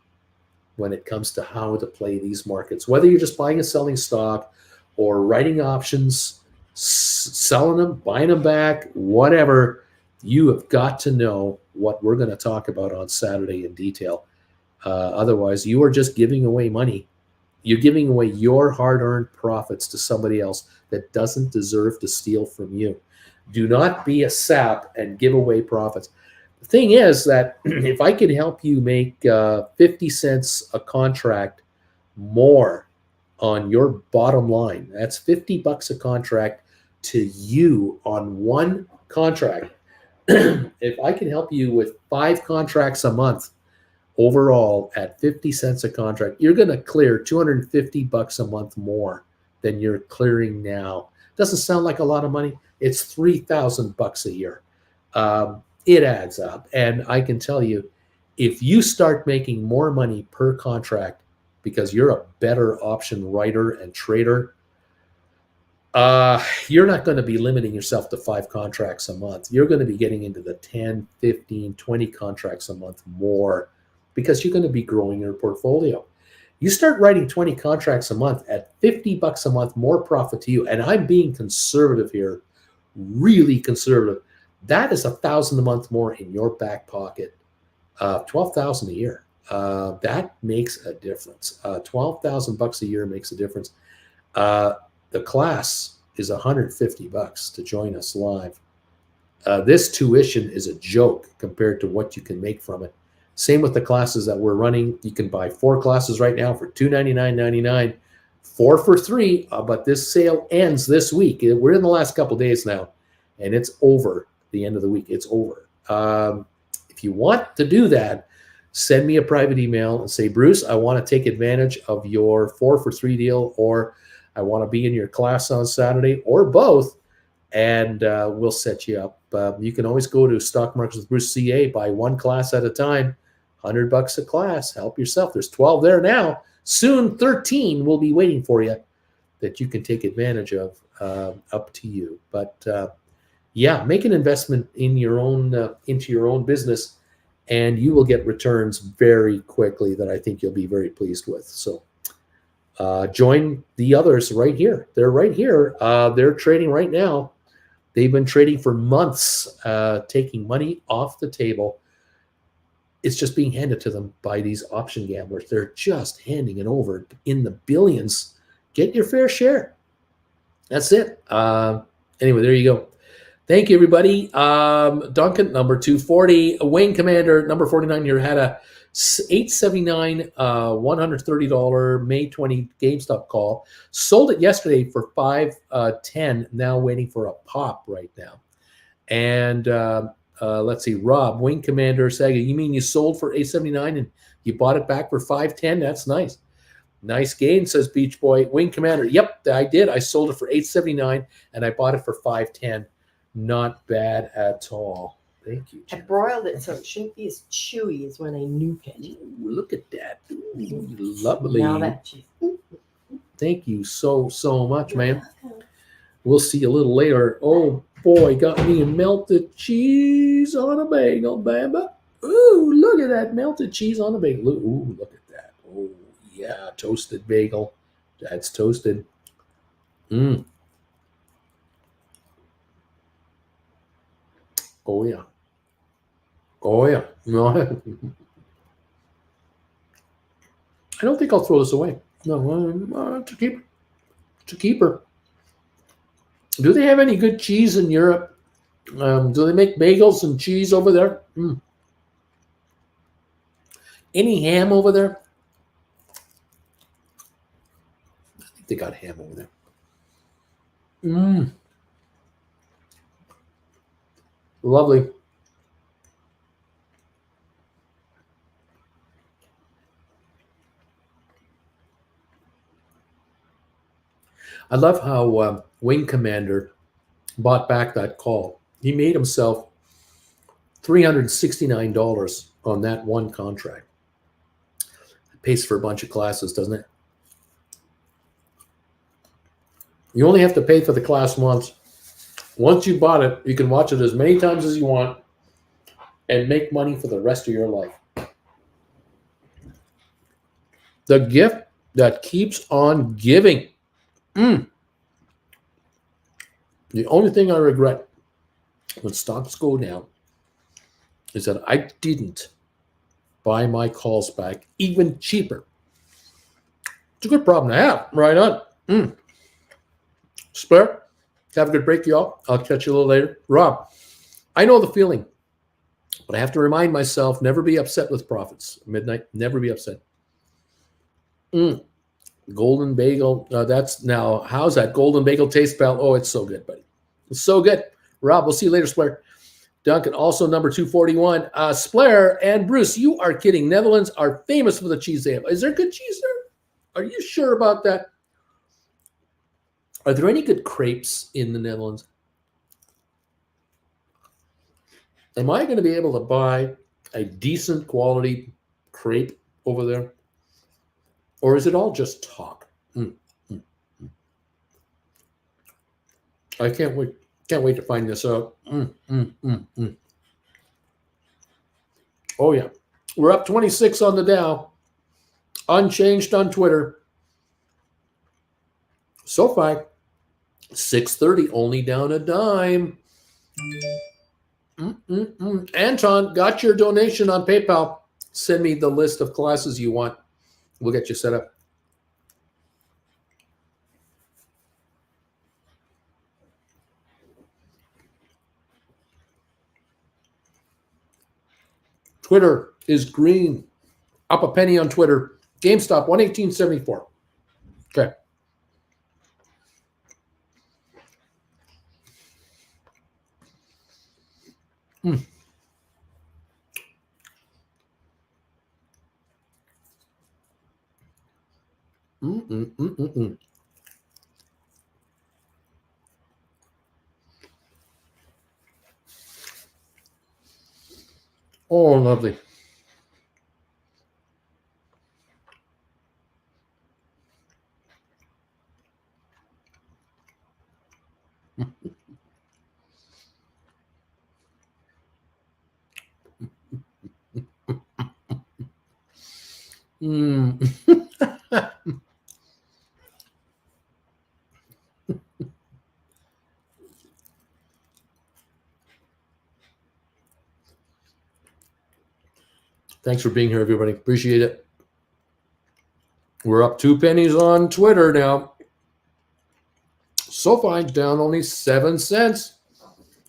when it comes to how to play these markets. Whether you're just buying and selling stock, or writing options, selling them, buying them back, whatever, you have got to know what we're going to talk about on Saturday in detail. Otherwise, you are just giving away money. You're giving away your hard-earned profits to somebody else that doesn't deserve to steal from you. Do not be a sap and give away profits. The thing is that if I can help you make 50 cents a contract more on your bottom line, that's $50 a contract to you on one contract. If I can help you with 5 contracts a month overall at 50 cents a contract, you're going to clear $250 a month more than you're clearing now. Doesn't sound like a lot of money. It's $3,000 a year. It adds up. And I can tell you, if you start making more money per contract because you're a better option writer and trader, you're not going to be limiting yourself to 5 contracts a month. You're going to be getting into the 10, 15, 20 contracts a month more, because you're going to be growing your portfolio. You start writing 20 contracts a month at $50 a month, more profit to you. And I'm being conservative here, really conservative. That is $1,000 a month more in your back pocket, $12,000 a year. That makes a difference. $12,000 a year makes a difference. The class is $150 to join us live. This tuition is a joke compared to what you can make from it. Same with the classes that we're running. You can buy 4 classes right now for $299.99. 4 for 3, but this sale ends this week. We're in the last couple days now, and it's over. The end of the week, it's over. If you want to do that, send me a private email and say, Bruce, I want to take advantage of your 4 for 3 deal, or I want to be in your class on Saturday, or both, and we'll set you up. You can always go to Stock Markets with Bruce CA, buy one class at a time, $100 a class. Help yourself. There's 12 there now. Soon 13 will be waiting for you that you can take advantage of. Up to you. But yeah, make an investment in your own into your own business, and you will get returns very quickly that I think you'll be very pleased with. So join the others right here. They're right here. They're trading right now. They've been trading for months, taking money off the table. It's just being handed to them by these option gamblers. They're just handing it over in the billions. Get your fair share. That's it. Anyway, there you go. Thank you, everybody. Duncan, number 240. Wayne Commander, number 49 here, had a $879, $130 May 20 GameStop call. Sold it yesterday for $510. Now waiting for a pop right now. And let's see, Rob, Wayne Commander, Saga, you mean you sold for $879 and you bought it back for $510? That's nice. Nice gain, says Beach Boy. Wayne Commander, yep, I did. I sold it for $879 and I bought it for $510. Not bad at all. Thank you, I Jen. broiled it so it shouldn't be as chewy as when I nuke it. Ooh, look at that. Ooh, lovely. Now that cheese. Thank you so much, man. We'll see you a little later. Oh, boy, got me a melted cheese on a bagel, Bamba. Ooh, look at that melted cheese on a bagel. Ooh, look at that. Oh, yeah, toasted bagel. That's toasted. Mm. Oh, yeah. Oh, yeah. No, I don't think I'll throw this away. No, to keep her. Do they have any good cheese in Europe? Do they make bagels and cheese over there? Any ham over there? I think they got ham over there. Lovely. I love how Wing Commander bought back that call. He made himself $369 on that one contract. It pays for a bunch of classes, doesn't it? You only have to pay for the class once. Once you bought it, you can watch it as many times as you want and make money for the rest of your life. The gift that keeps on giving. The only thing I regret when stocks go down is that I didn't buy my calls back even cheaper. It's a good problem to have. Right on. Spare. Have a good break, y'all. I'll catch you a little later. Rob, I know the feeling, but I have to remind myself, never be upset with profits. Midnight, never be upset. Golden bagel. That's now, how's that golden bagel taste, pal? Oh, it's so good, buddy. It's so good. Rob, we'll see you later, Splair. Duncan, also number 241. Splair and Bruce, you are kidding. Netherlands are famous for the cheese they have. Is there good cheese there? Are you sure about that? Are there any good crepes in the Netherlands? Am I going to be able to buy a decent quality crepe over there? Or is it all just talk? I can't wait. Can't wait to find this out. Oh, yeah. We're up 26 on the Dow. Unchanged on Twitter. SoFi, 630, only down a dime. Anton, got your donation on PayPal. Send me the list of classes you want. We'll get you set up. Twitter is green. Up a penny on Twitter. GameStop, 118.74. Okay. Mm. Mm. Oh, lovely. Mm. Thanks for being here, everybody. Appreciate it. We're up 2 pennies on Twitter now. SoFi down only 7 cents.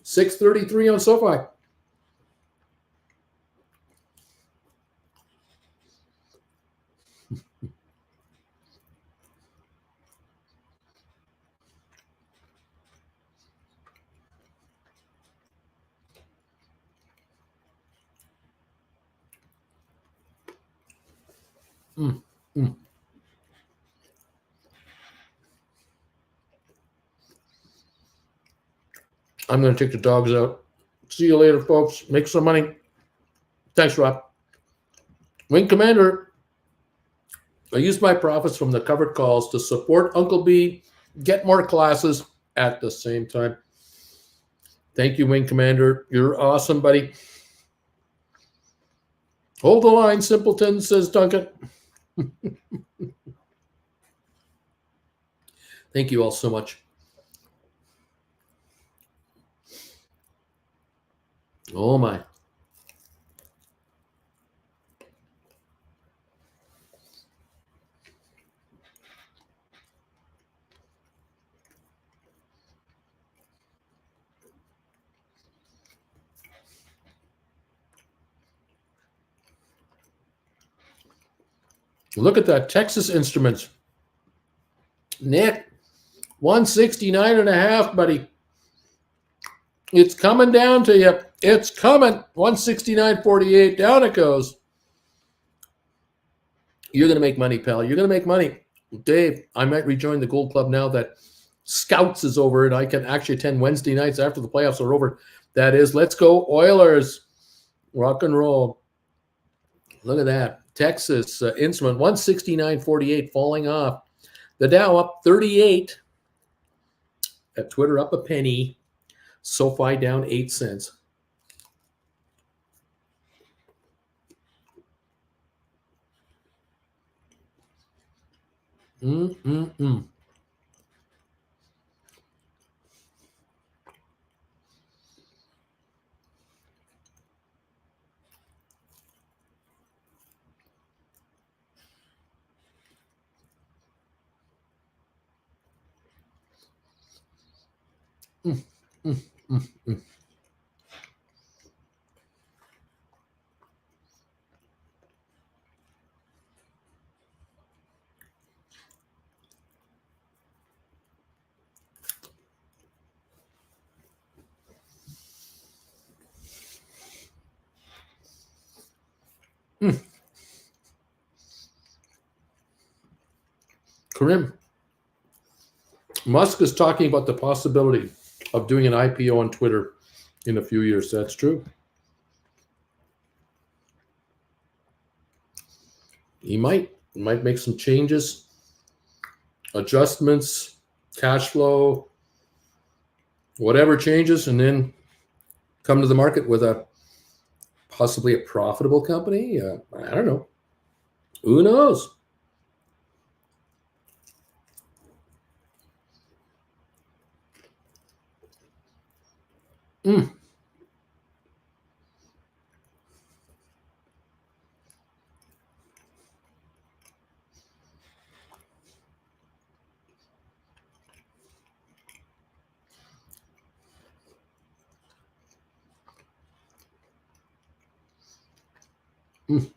6.33 on SoFi. Mm. Mm. I'm going to take the dogs out. See you later, folks. Make some money. Thanks, Rob. Wing Commander, I use my profits from the covered calls to support Uncle B, get more classes at the same time. Thank you, Wing Commander. You're awesome, buddy. Hold the line, simpleton, says Duncan. Thank you all so much. Oh, my. Look at that. Texas Instruments. Nick, 169.5, buddy. It's coming down to you. It's coming. 169.48. Down it goes. You're going to make money, pal. You're going to make money. Dave, I might rejoin the Gold Club now that Scouts is over and I can actually attend Wednesday nights after the playoffs are over. That is, let's go Oilers. Rock and roll. Look at that. Texas Instrument, 169.48 falling off. The Dow up 38. At Twitter up a penny. SoFi down 8 cents. Mm. Mm. Karim, Musk is talking about the possibility of doing an IPO on Twitter in a few years. That's true. He might make some changes, adjustments, cash flow, whatever changes, and then come to the market with a possibly a profitable company. I don't know. Who knows? Mm. Mm.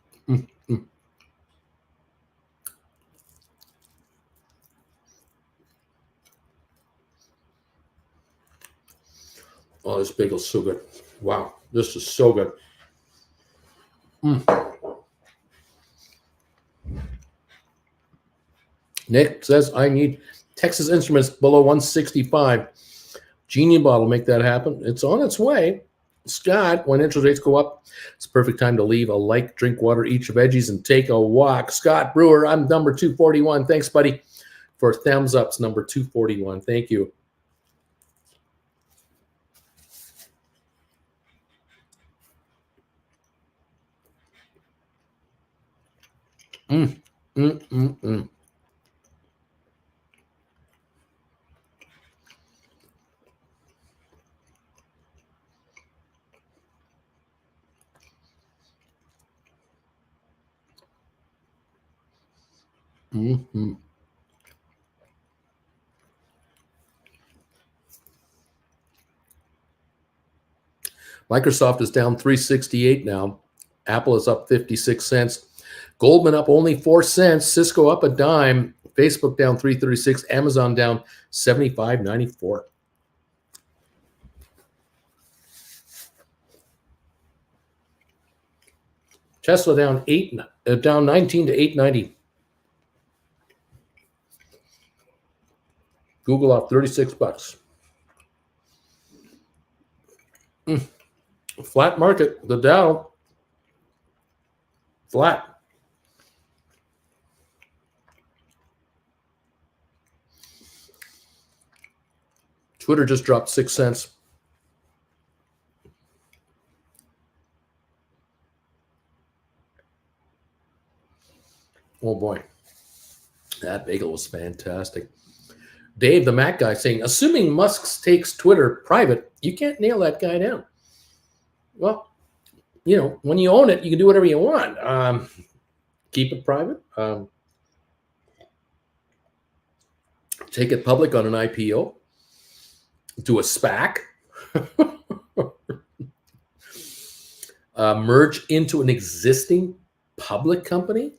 Oh, this bagel's so good. Wow. This is so good. Nick says, I need Texas Instruments below 165. Genie Bottle make that happen. It's on its way. Scott, when interest rates go up, it's a perfect time to leave a like, drink water, eat your veggies, and take a walk. Scott Brewer, I'm number 241. Thanks, buddy, for thumbs ups, number 241. Thank you. Mm. Mm-hmm. Microsoft is down 368 now. Apple is up 56 cents. Goldman up only 4 cents. Cisco up a dime. Facebook down 336. Amazon down 75.94. Tesla down 19 to 890. Google up 36 bucks. Flat market. The Dow flat. Twitter just dropped 6 cents. Oh boy, that bagel was fantastic. Dave, the Mac guy, saying, assuming Musk takes Twitter private, you can't nail that guy down. Well, you know, when you own it, you can do whatever you want. Keep it private. Take it public on an IPO. Do a SPAC. Merge into an existing public company.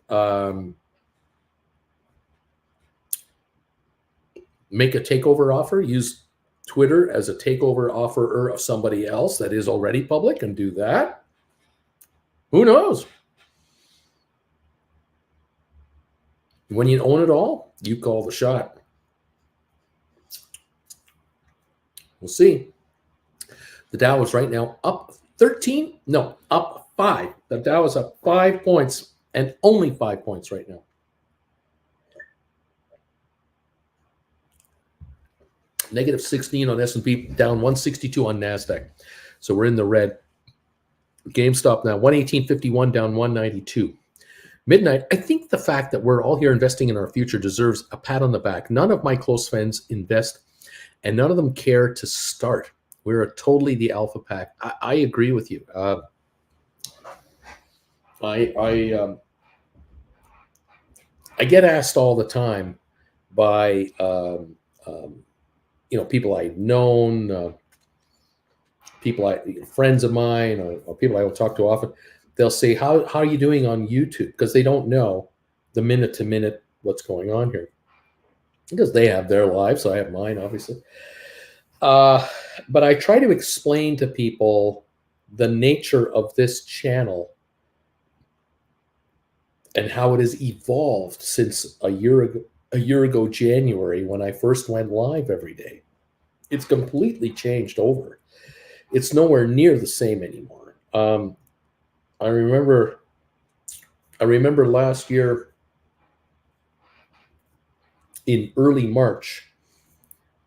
Make a takeover offer. Use Twitter as a takeover offerer of somebody else that is already public and do that. Who knows? When you own it all, you call the shot. We'll see. The Dow is right now up 13. No, up 5. The Dow is up 5 points and only 5 points right now. Negative 16 on S&P, down 162 on NASDAQ. So we're in the red. GameStop now 118.51, down 192. Midnight, I think the fact that we're all here investing in our future deserves a pat on the back. None of my close friends invest, and none of them care to start. We're totally the alpha pack. I agree with you. I get asked all the time by people I've known, friends of mine, or people I don't talk to often. They'll say, how are you doing on YouTube? Because they don't know the minute to minute what's going on here. Because they have their lives, so I have mine, obviously. But I try to explain to people the nature of this channel and how it has evolved since a year ago, January, when I first went live every day. It's completely changed over. It's nowhere near the same anymore. I remember last year in early March,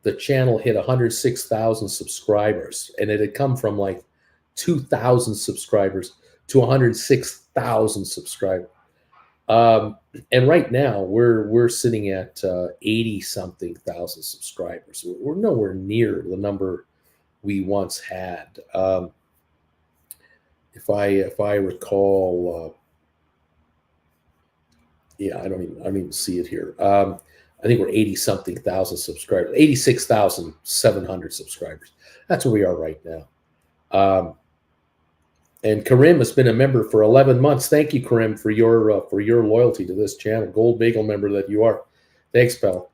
the channel hit 106,000 subscribers, and it had come from like 2,000 subscribers to 106,000 subscribers. And right now we're sitting at 80-something thousand subscribers. We're nowhere near the number we once had. If I recall, I don't even see it here. I think we're 80-something thousand subscribers, 86,700 subscribers. That's where we are right now. And Karim has been a member for 11 months. Thank you, Karim, for your loyalty to this channel. Gold Bagel member that you are. Thanks, pal.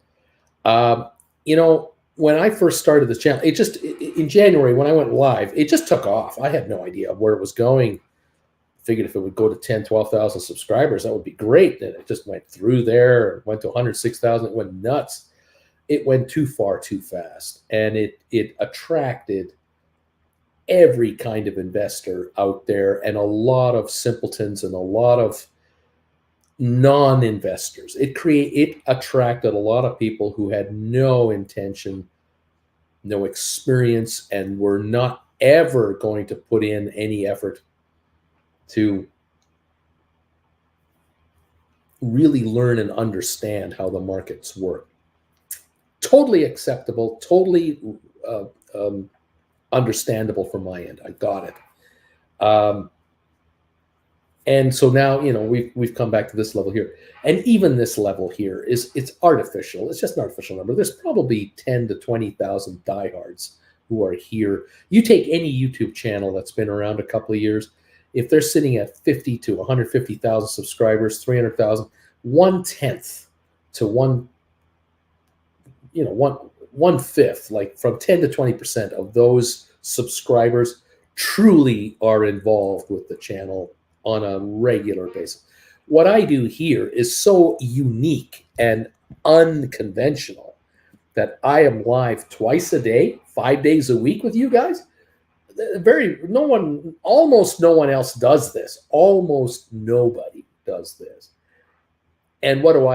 when I first started this channel, it just in January when I went live, it just took off. I had no idea where it was going. Figured if it would go to 10, 12,000 subscribers, that would be great. And it just went through there, went to 106,000. It went nuts. It went too far too fast. And it attracted every kind of investor out there and a lot of simpletons and a lot of non-investors. It attracted a lot of people who had no intention, no experience, and were not ever going to put in any effort to really learn and understand how the markets work. Totally acceptable, totally understandable from my end. I got it. And so now, we've come back to this level here. And even this level here it's artificial. It's just an artificial number. There's probably 10 to 20,000 diehards who are here. You take any YouTube channel that's been around a couple of years, if they're sitting at 50 to 150,000 subscribers, 300,000, 1/10 to 1/5, like from 10 to 20% of those subscribers truly are involved with the channel on a regular basis. What I do here is so unique and unconventional that I am live twice a day, 5 days a week with you guys. Almost no one else does this. Almost nobody does this. And what am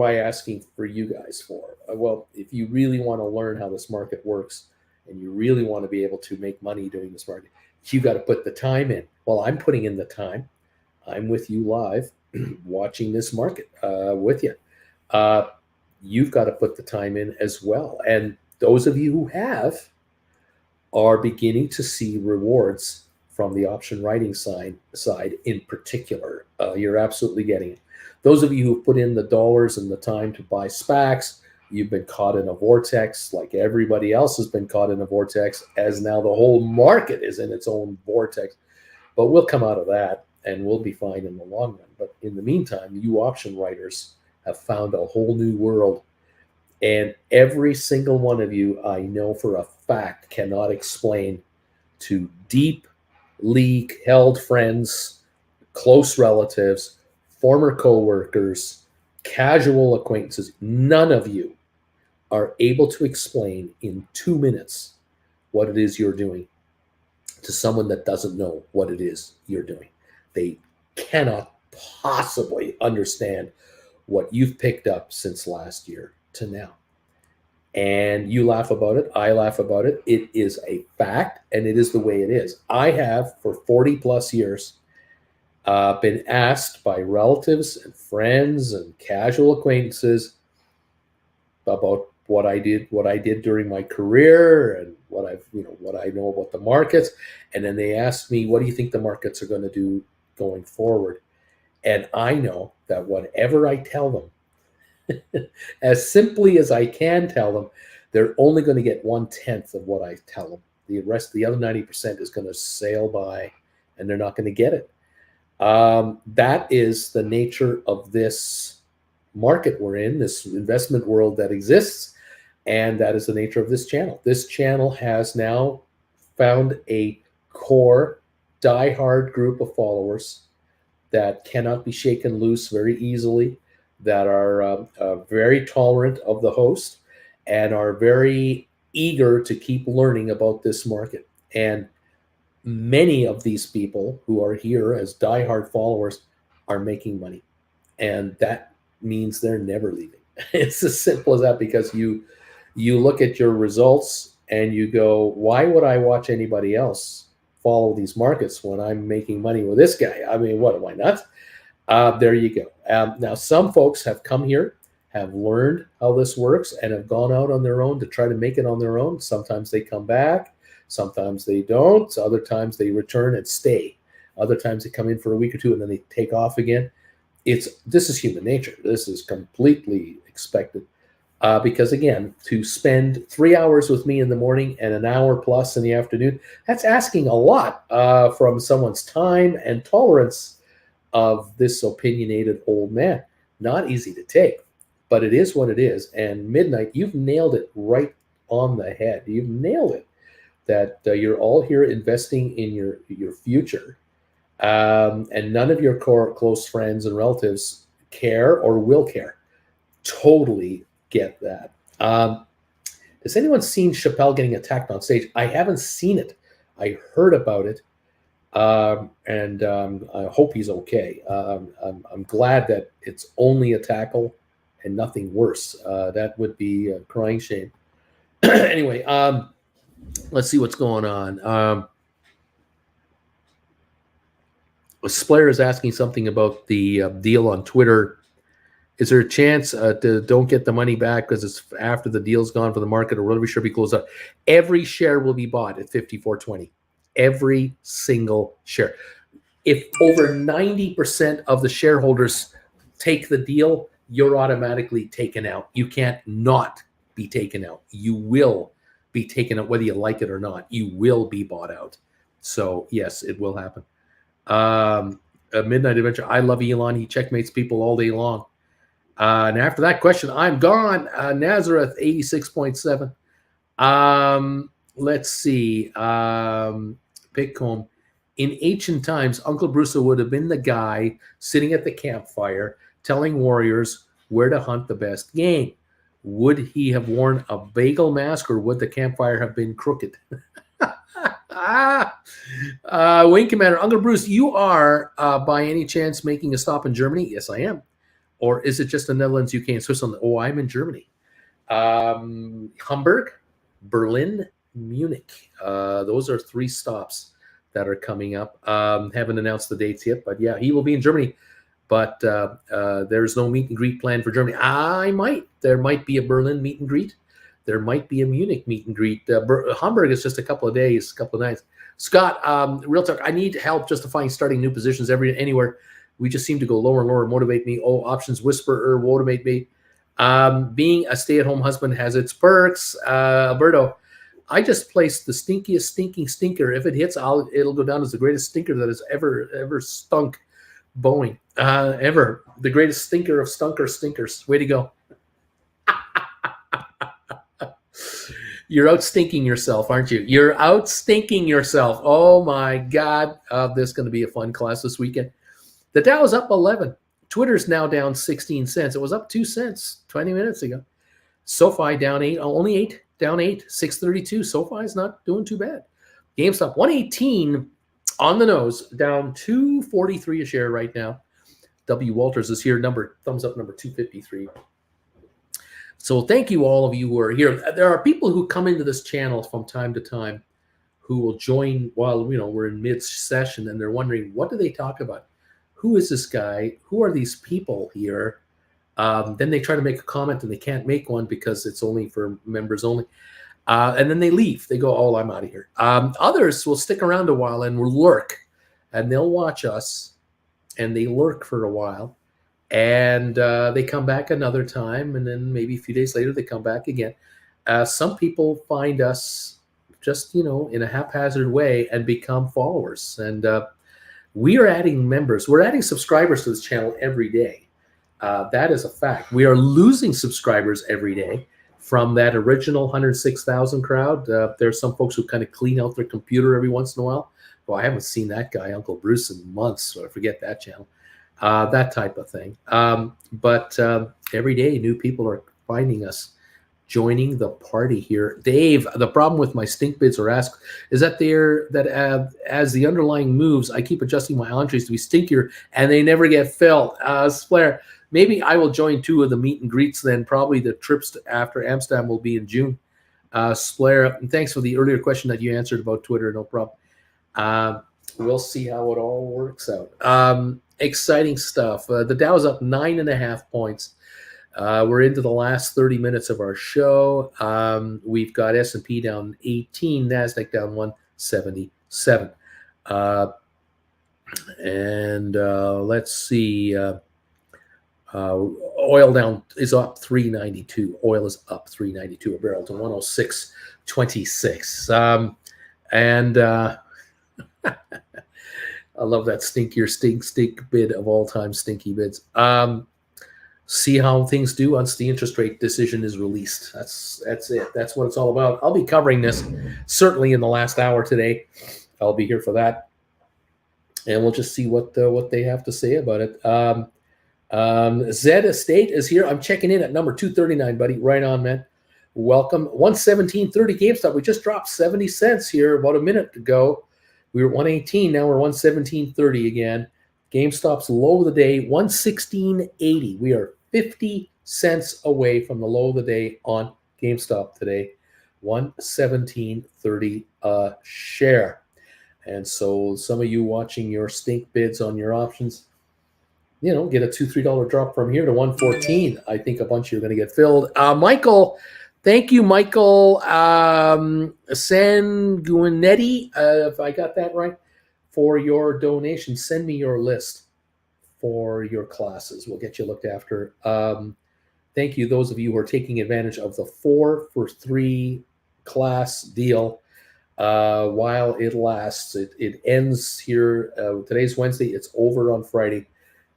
I asking for you guys for? Well, if you really want to learn how this market works and you really want to be able to make money doing this market, you got to put the time in. Well, I'm putting in the time. I'm with you live, watching this market with you. You've got to put the time in as well. And those of you who have are beginning to see rewards from the option writing side in particular. You're absolutely getting it. Those of you who put in the dollars and the time to buy SPACs, you've been caught in a vortex like everybody else has been caught in a vortex, as now the whole market is in its own vortex. But we'll come out of that and we'll be fine in the long run. But in the meantime, you option writers have found a whole new world. And every single one of you, I know for a fact, cannot explain to deep league held friends, close relatives, former coworkers, casual acquaintances. None of you are able to explain in 2 minutes what it is you're doing to someone that doesn't know what it is you're doing. They cannot possibly understand what you've picked up since last year to now. And you laugh about it. I laugh about it. It is a fact, and it is the way it is. I have, for 40 plus years, been asked by relatives and friends and casual acquaintances about what I did during my career and what I know about the markets. And then they asked me, what do you think the markets are going to do going forward? And I know that whatever I tell them, as simply as I can tell them, they're only going to get 1/10 of what I tell them. The other 90% is going to sail by and they're not going to get it. That is the nature of this market we're in, this investment world that exists. And that is the nature of this channel. This channel has now found a core, diehard group of followers that cannot be shaken loose very easily, that are very tolerant of the host and are very eager to keep learning about this market. And many of these people who are here as diehard followers are making money. And that means they're never leaving. It's as simple as that, because you look at your results and you go, why would I watch anybody else follow these markets when I'm making money with this guy? I mean, what, am I nuts? There you go. Now, some folks have come here, have learned how this works, and have gone out on their own to try to make it on their own. Sometimes they come back. Sometimes they don't. Other times they return and stay. Other times they come in for a week or two and then they take off again. This is human nature. This is completely expected. Because again, to spend 3 hours with me in the morning and an hour plus in the afternoon, that's asking a lot from someone's time and tolerance of this opinionated old man. Not easy to take, but it is what it is. And Midnight, you've nailed it right on the head. You've nailed it. That you're all here investing in your future, and none of your close friends and relatives care or will care. Totally get that. Has anyone seen Chappelle getting attacked on stage? I haven't seen it. I heard about it, and I hope he's okay. I'm glad that it's only a tackle and nothing worse. That would be a crying shame. Anyway, let's see what's going on. Splayer is asking something about the deal on Twitter. Is there a chance to don't get the money back because it's after the deal's gone for the market, or will every share be closed out? Every share will be bought at $54.20. Every single share. If over 90% of the shareholders take the deal, you're automatically taken out. You can't not be taken out. You will be taken out whether you like it or not. You will be bought out. So yes, it will happen. A Midnight Adventure. I love Elon. He checkmates people all day long. And after that question, I'm gone. Nazareth 86.7. Let's see. Pickcomb. In ancient times, Uncle Bruce would have been the guy sitting at the campfire telling warriors where to hunt the best game. Would he have worn a bagel mask, or would the campfire have been crooked? Wayne Commander, Uncle Bruce, you are by any chance making a stop in Germany? Yes, I am. Or is it just the Netherlands, UK, and Switzerland? Oh, I'm in Germany. Hamburg, Berlin, Munich. Those are 3 stops that are coming up. Haven't announced the dates yet, but yeah, he will be in Germany. But there's no meet and greet planned for Germany. There might be a Berlin meet and greet. There might be a Munich meet and greet. Hamburg is just a couple of days, couple of nights. Scott, real talk, I need help justifying starting new positions anywhere. We just seem to go lower and lower. Motivate me. Oh, options whisperer, motivate me. Being a stay-at-home husband has its perks. Alberto, I just placed the stinkiest stinking stinker. If it hits, it'll go down as the greatest stinker that has ever stunk. Boeing, ever. The greatest stinker of stinkers. Way to go. You're out stinking yourself, aren't you? You're out stinking yourself. Oh my God. This is going to be a fun class this weekend. The Dow is up 11. Twitter's now down 16 cents. It was up 2 cents 20 minutes ago. SoFi down 8, only 8, down 8, 632. SoFi is not doing too bad. GameStop 118 on the nose, down 243 a share right now. W. Walters is here, thumbs up number 253. So thank you all of you who are here. There are people who come into this channel from time to time who will join while we're in mid-session, and they're wondering, what do they talk about? Who is this guy? Who are these people here? Then they try to make a comment and they can't make one because it's only for members only. And then they leave. They go, oh, I'm out of here. Others will stick around a while and will lurk, and they'll watch us, and they lurk for a while, and they come back another time, and then maybe a few days later they come back again. Some people find us just, in a haphazard way and become followers. And we are adding members. We're adding subscribers to this channel every day. That is a fact. We are losing subscribers every day from that original 106,000 crowd. There's some folks who kind of clean out their computer every once in a while. Well, I haven't seen that guy, Uncle Bruce, in months, so I forget that channel. That type of thing. But every day, new people are finding us, joining the party here. Dave, the problem with my stink bids or asks is that as the underlying moves, I keep adjusting my entries to be stinkier, and they never get filled. Splair, maybe I will join 2 of the meet and greets then. Probably the trips after Amsterdam will be in June. Splair, thanks for the earlier question that you answered about Twitter. No problem. We'll see how it all works out. Exciting stuff. The Dow's up 9.5 points. We're into the last 30 minutes of our show. We've got S&P down 18, NASDAQ down 177. Let's see. Oil is up 392. Oil is up 392 a barrel to 106.26. I love that stink bid of all time stinky bids. see how things do once the interest rate decision is released. That's it. That's what it's all about. I'll be covering this certainly in the last hour today. I'll be here for that, and we'll just see what they have to say about it. Zed Estate is here. I'm checking in at number 239, buddy. Right on, man. Welcome. 117.30 GameStop. We just dropped 70 cents here about a minute ago. We were 118. Now we're 117.30 again. GameStop's low of the day, 116.80. We are 50 cents away from the low of the day on GameStop today. 117.30 a share. And so some of you watching your stink bids on your options, you know, get a $2-3 drop from here to 114. I think a bunch of you are going to get filled. Michael, thank you, Michael Sanguinetti, if I got that right, for your donation. Send me your list for your classes. We'll get you looked after. Thank you, those of you who are taking advantage of the 4-for-3 class deal while it lasts. It ends here. Today's Wednesday. It's over on Friday.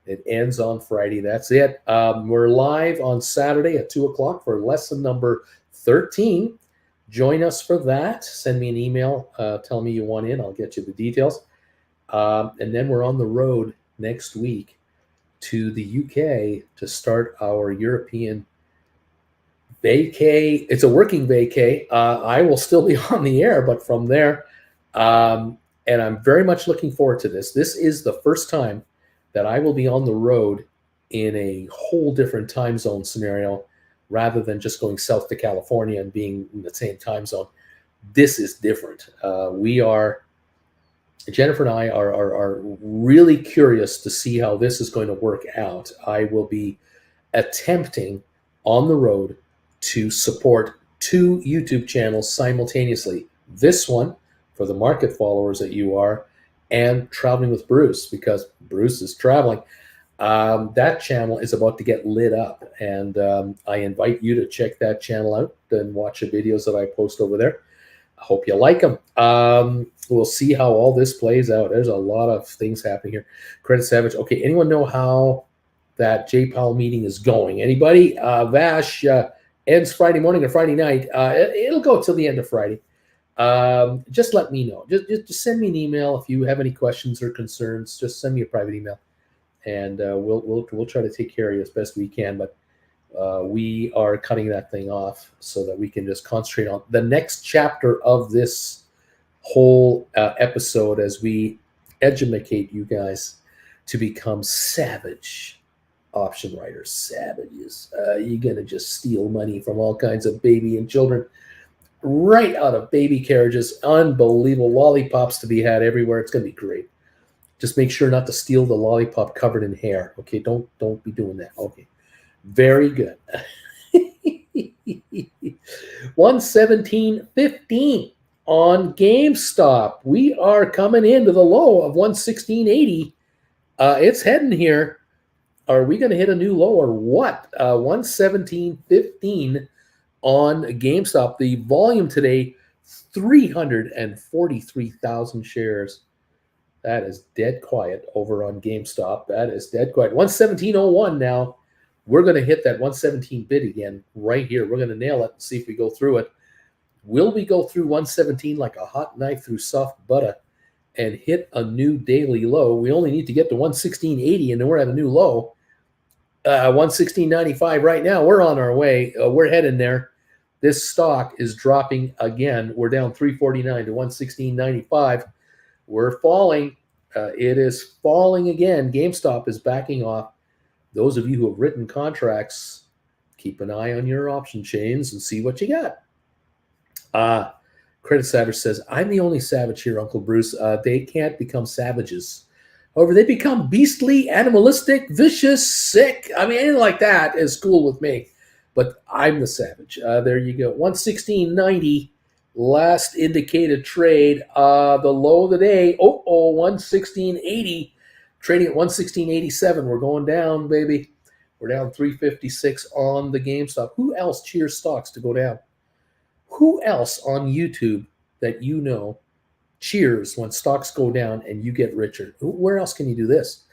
It ends on Friday. That's it. We're live on Saturday at 2 o'clock for lesson number 13. Join us for that. Send me an email. Tell me you want in. I'll get you the details. And then we're on the road next week to the UK to start our European vacay. It's a working vacay. I will still be on the air, but from there, and I'm very much looking forward to this. This is the first time that I will be on the road in a whole different time zone scenario rather than just going south to California and being in the same time zone. This is different. Jennifer and I are really curious to see how this is going to work out. I will be attempting on the road to support 2 YouTube channels simultaneously. This one for the market followers that you are, and Traveling with Bruce, because Bruce is traveling. That channel is about to get lit up, and I invite you to check that channel out and watch the videos that I post over there. I hope you like them. We'll see how all this plays out. There's a lot of things happening here. Credit Savage. Okay, anyone know how that J-Powell meeting is going? Anybody? Vash ends Friday morning or Friday night. It'll go till the end of Friday. Just let me know. Just send me an email if you have any questions or concerns. Just send me a private email, and we'll try to take care of you as best we can. But we are cutting that thing off so that we can just concentrate on the next chapter of this whole episode as we educate you guys to become savage option writers. Savages. You're gonna just steal money from all kinds of baby and children right out of baby carriages. Unbelievable. Lollipops to be had everywhere. It's going to be great. Just make sure not to steal the lollipop covered in hair. Okay, don't be doing that. Okay, very good. 117.15 on GameStop. We are coming into the low of 116.80. It's heading here. Are we going to hit a new low or what? 117.15 on GameStop. The volume today, 343,000 shares. That is dead quiet over on GameStop. That is dead quiet. 117.01 now. We're going to hit that 117 bid again right here. We're going to nail it and see if we go through it. Will we go through 117 like a hot knife through soft butter and hit a new daily low? We only need to get to 116.80 and then we're at a new low. 116.95 right now. We're on our way. We're heading there. This stock is dropping again. We're down 349 to 116.95. We're falling. It is falling again. GameStop is backing off. Those of you who have written contracts, keep an eye on your option chains and see what you got. Credit Savage says, I'm the only savage here, Uncle Bruce. They can't become savages. However, they become beastly, animalistic, vicious, sick. I mean, anything like that is cool with me. But I'm the savage. There you go. 116.90, last indicated trade. The low of the day, 116.80. Trading at 116.87. We're going down, baby. We're down 356 on the GameStop. Who else cheers stocks to go down? Who else on YouTube that you know cheers when stocks go down and you get richer? Where else can you do this?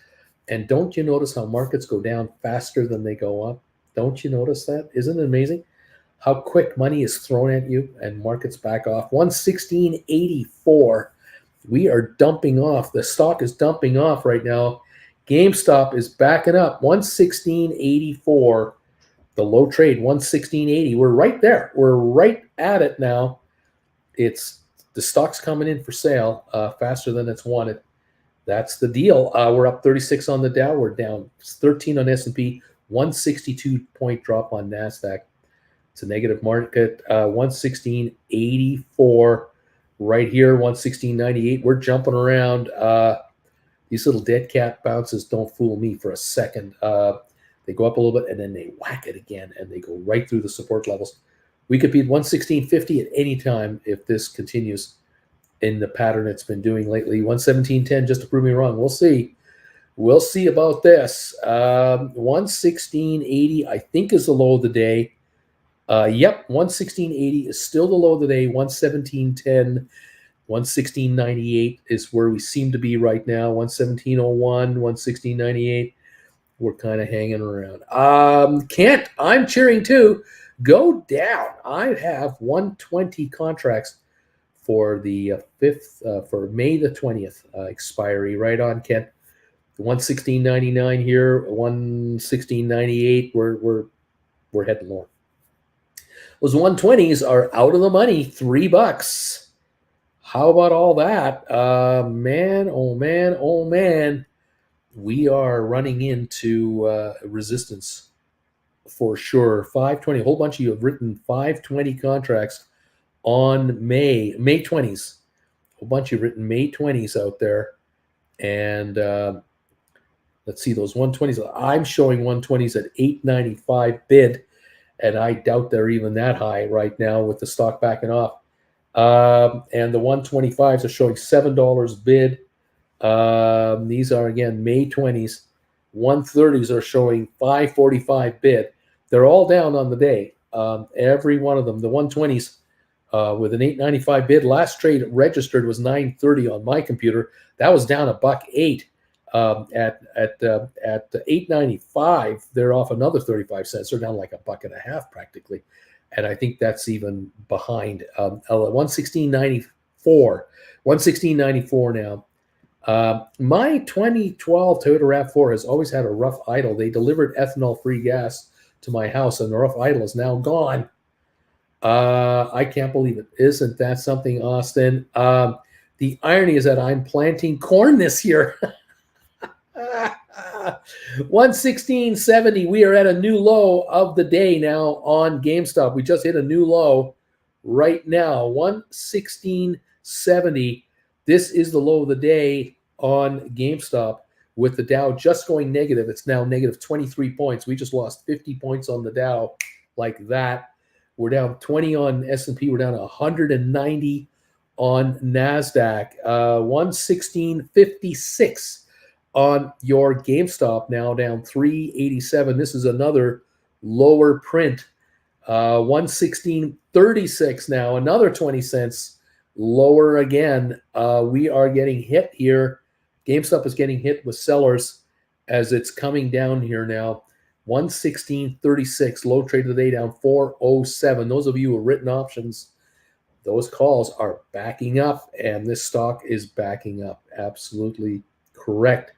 And don't you notice how markets go down faster than they go up? Don't you notice that? Isn't it amazing how quick money is thrown at you and markets back off? 116.84. We are dumping off. The stock is dumping off right now. GameStop is backing up. 116.84. The low trade, 116.80. We're right there. We're right at it now. It's the stock's coming in for sale faster than it's wanted. That's the deal. We're up 36 on the Dow. We're down 13 on S&P. 162-point drop on NASDAQ. It's a negative market. 116.84 right here. 116.98. We're jumping around. These little dead cat bounces don't fool me for a second. They go up a little bit and then they whack it again and they go right through the support levels. We could beat 116.50 at any time if this continues in the pattern it's been doing lately. 117.10 just to prove me wrong. We'll see. We'll see about this. 116.80 I think is the low of the day. Yep, 116.80 is still the low of the day. 117.10, 116.98 is where we seem to be right now. 117.01, 116.98. We're kind of hanging around. Kent, I'm cheering too. Go down. I have 120 contracts for the 5th, for May the 20th expiry. Right on, Kent. 116.99 here, 116.98. We're heading lower. Those 120s are out of the money, $3. How about all that? Man, oh man, oh man. We are running into resistance for sure. 520, a whole bunch of you have written 520 contracts on May 20s. A whole bunch of you have written May 20s out there. And let's see, those 120s. I'm showing 120s at $8.95 bid, and I doubt they're even that high right now with the stock backing off. And the 125s are showing $7 bid. These are, again, May 20s. 130s are showing $5.45 bid. They're all down on the day. Every one of them. The 120s with an $8.95 bid. Last trade registered was $9.30 on my computer. That was down $1.08. At $8.95, they're off another 35 cents. They're down like $1.50 practically. And I think that's even behind 116.94 now. My 2012 Toyota RAV4 has always had a rough idle. They delivered ethanol-free gas to my house, and the rough idle is now gone. I can't believe it. Isn't that something, Austin? The irony is that I'm planting corn this year. 116.70. We are at a new low of the day now on GameStop. We just hit a new low right now. 116.70. This is the low of the day on GameStop with the Dow just going negative. It's now negative 23 points. We just lost 50 points on the Dow like that. We're down 20 on S&P. We're down 190 on NASDAQ. 116.56 on your GameStop, now down 387. This is another lower print. 116.36 now, another 20 cents lower again. We are getting hit here. GameStop is getting hit with sellers as it's coming down here now. 116.36, low trade of the day, down 407. Those of you who have written options, those calls are backing up, and this stock is backing up. Absolutely correct.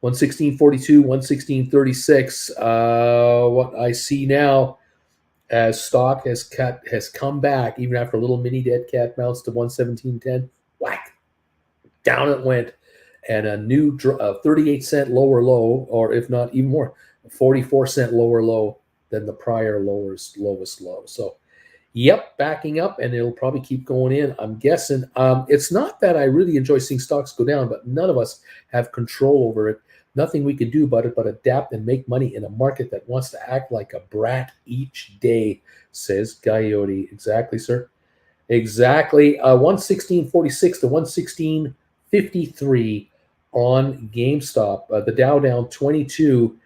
116.42, 116.36. What I see now as stock has come back, even after a little mini dead cat bounce to 117.10, whack, down it went, and a new 38 cent lower low, or if not even more, 44 cent lower low than the prior lowest low. So, yep, backing up, and it'll probably keep going in, I'm guessing. It's not that I really enjoy seeing stocks go down, but none of us have control over it. Nothing we can do about it but adapt and make money in a market that wants to act like a brat each day, says Coyote. Exactly, sir. Exactly. 116.46 to 116.53 on GameStop. The Dow down 22,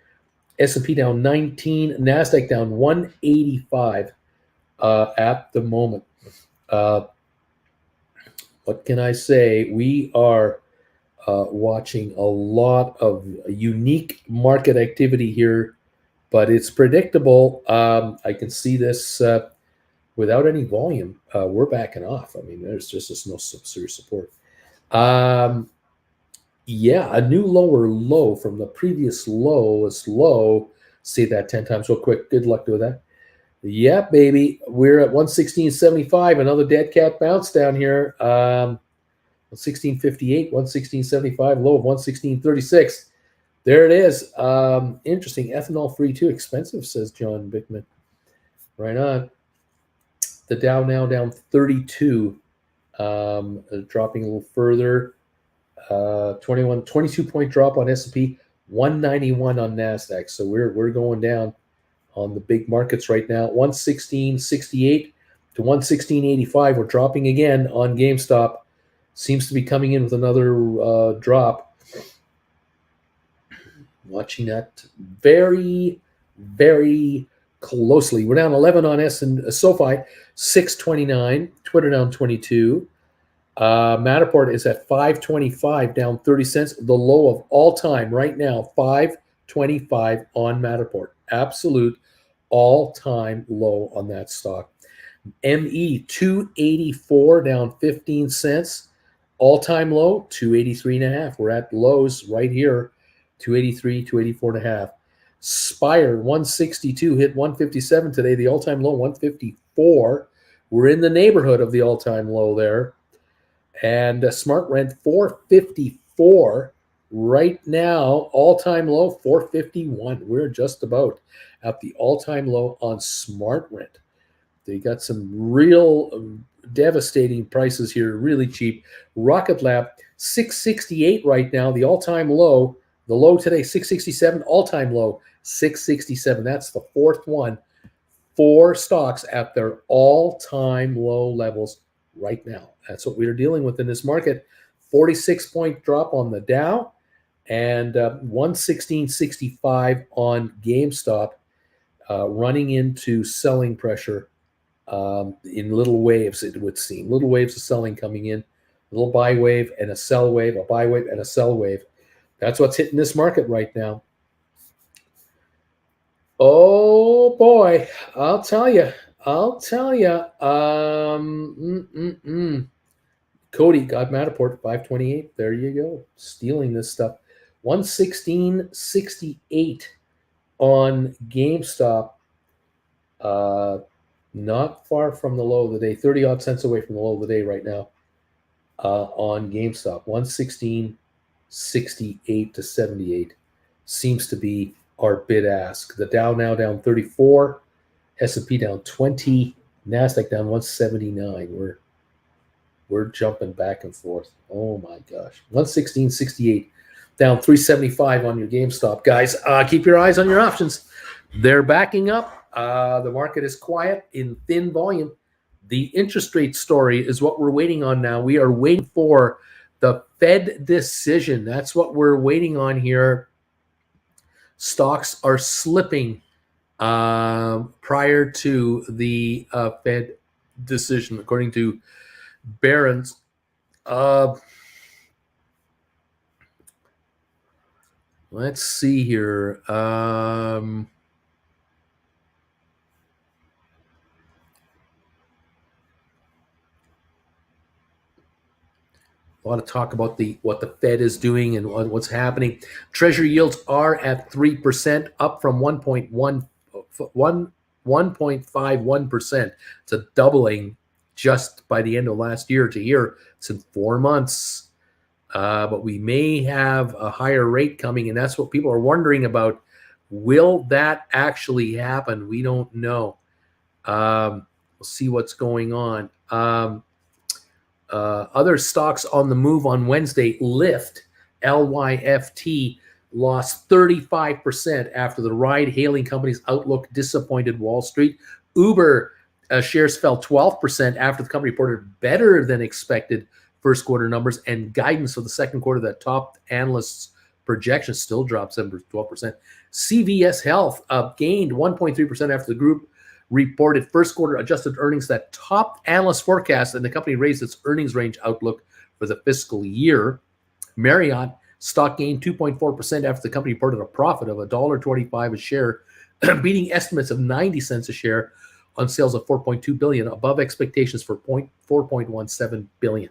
S&P down 19, NASDAQ down 185 at the moment. What can I say? We are watching a lot of unique market activity here, but it's predictable. I can see this without any volume. We're backing off. I mean, there's just no serious support. Yeah, a new lower low from the previous lowest low. Say that 10 times real quick. Good luck with that. Yeah, baby. We're at 116.75. Another dead cat bounce down here. 116.58, 116.75, low of 116.36. There it is. Interesting. Ethanol free too. Expensive, says John Bickman. Right on. The Dow now down 32. Dropping a little further. 22 point drop on S&P, 191 on NASDAQ. So we're going down on the big markets right now. 116.68 to 116.85. We're dropping again on GameStop. Seems to be coming in with another drop. Watching that very, very closely. We're down 11 on SoFi, 629. Twitter down 22. Matterport is at 525, down 30 cents. The low of all time right now, 525 on Matterport. Absolute all-time low on that stock. ME 284, down 15 cents. All-time low, 283.5. We're at lows right here, 283, 284.5. Spire 162 hit 157 today. The all-time low 154. We're in the neighborhood of the all-time low there. And SmartRent 454 right now, all-time low 451. We're just about at the all-time low on SmartRent. They got some real devastating prices here, really cheap. Rocket Lab 668 right now, the all-time low. The low today 667, all-time low 667. That's the fourth one. 4 stocks at their all-time low levels right now. That's what we're dealing with in this market. 46-point drop on the Dow and 116.65 on GameStop, running into selling pressure in little waves, it would seem. Little waves of selling coming in. A little buy wave and a sell wave, a buy wave and a sell wave. That's what's hitting this market right now. Oh, boy. I'll tell you. Cody got Matterport 528. There you go. Stealing this stuff. 116.68 on GameStop. Not far from the low of the day. 30 odd cents away from the low of the day right now on GameStop. 116.68 to 78 seems to be our bid ask. The Dow now down 34. S&P down 20, NASDAQ down 179. We're jumping back and forth. Oh my gosh. 116.68, down 375 on your GameStop. Guys, keep your eyes on your options. They're backing up. The market is quiet in thin volume. The interest rate story is what we're waiting on now. We are waiting for the Fed decision. That's what we're waiting on here. Stocks are slipping prior to the Fed decision, according to Barron's. Let's see here. A lot of talk about what the Fed is doing and what's happening. Treasury yields are at 3%, up from 1.51%. It's a doubling just by the end of last year to here. It's in 4 months. But we may have a higher rate coming, and that's what people are wondering about. Will that actually happen? We don't know. We'll see what's going on. Other stocks on the move on Wednesday. Lyft, LYFT, lost 35% after the ride-hailing company's outlook disappointed Wall Street. Uber shares fell 12% after the company reported better than expected first quarter numbers, and guidance for the second quarter that top analysts' projections still dropped 12%. CVS Health gained 1.3% after the group reported first quarter adjusted earnings that topped analyst forecasts, and the company raised its earnings range outlook for the fiscal year. Marriott stock gained 2.4% after the company reported a profit of $1.25 a share, beating estimates of 90 cents a share on sales of $4.2 billion, above expectations for $4.17 billion.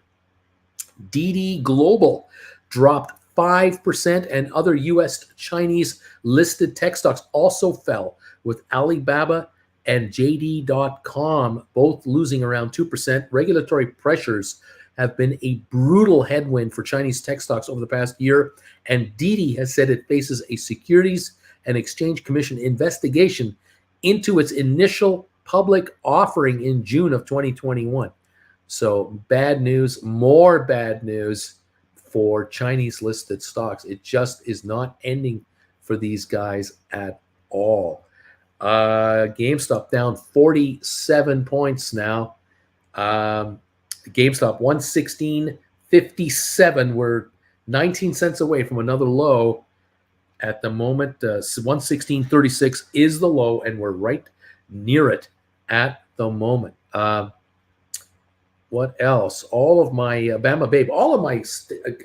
DD Global dropped 5%, and other U.S. Chinese listed tech stocks also fell, with Alibaba and JD.com both losing around 2%. Regulatory pressures have been a brutal headwind for Chinese tech stocks over the past year, and DD has said it faces a Securities and Exchange Commission investigation into its initial public offering in June of 2021. So bad news, more bad news for Chinese listed stocks. It just is not ending for these guys at all. GameStop down 47 points now. GameStop 116.57. We're 19 cents away from another low at the moment. 116.36 is the low, and we're right near it at the moment. What else? All of my Bama Babe, all of my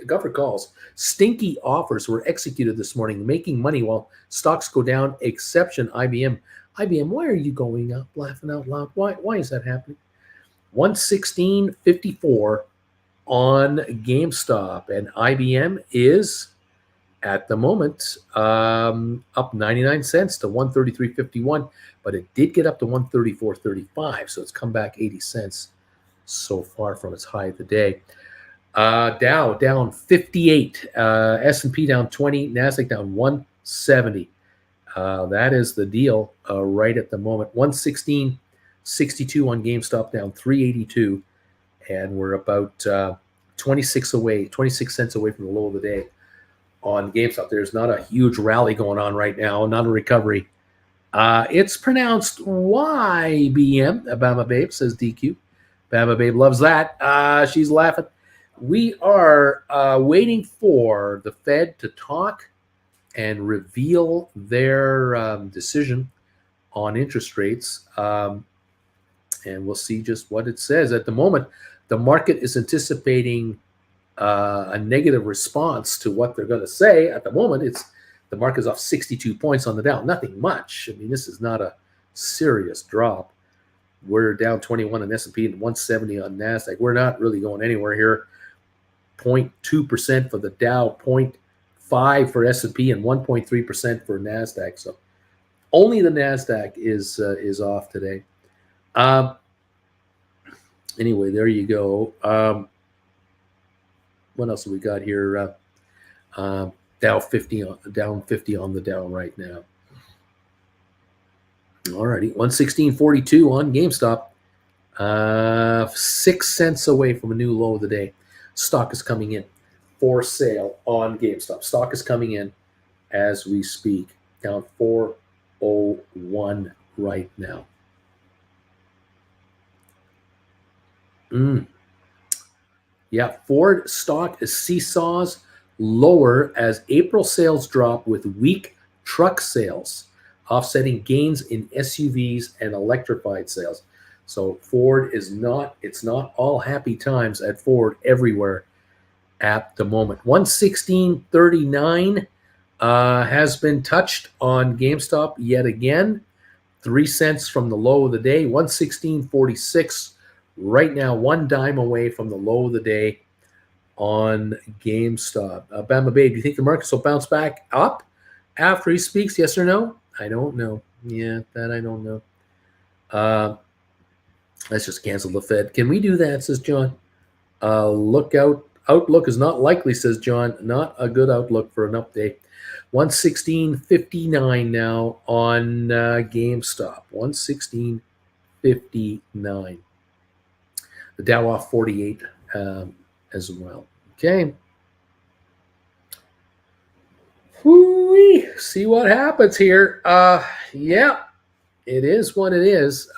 Governor calls, stinky offers were executed this morning, making money while stocks go down, exception IBM. IBM, why are you going up, laughing out loud? Why is that happening? 116.54 on GameStop, and IBM is at the moment up 99 cents to 133.51, but it did get up to 134.35, so it's come back 80 cents so far from its high of the day. Dow down 58, S&P down 20, NASDAQ down 170. That is the deal right at the moment. 116.62 on GameStop, down 382, and we're about 26 cents away from the low of the day on GameStop. There's not a huge rally going on right now, not a recovery. It's pronounced YBM, Bama Babe, says DQ. Bama Babe loves that. She's laughing. We are waiting for the Fed to talk and reveal their decision on interest rates. And we'll see just what it says. At the moment, the market is anticipating a negative response to what they're going to say. At the moment, the market is off 62 points on the Dow. Nothing much. I mean, this is not a serious drop. We're down 21 on S&P and 170 on NASDAQ. We're not really going anywhere here. 0.2% for the Dow, 0.5% for S&P, and 1.3% for NASDAQ. So only the NASDAQ is off today. Anyway, there you go. What else have we got here? Dow 50 down 50 on the Dow right now. Alrighty, 116.42 on GameStop. 6 cents away from a new low of the day. Stock is coming in for sale on GameStop. Stock is coming in as we speak. Down 401 right now. Yeah, Ford stock is seesaws lower as April sales drop with weak truck sales, offsetting gains in SUVs and electrified sales. So Ford it's not all happy times at Ford everywhere at the moment. 116.39 has been touched on GameStop yet again. 3 cents from the low of the day. 116.46 right now, 1 dime away from the low of the day on GameStop. Bama Babe, do you think the markets will bounce back up after he speaks? Yes or no? I don't know. Yeah, that I don't know. Let's just cancel the Fed. Can we do that, says John? Outlook is not likely, says John. Not a good outlook for an update. 116.59 now on GameStop. 116.59. The Dow off 48 as well. Okay. Whoo-wee. See what happens here. Yeah, it is what it is.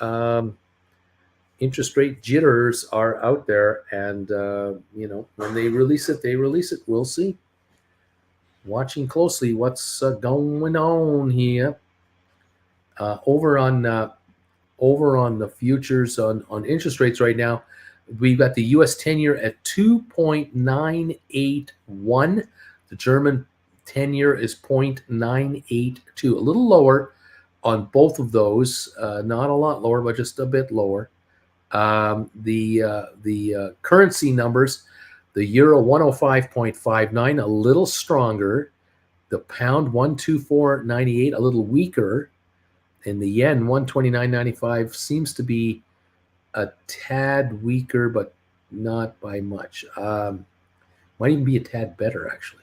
Interest rate jitters are out there, and when they release it, they release it. We'll see. Watching closely what's going on here. Over on the futures on interest rates right now, We've got the U.S. 10-year at 2.981. The German 10-year is 0.982, a little lower on both of those. Not a lot lower, but just a bit lower. The currency numbers, the euro 105.59, a little stronger. The pound 124.98, a little weaker. And the yen 129.95 seems to be a tad weaker, but not by much. Might even be a tad better, actually.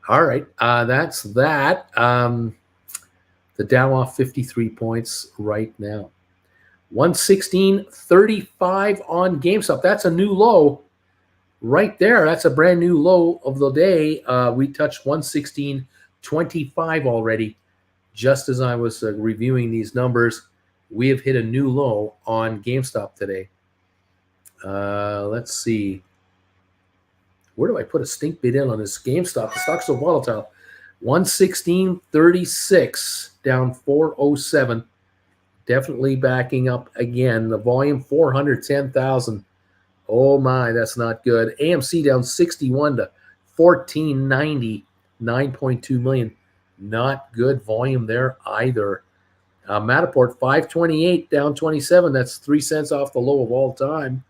All right, that's that. The Dow off 53 points right now. 116.35 on GameStop. That's a new low right there. That's a brand new low of the day. We touched 116.25 already. Just as I was reviewing these numbers, we have hit a new low on GameStop today. Let's see. Where do I put a stink bid in on this GameStop? The stock's so volatile. 116.36, down 407. Definitely backing up again. The volume 410,000. Oh my, that's not good. AMC down 61 to 1490, 9.2 million. Not good volume there either. Matterport 528 down 27. That's 3 cents off the low of all time.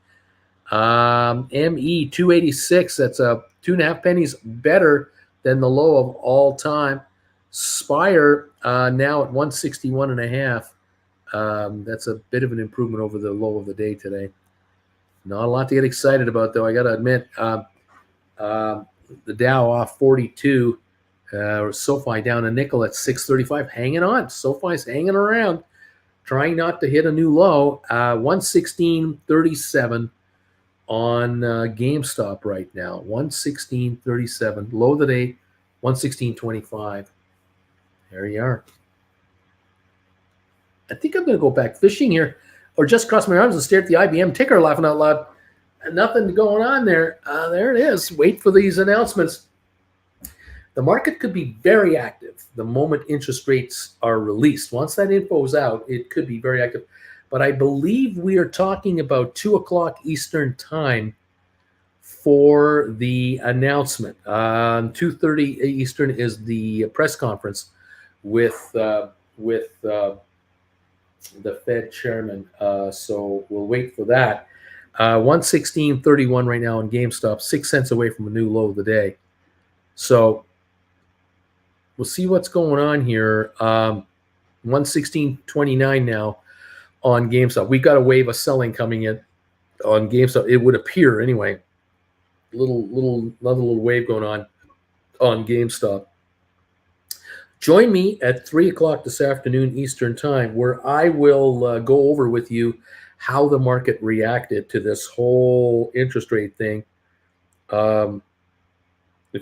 ME 286. That's 2.5 pennies better than the low of all time. Spire now at 161.5. That's a bit of an improvement over the low of the day today. Not a lot to get excited about, though. I got to admit, the Dow off 42. SoFi down a nickel at 635. Hanging on. SoFi's hanging around, trying not to hit a new low. 116.37 on GameStop right now. 116.37. Low of the day, 116.25. There you are. I think I'm going to go back fishing here, or just cross my arms and stare at the IBM ticker, laughing out loud. Nothing going on there. There it is. Wait for these announcements. The market could be very active the moment interest rates are released. Once that info is out, it could be very active. But I believe we are talking about 2 o'clock Eastern time for the announcement. 2:30 Eastern is the press conference with the Fed chairman. So we'll wait for that. 116.31 right now on GameStop, 6 cents away from a new low of the day. So we'll see what's going on here. 116.29 now on GameStop. We got a wave of selling coming in on GameStop. It would appear anyway. Another little wave going on GameStop. Join me at 3 o'clock this afternoon Eastern time, where I will go over with you how the market reacted to this whole interest rate thing. If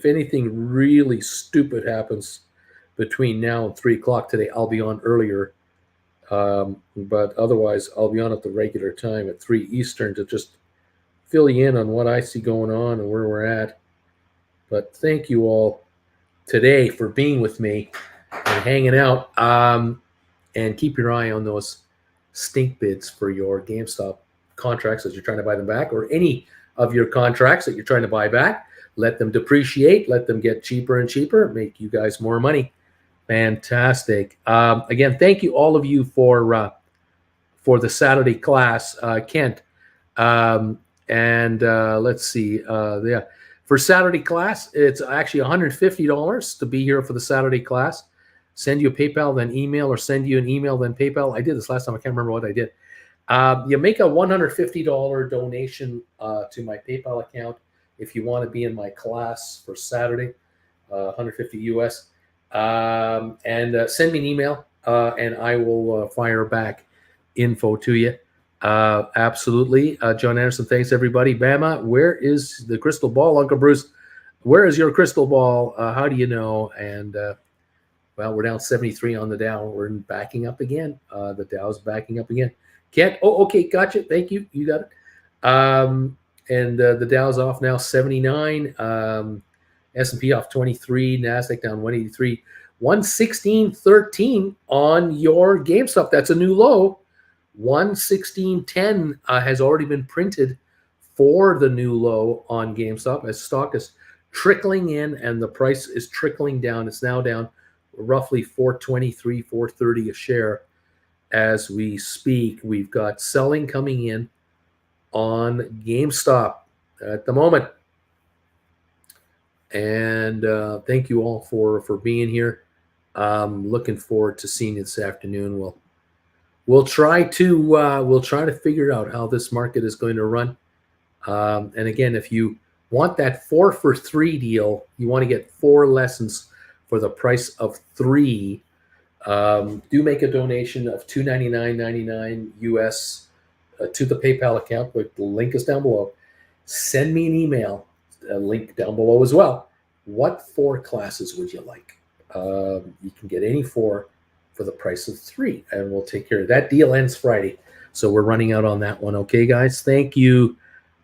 anything really stupid happens between now and 3 o'clock today, I'll be on earlier. But otherwise, I'll be on at the regular time at 3 Eastern to just fill you in on what I see going on and where we're at. But thank you all today for being with me and hanging out. And keep your eye on those stink bids for your GameStop contracts as you're trying to buy them back, or any of your contracts that you're trying to buy back. Let them depreciate. Let them get cheaper and cheaper. Make you guys more money. Fantastic. Again, thank you all of you for the Saturday class, Kent. Let's see. Yeah, for Saturday class, it's actually $150 to be here for the Saturday class. Send you a PayPal, then email, or send you an email, then PayPal. I did this last time. I can't remember what I did. You make a $150 donation to my PayPal account if you want to be in my class for Saturday, 150 US. Send me an email, and I will fire back info to you. Absolutely. John Anderson, thanks everybody. Bama, where is the crystal ball? Uncle Bruce, where is your crystal ball? How do you know? And well, we're down 73 on the Dow. We're backing up again. The Dow's backing up again. Kent, okay, gotcha. Thank you. You got it. The Dow's off now 79. S&P off 23. NASDAQ down 183. 116.13 on your GameStop. That's a new low. 116.10 has already been printed for the new low on GameStop as stock is trickling in and the price is trickling down. It's now down roughly 423, 430 a share as we speak. We've got selling coming in on GameStop at the moment. And thank you all for being here. Looking forward to seeing you this afternoon. We'll try to figure out how this market is going to run. And again, if you want that 4 for 3 deal, you want to get 4 lessons for the price of 3. Do make a donation of $299.99 US to the PayPal account. The link is down below. Send me an email. A link down below as well. What 4 classes would you like? You can get any 4 for the price of 3, and we'll take care of that. Deal ends Friday, so we're running out on that one. Okay, guys, thank you.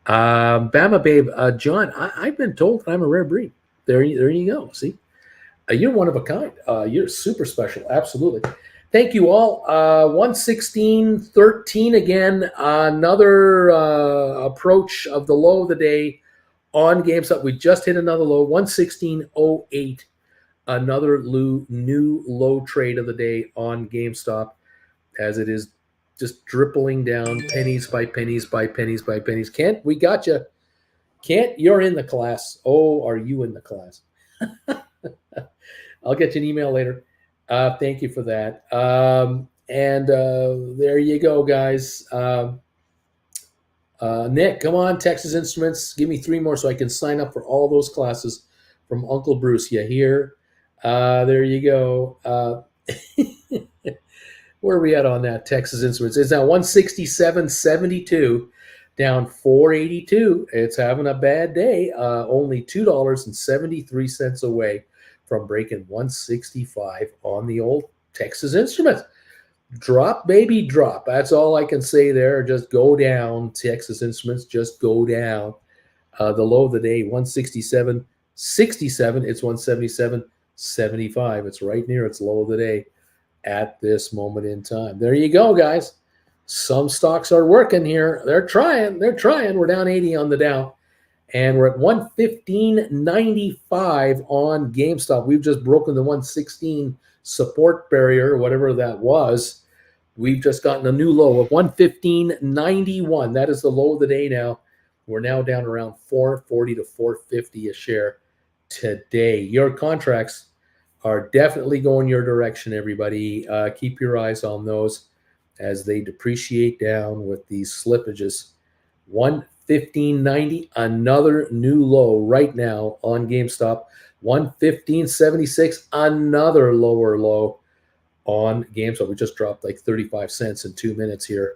Bama Babe, John, I've been told that I'm a rare breed. There you go. See, you're one of a kind. You're super special. Absolutely. Thank you all. 116.13 again. Another approach of the low of the day on GameStop. We just hit another low, 116.08. Another new low trade of the day on GameStop, as it is just dribbling down pennies by pennies by pennies by pennies. Kent, we got you. Kent, you're in the class. Oh, are you in the class? I'll get you an email later. Thank you for that. And there you go, guys. Nick, come on, Texas Instruments. Give me 3 more so I can sign up for all those classes from Uncle Bruce. You hear? There you go. Where are we at on that? Texas Instruments. It's now 167.72, down 482. It's having a bad day. Only $2.73 away from breaking 165 on the old Texas Instruments. Drop, baby, drop. That's all I can say there. Just go down, Texas Instruments. Just go down. The low of the day, 167.67. It's 177.75. It's right near its low of the day at this moment in time. There you go, guys. Some stocks are working here. They're trying. We're down 80 on the Dow. And we're at 115.95 on GameStop. We've just broken the 116 support barrier, whatever that was. We've just gotten a new low of 115.91. That is the low of the day now. We're now down around 440 to 450 a share today. Your contracts are definitely going your direction, everybody. Keep your eyes on those as they depreciate down with these slippages. 115.90, another new low right now on GameStop. 115.76, another lower low on GameStop. We just dropped like 35 cents in 2 minutes here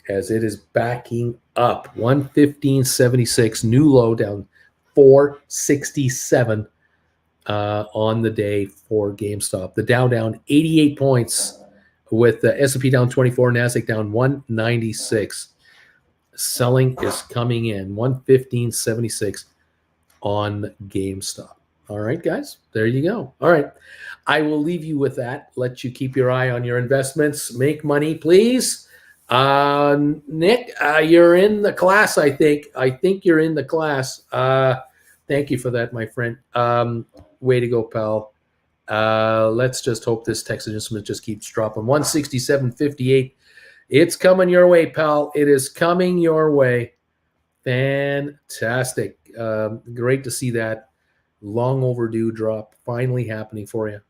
as it is backing up. 115.76, new low, down 467 on the day for GameStop. The Dow down 88 points with the S&P down 24, NASDAQ down 196. Selling is coming in 115.76 on GameStop. All right, guys, there you go. All right, I will leave you with that. Let you keep your eye on your investments. Make money, please. Nick, you're in the class, I think. I think you're in the class. Thank you for that, my friend. Way to go, pal. Let's just hope this Texas Instrument just keeps dropping. 167.58. It's coming your way, pal. It is coming your way. Fantastic. Great to see that long overdue drop finally happening for you.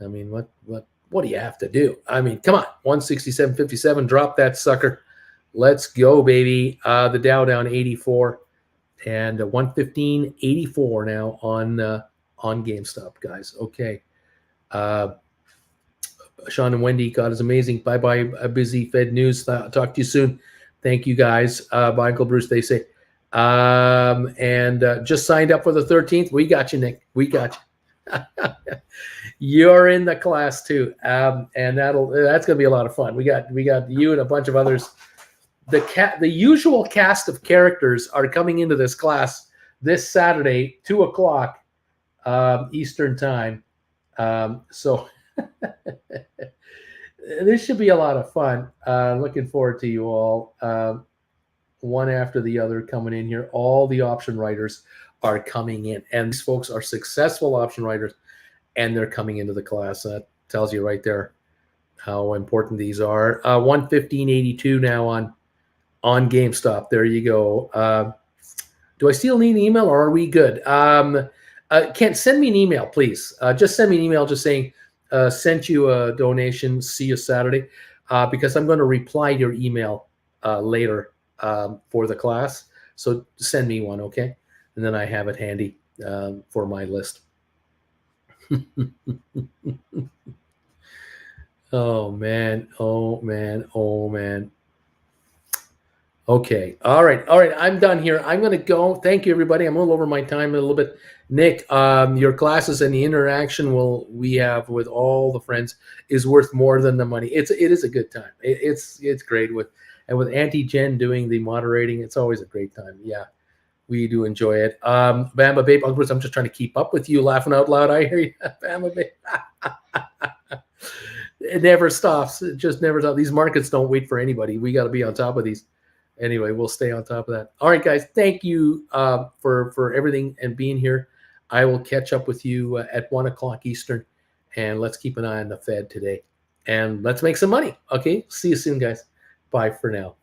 I mean, what do you have to do? I mean, come on. 167.57. Drop that sucker. Let's go, baby. The Dow down 84 and 115.84 now on GameStop, guys. Okay. Sean and Wendy, God is amazing. Bye-bye, busy Fed News. Talk to you soon. Thank you, guys. Bye, Uncle Bruce, they say. And just signed up for the 13th. We got you, Nick. We got you. You're in the class, too. And that's going to be a lot of fun. We got you and a bunch of others. The usual cast of characters are coming into this class this Saturday, 2 o'clock Eastern time. So this should be a lot of fun. Looking forward to you all. one after the other coming in here. All the option writers are coming in, and these folks are successful option writers, and they're coming into the class. That tells you right there how important these are. 115.82 now on GameStop. There you go. Do I still need an email, or are we good? Kent, send me an email, please. Just send me an email just saying, sent you a donation, see you Saturday, because I'm going to reply to your email later for the class. So send me one, okay? And then I have it handy for my list. Oh, man. Oh, man. Oh, man. Okay. All right. I'm done here. I'm going to go. Thank you, everybody. I'm a little over my time a little bit. Nick, your classes and the interaction we have with all the friends is worth more than the money. It is a good time. It's great with Auntie Jen doing the moderating. It's always a great time. Yeah, we do enjoy it. Bama Babe, I'm just trying to keep up with you, laughing out loud. I hear you, Bama Babe. It never stops. It just never stops. These markets don't wait for anybody. We got to be on top of these. Anyway, we'll stay on top of that. All right, guys. Thank you for everything and being here. I will catch up with you at 1 o'clock Eastern, and let's keep an eye on the Fed today. And let's make some money. Okay? See you soon, guys. Bye for now.